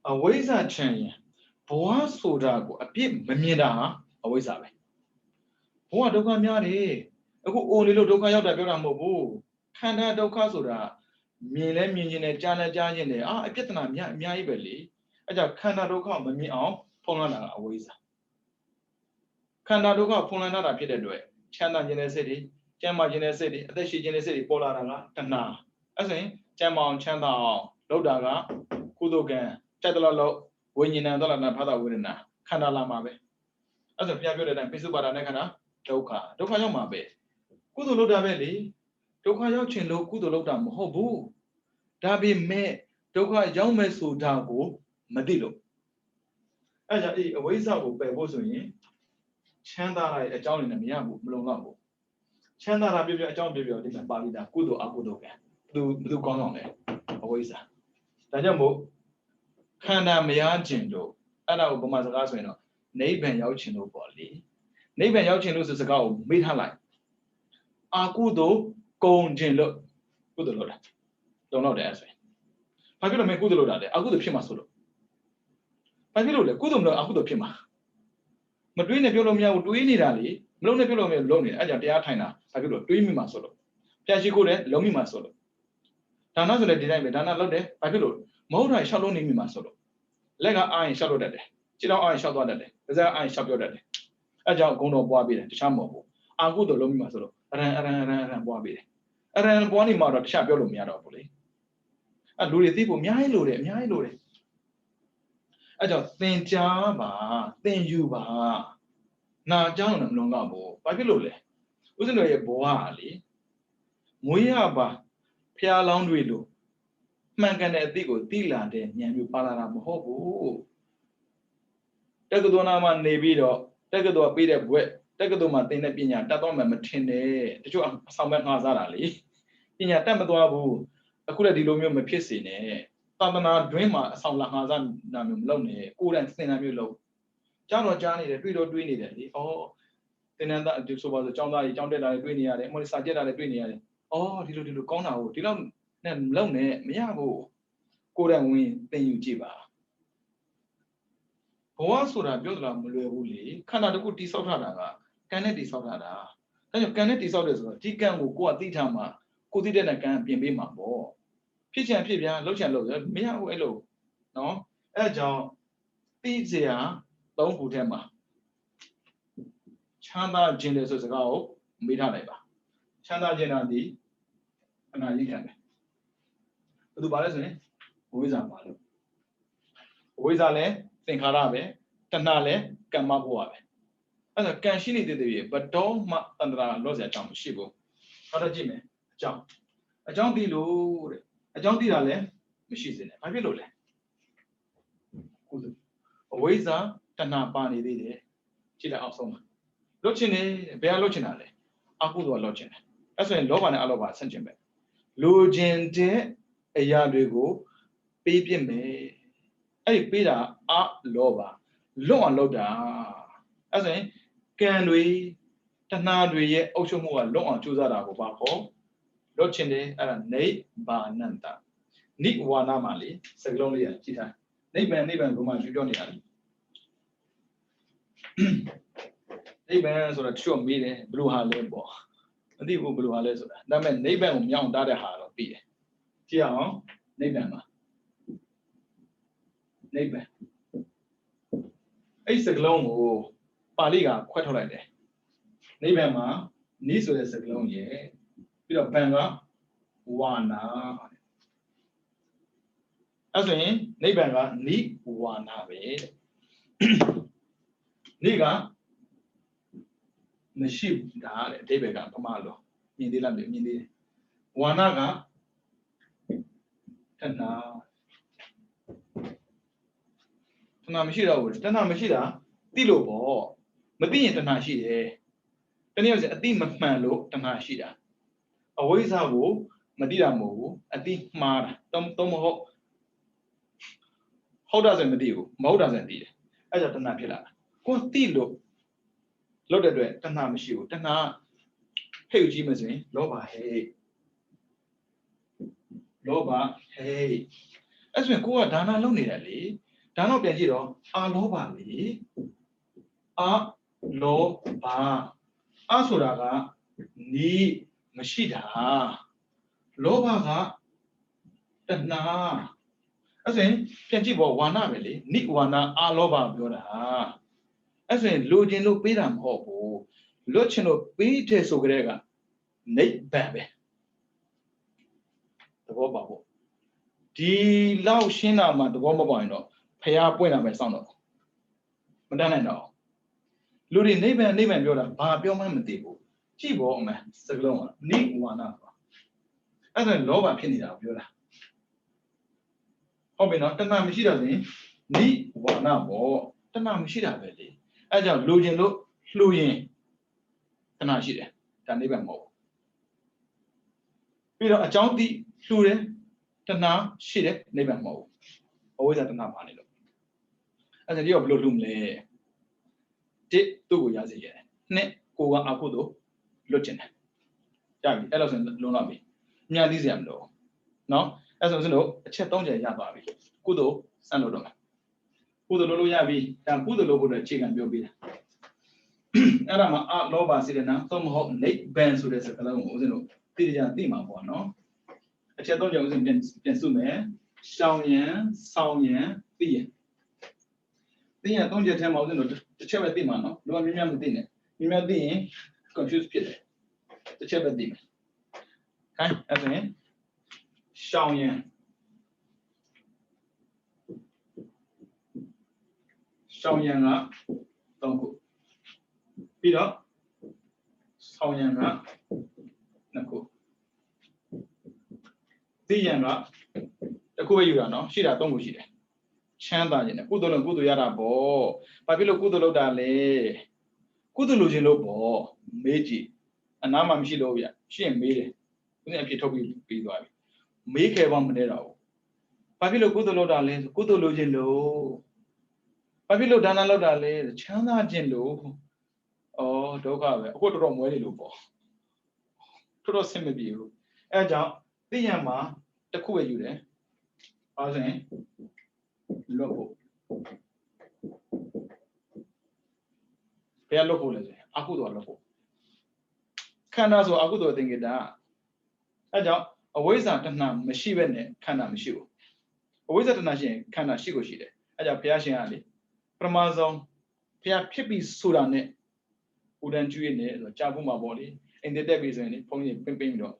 a ways are changing. Boa soda go a bit mamida, a ways away. Boa doka miari, a good only look doka yada mobu. Canada doka soda, Mile Minion, Jana Jan, I get an Mia belly. I just Canada doka, me out, Polana a ways. Canada doka, Polana a pit away. Chana Genesity, Jama Genesity, the she Genesity, Polana, Tana. I say, Jama Chanda, Lodaga, Kudogan, Chatala, when you know that Pada Winna, Canala Mabe. As a Piago and Pisubara Nakana, Doka, Doka Yamabe. Kudo Loda Belly, Doka Yochin Lo Kudo Lodam, Hobu. Dabi me, Doka Yaume Sudago, Madilo. As a ways out of Bebosuin, Chanda a John in a Miabu, Blongo. Chanda Bibia, John Bibia, different Balida, Kudo Abudoka, do gone on there. Always. Tajambo, Kanda Miajindo, and I will go my last winner. Neighbor Yauchino body. Neighbor Yauchin loses a go, meet her like. Akudo, go and gin look. Good Lord. Don't know the answer. I could make good load at it. I could have Pima solo. I could have good I could have Pima. But doing a Pilomia would do any rally, Lone Pilomia lonely, I just Tina, I could have 3 me solo. Piachi could lomi my solo. Dana the design, Dana Lode, I could have. More I shall only me my solo. Lega I shall that day. Chino I shall that day. As I shall go that day. I just go no Bobby and Chambo. I could have lomi my solo. Ran Bobby. I ran Bonnie Mara Chapelomia. A lure tipo, Miai lure. I just think Java, then you ba. Now, John and Longabo, Babylole. Wasn't a boali? Muyaba, Pia Laundry. Man can a digo, Dila, then Yamu Palaram Hobo. Tagadona man nevido, Tagado a bit of wet, Tagado Martina Pina, Tatoma Matine, the two Samuel Hazarali. In your Tamadoabu, a cooler dilomio mepissine. Tadana dreamer, sound like Hazan Namum Lone, cool and thin amulo. John or Johnny, the Twido doing it. Oh, then that do so was the John that I doing here, and Monisajeta I doing here. Oh, Dilu Kona, Dilon, then Lone, Miago. Cool and win, then you jiba. Once would have built a Mulu, Canada good tea soda, Kennedy soda. Then you Kennedy soda, Tikan will go at the Tama, could it then a can be my boy. Pitch and Pibia, look and look, Miago hello. No, John, Pizia, don't put him. Chanda Gender as a go, Mitaneva. Chanda Genandi, and I can. Do Balasne, who is a malo? Who is Ale, think Harabe, Tanale, Kamabuave. As a can she needed the year, but don't Matandra Losa Jam Shibo. Other Jimmy, Jump. A John Dilu, a John Dilale, Machine, I will. Always a Tana Bani did it. Chilla also. Lochin, Bear Lochinale, Akudo Lochin. That's when Lovan Alova sent him back. Login de a yard ago, baby me. A Pida a Lova, low and loda. As in, can we Tanadri Oshomua low on Chuzara Bako? Lochin and Nay Bananta. Nick Wanamali, Saglonia, Chita. Neighbor Guma Judonia. Neighbors or a true meeting, Blue Harlebo. The Blue Harles. That meant neighbor young Dada Harlow be. Tia, neighbor. Neighbor. It's a gloom or Paliga, quite all right there. Neighbor ma, niece is a gloom, ye. Bit of banga, wana. As in, neighbor, ni wana be. Niga. The sheep died, David got Pomalo, in the land, in the Wanaga, Tana Machida was Tana Machida, Dilobo, Medina Tanashi, then he was a theme of Malo, Tanashida. Always a wo, Madida Mo, a deep mar, Tomo. How does it Medio? Mo doesn't deal. As a Tanapilla. What Dilo? Loaded it, Tana Machu, Tana, hey, Jimmy, Loba, hey. လောဘ hey အဲ့ဆိုရင်ကိုကဒါနလုပ်နေတယ်လေဒါတော့ပြန်ကြည့်တော့အာလောဘလေအာလောဘအာဆိုတာကနီးမရှိတာလောဘကတဏှာအဲ့ဆိုရင်ပြန်ကြည့်ပေါ့ဝါနာပဲလေနိဝါနာအာလောဘပြောတာအဲ့ဆိုရင်လိုချင်လို့ပေးတာမဟုတ်ဘူးလွတ်ချင်လို့ပေးတယ်ဆိုကြတဲ့ကနိဗ္ဗာန်ပဲသဘောပါဖို့ဒီလောက်ရှင်းတာမှသဘောမပေါရင်တော့ဖျားပွင့်လာမယ်စောင့်တော့မတတ်နိုင်တော့လူတွေနိဗ္ဗာန်ပြောတာဘာပြောမှမသိဘူးကြည့်ပေါ့အမှန်စကလုံးကနိဝါနာပါအဲ့ဒါလောဘဖြစ်နေတာကိုပြောတာဟုတ်ပြီနော်တဏှာမရှိတာဆိုရင်နိဝါနာပေါ့တဏှာမရှိတာပဲလေအဲ့ကြောင့်လူကျင်လို့လှူရင်တဏှာရှိတယ်ဒါနိဗ္ဗာန်မဟုတ်ပြီးတော့အကြောင်းသိလှူတယ်တဏှာရှိတယ်နိဗ္ဗာန်မဟုတ်အဝိဇ္ဇာတဏှာပါနေလို့အဲ့ဒါဒီတော့ဘယ်လိုလှူမလဲတစ်သူ့ကိုရစေရတယ်နှစ်ကိုကအကုသို့လွတ်ကျင်တယ်ကြပြီအဲ့လိုဆိုရင်လုံလောက်ပြီညသိစရာမလိုနော်အဲ့ဆိုရင်တို့အချက်၃ချက်ရသွားပြီကုသိုလ်စံလို့တော့မယ်ကုသိုလ်လို့ရပြီဒါကုသိုလ်လို့ဖို့အခြေခံပြောပြတာအဲ့ဒါမှအလောဘစေတနာသို့မဟုတ်နိဗ္ဗာန်ဆိုတဲ့စကားလုံးကိုဦးဇင်းတို့သိကြသိမှာပေါ့နော်အချက်၃ချက်ဦးဇင်းပြန်စုမယ်ရှောင်ရန်ဆောင်ရန်သိရန်သိရန်၃ချက်ထဲမှာဦးဇင်းတို့တစ်ချက်ပဲသိမှာနော်လောကများများမသိနဲ့များသိရင် confuse ဖြစ်တယ်တစ်ချက်ပဲသိမယ်ခိုင်းအဲ့ဒါရင်ရှောင်ရန်က3ခုပြီးတော့ဆောင်ရန်က2ခုသိရန်ကတစ်ခုပဲယူတာနော်ရှိတာ3ခုရှိတယ်ချမ်းသာခြင်းနဲ့ကုသိုလ်လုံးကုသိုလ်ရတာပေါ့ဘာဖြစ်လို့ကုသိုလ်လုပ်တာလဲကုသိုလ်လုပ်ခြင်းလို့ပေါ့မေးကြည့်အနားမှာမရှိလို့ဗျရှင်းမေးတယ်ဦးဇင်းအဖြစ်ထုတ်ပြီးသွားပြီမေးခဲ့ပါမနေတော့ဘူးဘာဖြစ်လို့ကုသိုလ်လုပ်တာလဲကုသိုလ်လုပ်ခြင်းလို့ဘာဖြစ်လို့ဒါနလုပ်တာလဲချမ်းသာခြင်းလို့ဒုက္ခပဲအခုတော်မွဲနေလို့ပေါ့တော်ဆင်မပြေဘူးအဲအကြောင်းသိရမှာတစ်ခုပဲယူတယ်အဲဆိုရင်လွတ်ဖို့ဘယ်လွတ်ဖို့လဲဆိုရင်အကုသိုလ်လွတ်ဖို့ခန္ဓာဆိုအကုသိုလ်သင်္ကေတအဲကြောင့်အဝိဇ္ဇာတဏှာမရှိဘဲနဲ့ခန္ဓာမရှိဘူးအဝိဇ္ဇာတဏှာရှိရင်ခန္ဓာရှိကိုရှိတယ်အဲကြောင့်ဘုရားရှင်ကလေပရမဇုံဘုရားဖြစ်ပြီးဆိုတာနဲ့ဥဒ္ဒံကျွေးနေဆိုကြာဖို့မှာပေါ့လေအိမ်တက်ပြီးဆိုရင်လေဘုန်းကြီးပင်းပြီးတော့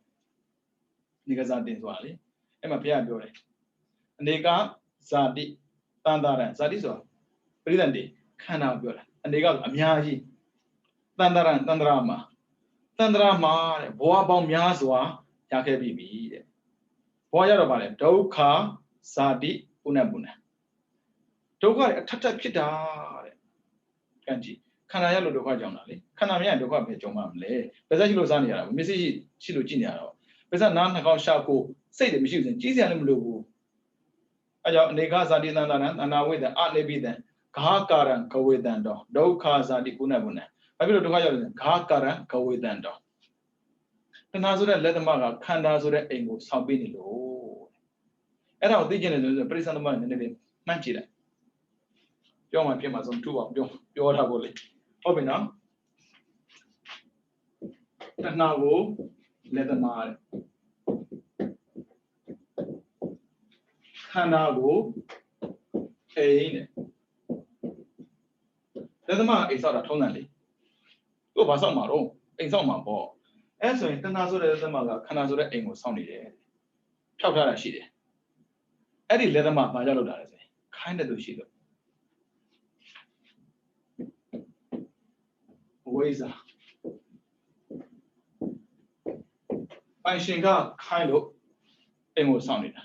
ဒီကစားတင်သွားလေအဲ့မှာဘုရားပြောတယ်အနေကဇာတိတန်တာရံဇာတိဆိုတာပရိသတ်တေခန္ဓာကိုပြောတာအနေကဆိုအများကြီးတန်တာရံတန်တရာမှာတဲ့ဘဝပေါင်းများစွာရခဲ့ပြီတဲ့ဘဝရတော့ဗါလေဒုက္ခဇာတိဥနပုဏ္ဏဒုက္ခအထက်ထက်ဖြစ်တာတဲ့ကံကြည့်ခန္ဓာရလို့ဒုက္ခကြောင့်တာလေခန္ဓာမရဒုက္ခပဲကြုံမှာမလဲပါဇက်ရှိလို့စားနေရတာမျက်စိရှိလို့ကြည့်နေရတော့ပါဇက်နားနှာခေါင်းရှာကိုစိတ်တွေမရှိဘူးကြီးစရာလည်းမလိုဘူးအဲကြောင့်အနေကဇာတိတန်တာရံတဏဝိတံအနေပိတံဂါကာရံဂဝေတံတောဒုက္ခဇာတိကုဏပုဏ္ဏဘာဖြစ်လို့ဒုက္ခရောက်လဲဂါကာရံဂဝေတံတောတဏှာဆိုတဲ့လက်သမကခန္ဓာဆိုတဲ့အိမ်ကိုဆောင်းပေးနေလို့အဲ့ဒါကိုသိကျင်တယ်ဆိုရင်ပရိစ္ဆသမနည်းနည်းလေးမှန်းကြည့်လိုက်ပြောမှဖြစ်မှာဆုံးထူအောင်ပြောတာကိုလေဟုတ်ပြီနော်တဏှာကိုလက်သမတဲ့ခန္ဓာကိုအိမ်တဲ့လက်သမအိမ်ဆောက်တာထုံးတယ်လေသူ့ဘာဆောက်မှာတော့အိမ်ဆောက်မှာပေါ့အဲ့ဆိုရင်တဏှာဆိုတဲ့လက်သမကခန္ဓာဆိုတဲ့အိမ်ကိုဆောက်နေတယ်ဖြောက်ထားတာရှိတယ်အဲ့ဒီလက်သမဘာကြောင့်လုပ်တာလဲဆိုရင်ခိုင်းတဲ့သူရှိလို့ဝိဇ္ဇာပိုင်ရှင်ကခိုင်းလို့အိမ်ကိုဆောက်နေတာ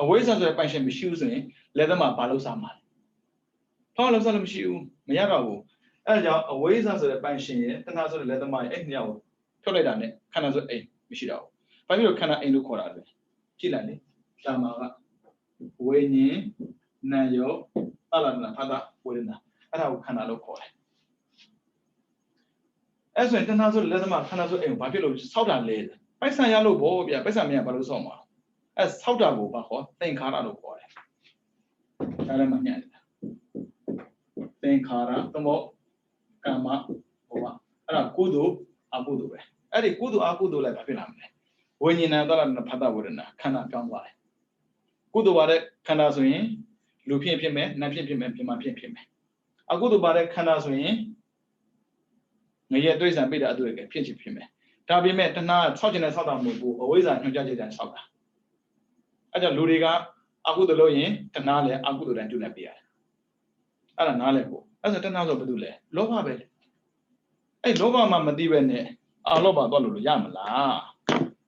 အဝိဇ္ဇာဆိုတဲ့ပိုင်ရှင်မရှိဘူးဆိုရင်လက်သမဘာလို့စားမှာလဲဘာလို့စားလို့မရှိဘူးမရတော့ဘူးအဲဒါကြောင့်အဝိဇ္ဇာဆိုတဲ့ပိုင်ရှင်ရဲ့တဏှာဆိုတဲ့လက်သမရဲ့အဲ့ဒီညကိုဖြုတ်လိုက်တာနဲ့ခန္ဓာဆိုအိမ်မရှိတော့ဘူးဘာဖြစ်လို့ခန္ဓာအိမ်လို့ခေါ်တာလဲကြည့်လိုက်လေဓမ္မာကဝိညာဉ်နာယောအလနာဖတာဝေဒနာအဲ့ဒါကိုခန္ဓာလို့ခေါ်တယ်အဲ့ဆိုရင်တဏှာဆိုလက်သမခန္ဓာဆိုအိမ်ကိုဘာဖြစ်လို့ဆောက်တာလဲပိုက်ဆံရလို့ဗောဗျာပိုက်ဆံမရဘာလို့ဆောက်မှာ ဆောက်တာကိုပါခေါ်သင်္ခါရလို့ခေါ်တယ်ဒါလည်းမှတ်ရတယ်သင်္ခါရသို့မဟုတ်ကမ္မဟောပါအဲ့ဒါကုသိုလ်အကုသိုလ်ပဲအဲ့ဒီကုသိုလ်အကုသိုလ်လည်းဘာဖြစ်လာမလဲဝိညာဏသရဏဖတ်တာဝရဏခန္ဓာပြောင်းသွားတယ်ကုသိုလ်ပါတဲ့ခန္ဓာဆိုရင်လူဖြစ်ဖြစ်မယ်နတ်ဖြစ်ဖြစ်မယ်ပြမဖြစ်မယ်အကုသိုလ်ပါတဲ့ခန္ဓာဆိုရင်ငရဲတွေးဆံပိတာအတူတကဖြစ်ချင်ဖြစ်မယ်ဒါပေမဲ့တဏှာဆောက်ကျင်တဲ့ဆောက်တာမဟုတ်ဘူးအဝိဇ္ဇာညွှန်ကြားချက်တန်းဆောက်တာအဲ့ကြောင့်လူတွေကအကုသိုလ်လုပ်ရင်တဏှာလည်းအကုသိုလ်တန်းကျူနေပြရတယ်အဲ့ဒါနားလဲပေါ့အဲ့ဆိုတဏှာဆိုဘာလို့လဲလောဘပဲအဲ့လောဘမှမသိပဲနဲ့အာလောဘသွားလို့ရမလား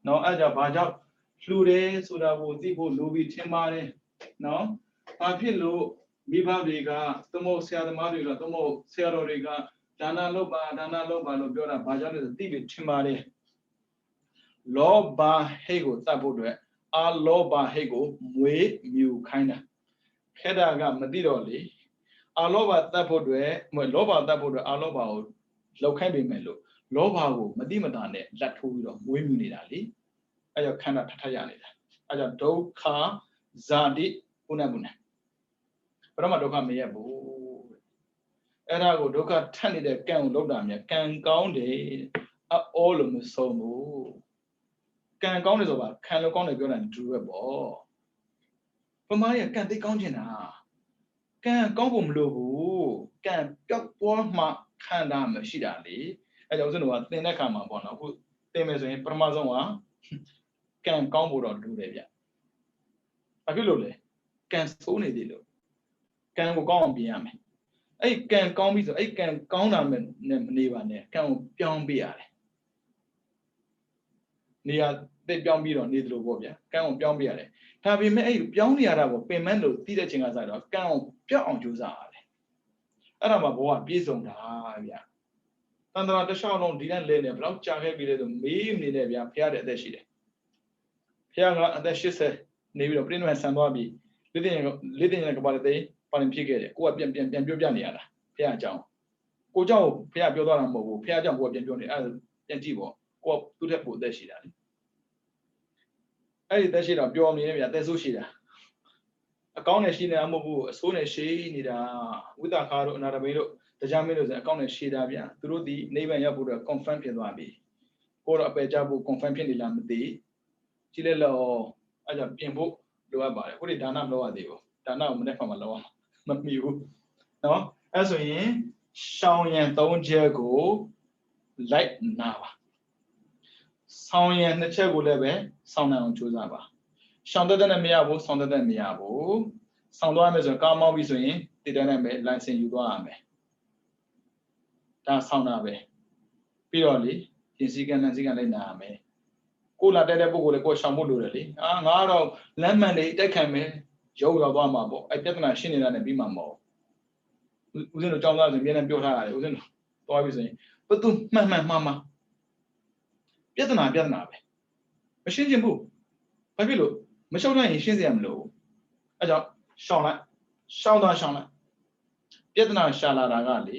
နော်အဲ့ကြောင့်ဘာကြောင့်လှူတယ်ဆိုတာကိုသိဖို့လိုပြီးထင်ပါတယ်နော်ဘာဖြစ်လို့မိဘတွေကသမုတ်ဆရာသမားတွေကသမုတ်ဆရာတော်တွေကဒါနလုပ်ပါလို့ပြောတာဘာကြောင့်လဲဆိုသိပြီးထင်ပါတယ်လောဘဟိတ်ကိုတတ်ဖို့အတွက်အာလောဘဟိတ်ကိုမွေးမြူခိုင်းတာခဲ့တာကမသိတော့လေအာလောဘတတ်ဖို့အတွက်လောဘတတ်ဖို့အတွက်အာလောဘကိုလောက်ခိုင်းပေမဲ့လို့လောဘကိုမတိမတာနဲ့လက်ထိုးပြီးတော့မွေးမြူနေတာလေအဲကြောင့်ခန္ဓာထထရနေတာအဲကြောင့်ဒုက္ခဇာတိပုဏ္ဏဘုဏ္ဏဘယ်တော့မှဒုက္ခမရက်ဘူးအဲ့ဒါကိုဒုက္ခထပ်နေတဲ့ကံကိုလောက်တာမြဲကံကောင်းတယ်အောလို့မဆုံးဘူးကံကောင်းတယ်ဆိုပါခံလို့ကောင်းတယ်ပြောတာတူပဲပေါ့ပမာရကံသိကောင်းချင်တာကံကောင်းဖို့မလိုဘူးကံပျောက်သွားမှခံတာမရှိတာလေအဲကြောင့်ဦးဇင်းတို့ကသင်တဲ့ခါမှာပေါ့နော်အခုသင်မယ်ဆိုရင်ပထမဆုံးကကံကောင်းဖို့တော့လိုတယ်ဗျဘာဖြစ်လို့လဲကံဆိုးနေသေးလို့ကံကိုကောင်းအောင်ပြင်ရမယ်အဲ့ကံကောင်းပြီဆိုအဲ့ကံကောင်းတာနဲ့မနေပါနဲ့ကံကိုပြောင်းပေးရတယ်နေရာသိပြောင်းပြီးတော့နေတယ်လို့ပေါ့ဗျာကံကိုပြောင်းပေးရတယ်ဒါပေမဲ့အဲ့ပြောင်းနေရတာကိုပင်မလို့သိတဲ့ချိန်ကစတော့ကံကိုပြောင်းအောင်ကြိုးစားရတယ်အဲ့ဒါမှဘဝပြည့်စုံတာဗျာတန်ត្រာတစ်လျှောက်လုံးဒီနဲ့လဲနေဘယ်လောက်ကြာခဲ့ပြီလဲဆိုမေးမနေနဲ့ဗျာဖះတဲ့အသက်ရှိတယ်ဖះကအသက်80နေပြီးတော့ပြိဋိဘံဆံသွားပြီးလေ့တင်ရကဘာတဲ့ပါရင်ဖြစ်ခဲ့တယ်ကိုကပြန်ပြောပြနေရတာဖះအကြောင်းကိုเจ้าဖះပြောသွားတာမဟုတ်ဘူးဖះအကြောင်းကိုကပြန်ပြောနေအဲ့ပြန်ကြည့်ပေါ့ကိုကသူ့ထက်ပိုအသက်ရှိတာလေအဲ့ဒီသက်ရှိတော့ပြောနေတယ်ဗျာသက်ဆိုးရှိတာအကောင်းနဲ့ရှိနေတာမဟုတ်ဘူးအဆိုးနဲ့ရှိနေတာဝိသခါတို့အနာရမေတို့တရားမင်းတို့ဆိုအကောင်းနဲ့ရှိတာဗျာသူတို့ဒီနိဗ္ဗာန်ရောက်ဖို့တော့ confirm ဖြစ်သွားပြီကိုတော့အပယ်ကြဖို့ confirm ဖြစ်နေလားမသိကြည့်လိုက်လို့အဲ့ကြောင့်ပြင်ဖို့လိုအပ်ပါတယ်ခုဒီဒါနမလုပ်ရသေးဘူးဒါနကိုမနေ့ကမှလုပ်အောင်မမီဘူးနော်အဲ့ဆိုရင်ရှောင်းရံ၃ချက်ကိုလိုက်နာပါဆောင်းရံ2ချက်ကိုလည်းပဲဆောင်းနိုင်အောင်ကြိုးစားပါရှောင်းတဲ့နဲ့မရဘူးဆောင်းတဲ့မရဘူးဆောင်းသွားမယ်ဆိုရင်ကားမောင်းပြီဆိုရင်တည်တဲ့နဲ့ပဲ license ယူသွားရမယ်ဒါဆောင်းတာပဲပြီးတော့လေပြင်စည်းကမ်းလိုက်နာရမယ်ကိုလာတဲ့ပုဂ္ဂိုလ်လည်းကိုရှောင်ဖို့လိုတယ်လေငါတော့လမ်းမှန်လေးတိုက်ခံမယ်ရုပ်ရောက်သွားမှာပေါ့အဲ့ပြဿနာရှင်းနေတာနဲ့ပြီးမှာမဟုတ်ဦးဇင်းတို့ကြောင်းသားဆိုမြဲတမ်းပြောထားရတယ်ဦးဇင်းတို့သွားပြီဆိုရင်ဘသူမှန်မှာပြဿနာပဲမရှင်းချင်ဘူးဘာဖြစ်လို့မရှောင်နိုင်ရင်ရှင်းစရာမလိုဘူးအဲ့ကြောင့်ရှောင်လိုက်ပြဿနာရှာလာတာကလေ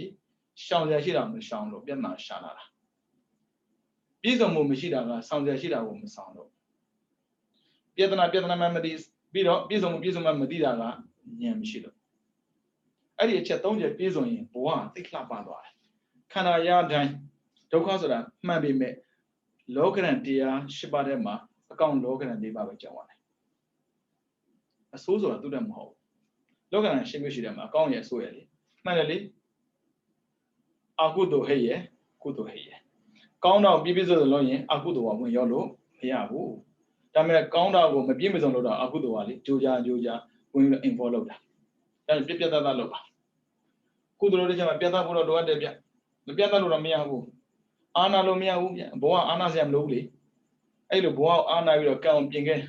ရှောင်စရာရှိတာမရှောင်လို့ပြဿနာရှာလာတာပြည့်စုံမှုမရှိတာကဆောင်စရာရှိတာကိုမဆောင်တော့ပြဿနာမှမသိပြီးတော့ပြည့်စုံမှမသိတာကဉာဏ်မရှိတော့အဲ့ဒီအချက်၃ချက်ပြည့်စုံရင်ဘဝသိခလပါသွားတယ်ခန္ဓာရတိုင်းဒုက္ခဆိုတာမှန်ပေမဲ့လောကရန်တရား၈ပါးထဲမှာအကောင်လောကရန်၄ပါးပဲကြောင်းရတယ်အဆိုးဆိုတာသူတည်းမဟုတ်လောကရန်ရှင်းမျိုးရှိတယ်မှာအကောင်ရဲ့အဆိုးရဲ့လေမှန်တယ်လေအကုသိုလ်ဟိရဲ့ကုသိုလ်ဟိရဲ့ကောင်းတော့ပြည့်ပြည့်စုံစုံလုပ်ရင်အကုသိုလ်ကဝင်ရောက်လို့မရဘူးဒါပေမဲ့ကောင်းတာကိုမပြည့်မစုံလို့တော့အကုသိုလ်ကလေကြိုးကြားဝင်ပြီး involve လုပ်တာဒါပြပြတတ်လုပ်ပါကုသိုလ်တွေကျမှပြတ်သားဖို့တော့လိုအပ်တယ်ဗျမပြတ်သားလို့တော့မရဘူးအာနာလို့မရဘူးဗျဘောကအာနာစရာမလိုဘူးလေအဲ့လိုဘောကအာနာပြီးတော့ကံအောင်ပြင်ခဲ့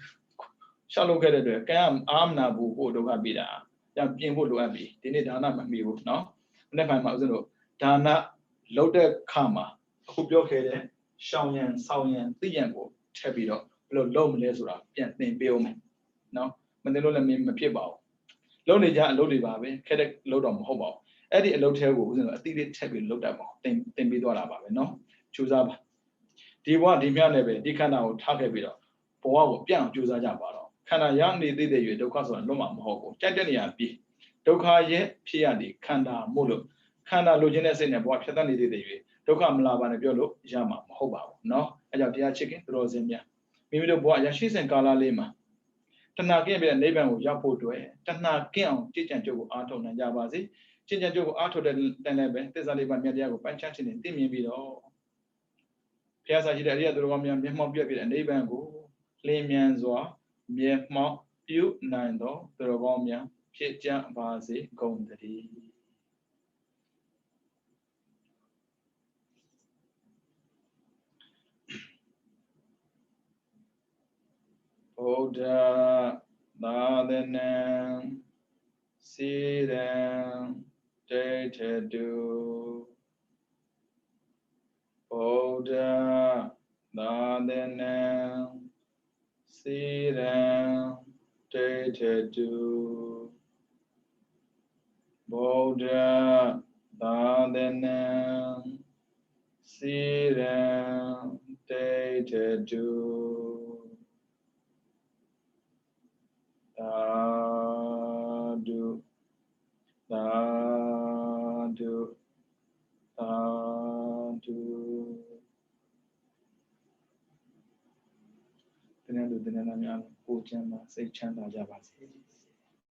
ရှောက်လုပ်ခဲ့တဲ့အတွက်ကံအာမနာဘူးကိုဒုက္ခပေးတာပြန်ပြင်ဖို့လိုအပ်ပြီဒီနေ့ဒါနမမီဘူးနော်မနေ့ပိုင်းမှာဦးဇင်းတို့ဒါနလုပ်တဲ့ခါမှာအခုပြောခဲ့တဲ့ရှောင်းရံဆောင်းရံသိရံကိုထည့်ပြီးတော့ဘယ်လိုလုပ်မလဲဆိုတာပြန်သင်ပေးအောင်မယ်နော်မသင်လို့လည်းမဖြစ်ပါဘူးလုပ်နေကြအလုပ်တွေပါပဲခက်တဲ့လုပ်တော့မဟုတ်ပါဘူးအဲ့ဒီအလုပ်ထဲကိုဦးဇင်းတို့အတိအကျထည့်ပြီးလုပ်တတ်ပါအောင်သင်ပေးသွားတာပါပဲနော်ကြိုးစားပါဒီဘဝဒီမြနဲ့ပဲဒီခန္ဓာကိုထားခဲ့ပြီးတော့ဘဝကိုပြန့်အောင်ကြိုးစားကြပါတော့ khanda yang ni de yue dukha so lo ma mo ko chat de ya pi dukha ye phit ya ni khanda mo lo khanda lo chin de sait ne bwa phit ta ni de yue dukha ma la ba ne pyo lo ya ma mo hot ba bu no a jaw tia chit kin tro sin mya mi mi do bwa ya shi sin kala le maတဏှာကင်းပြီးတဲ့နိဗ္ဗာန်ကိုရောက်ဖို့အတွက်တဏှာကင်းအောင်ကြည်ကြံကြုတ်ကိုအားထုတ်နိုင်ကြပါစေကြည်ကြံကြုတ်ကိုအားထုတ်တဲ့တန်လည်းပဲသစ္စာလေးပါးမြတ်တရားကိုပိုင်းခြားခြင်းနဲ့သိမြင်ပြီးတော့ဘုရားစာရှိတဲ့အရိယသူတော်ကောင်းများမျက်မှောက်ပြပြတဲ့နိဗ္ဗာန်ကိုလင်းမြန်စွာမျက်မှောက်ပြုနိုင်သောသူတော်ကောင်းများဖြစ်ကြပါစေကုန်သတည်းဗုဒ္ဓသာသနံစီရံဒိဋ္ဌတုဗုဒ္ဓသာသနံစီရံဒိဋ္ဌတုဗုဒ္ဓသာသနံစီရံဒိဋ္ဌတုသာဓုသာဓုသာဓုတင်းနေသူတင်းနေများကိုချမ်းသာစိတ်ချမ်းသာကြပါစေ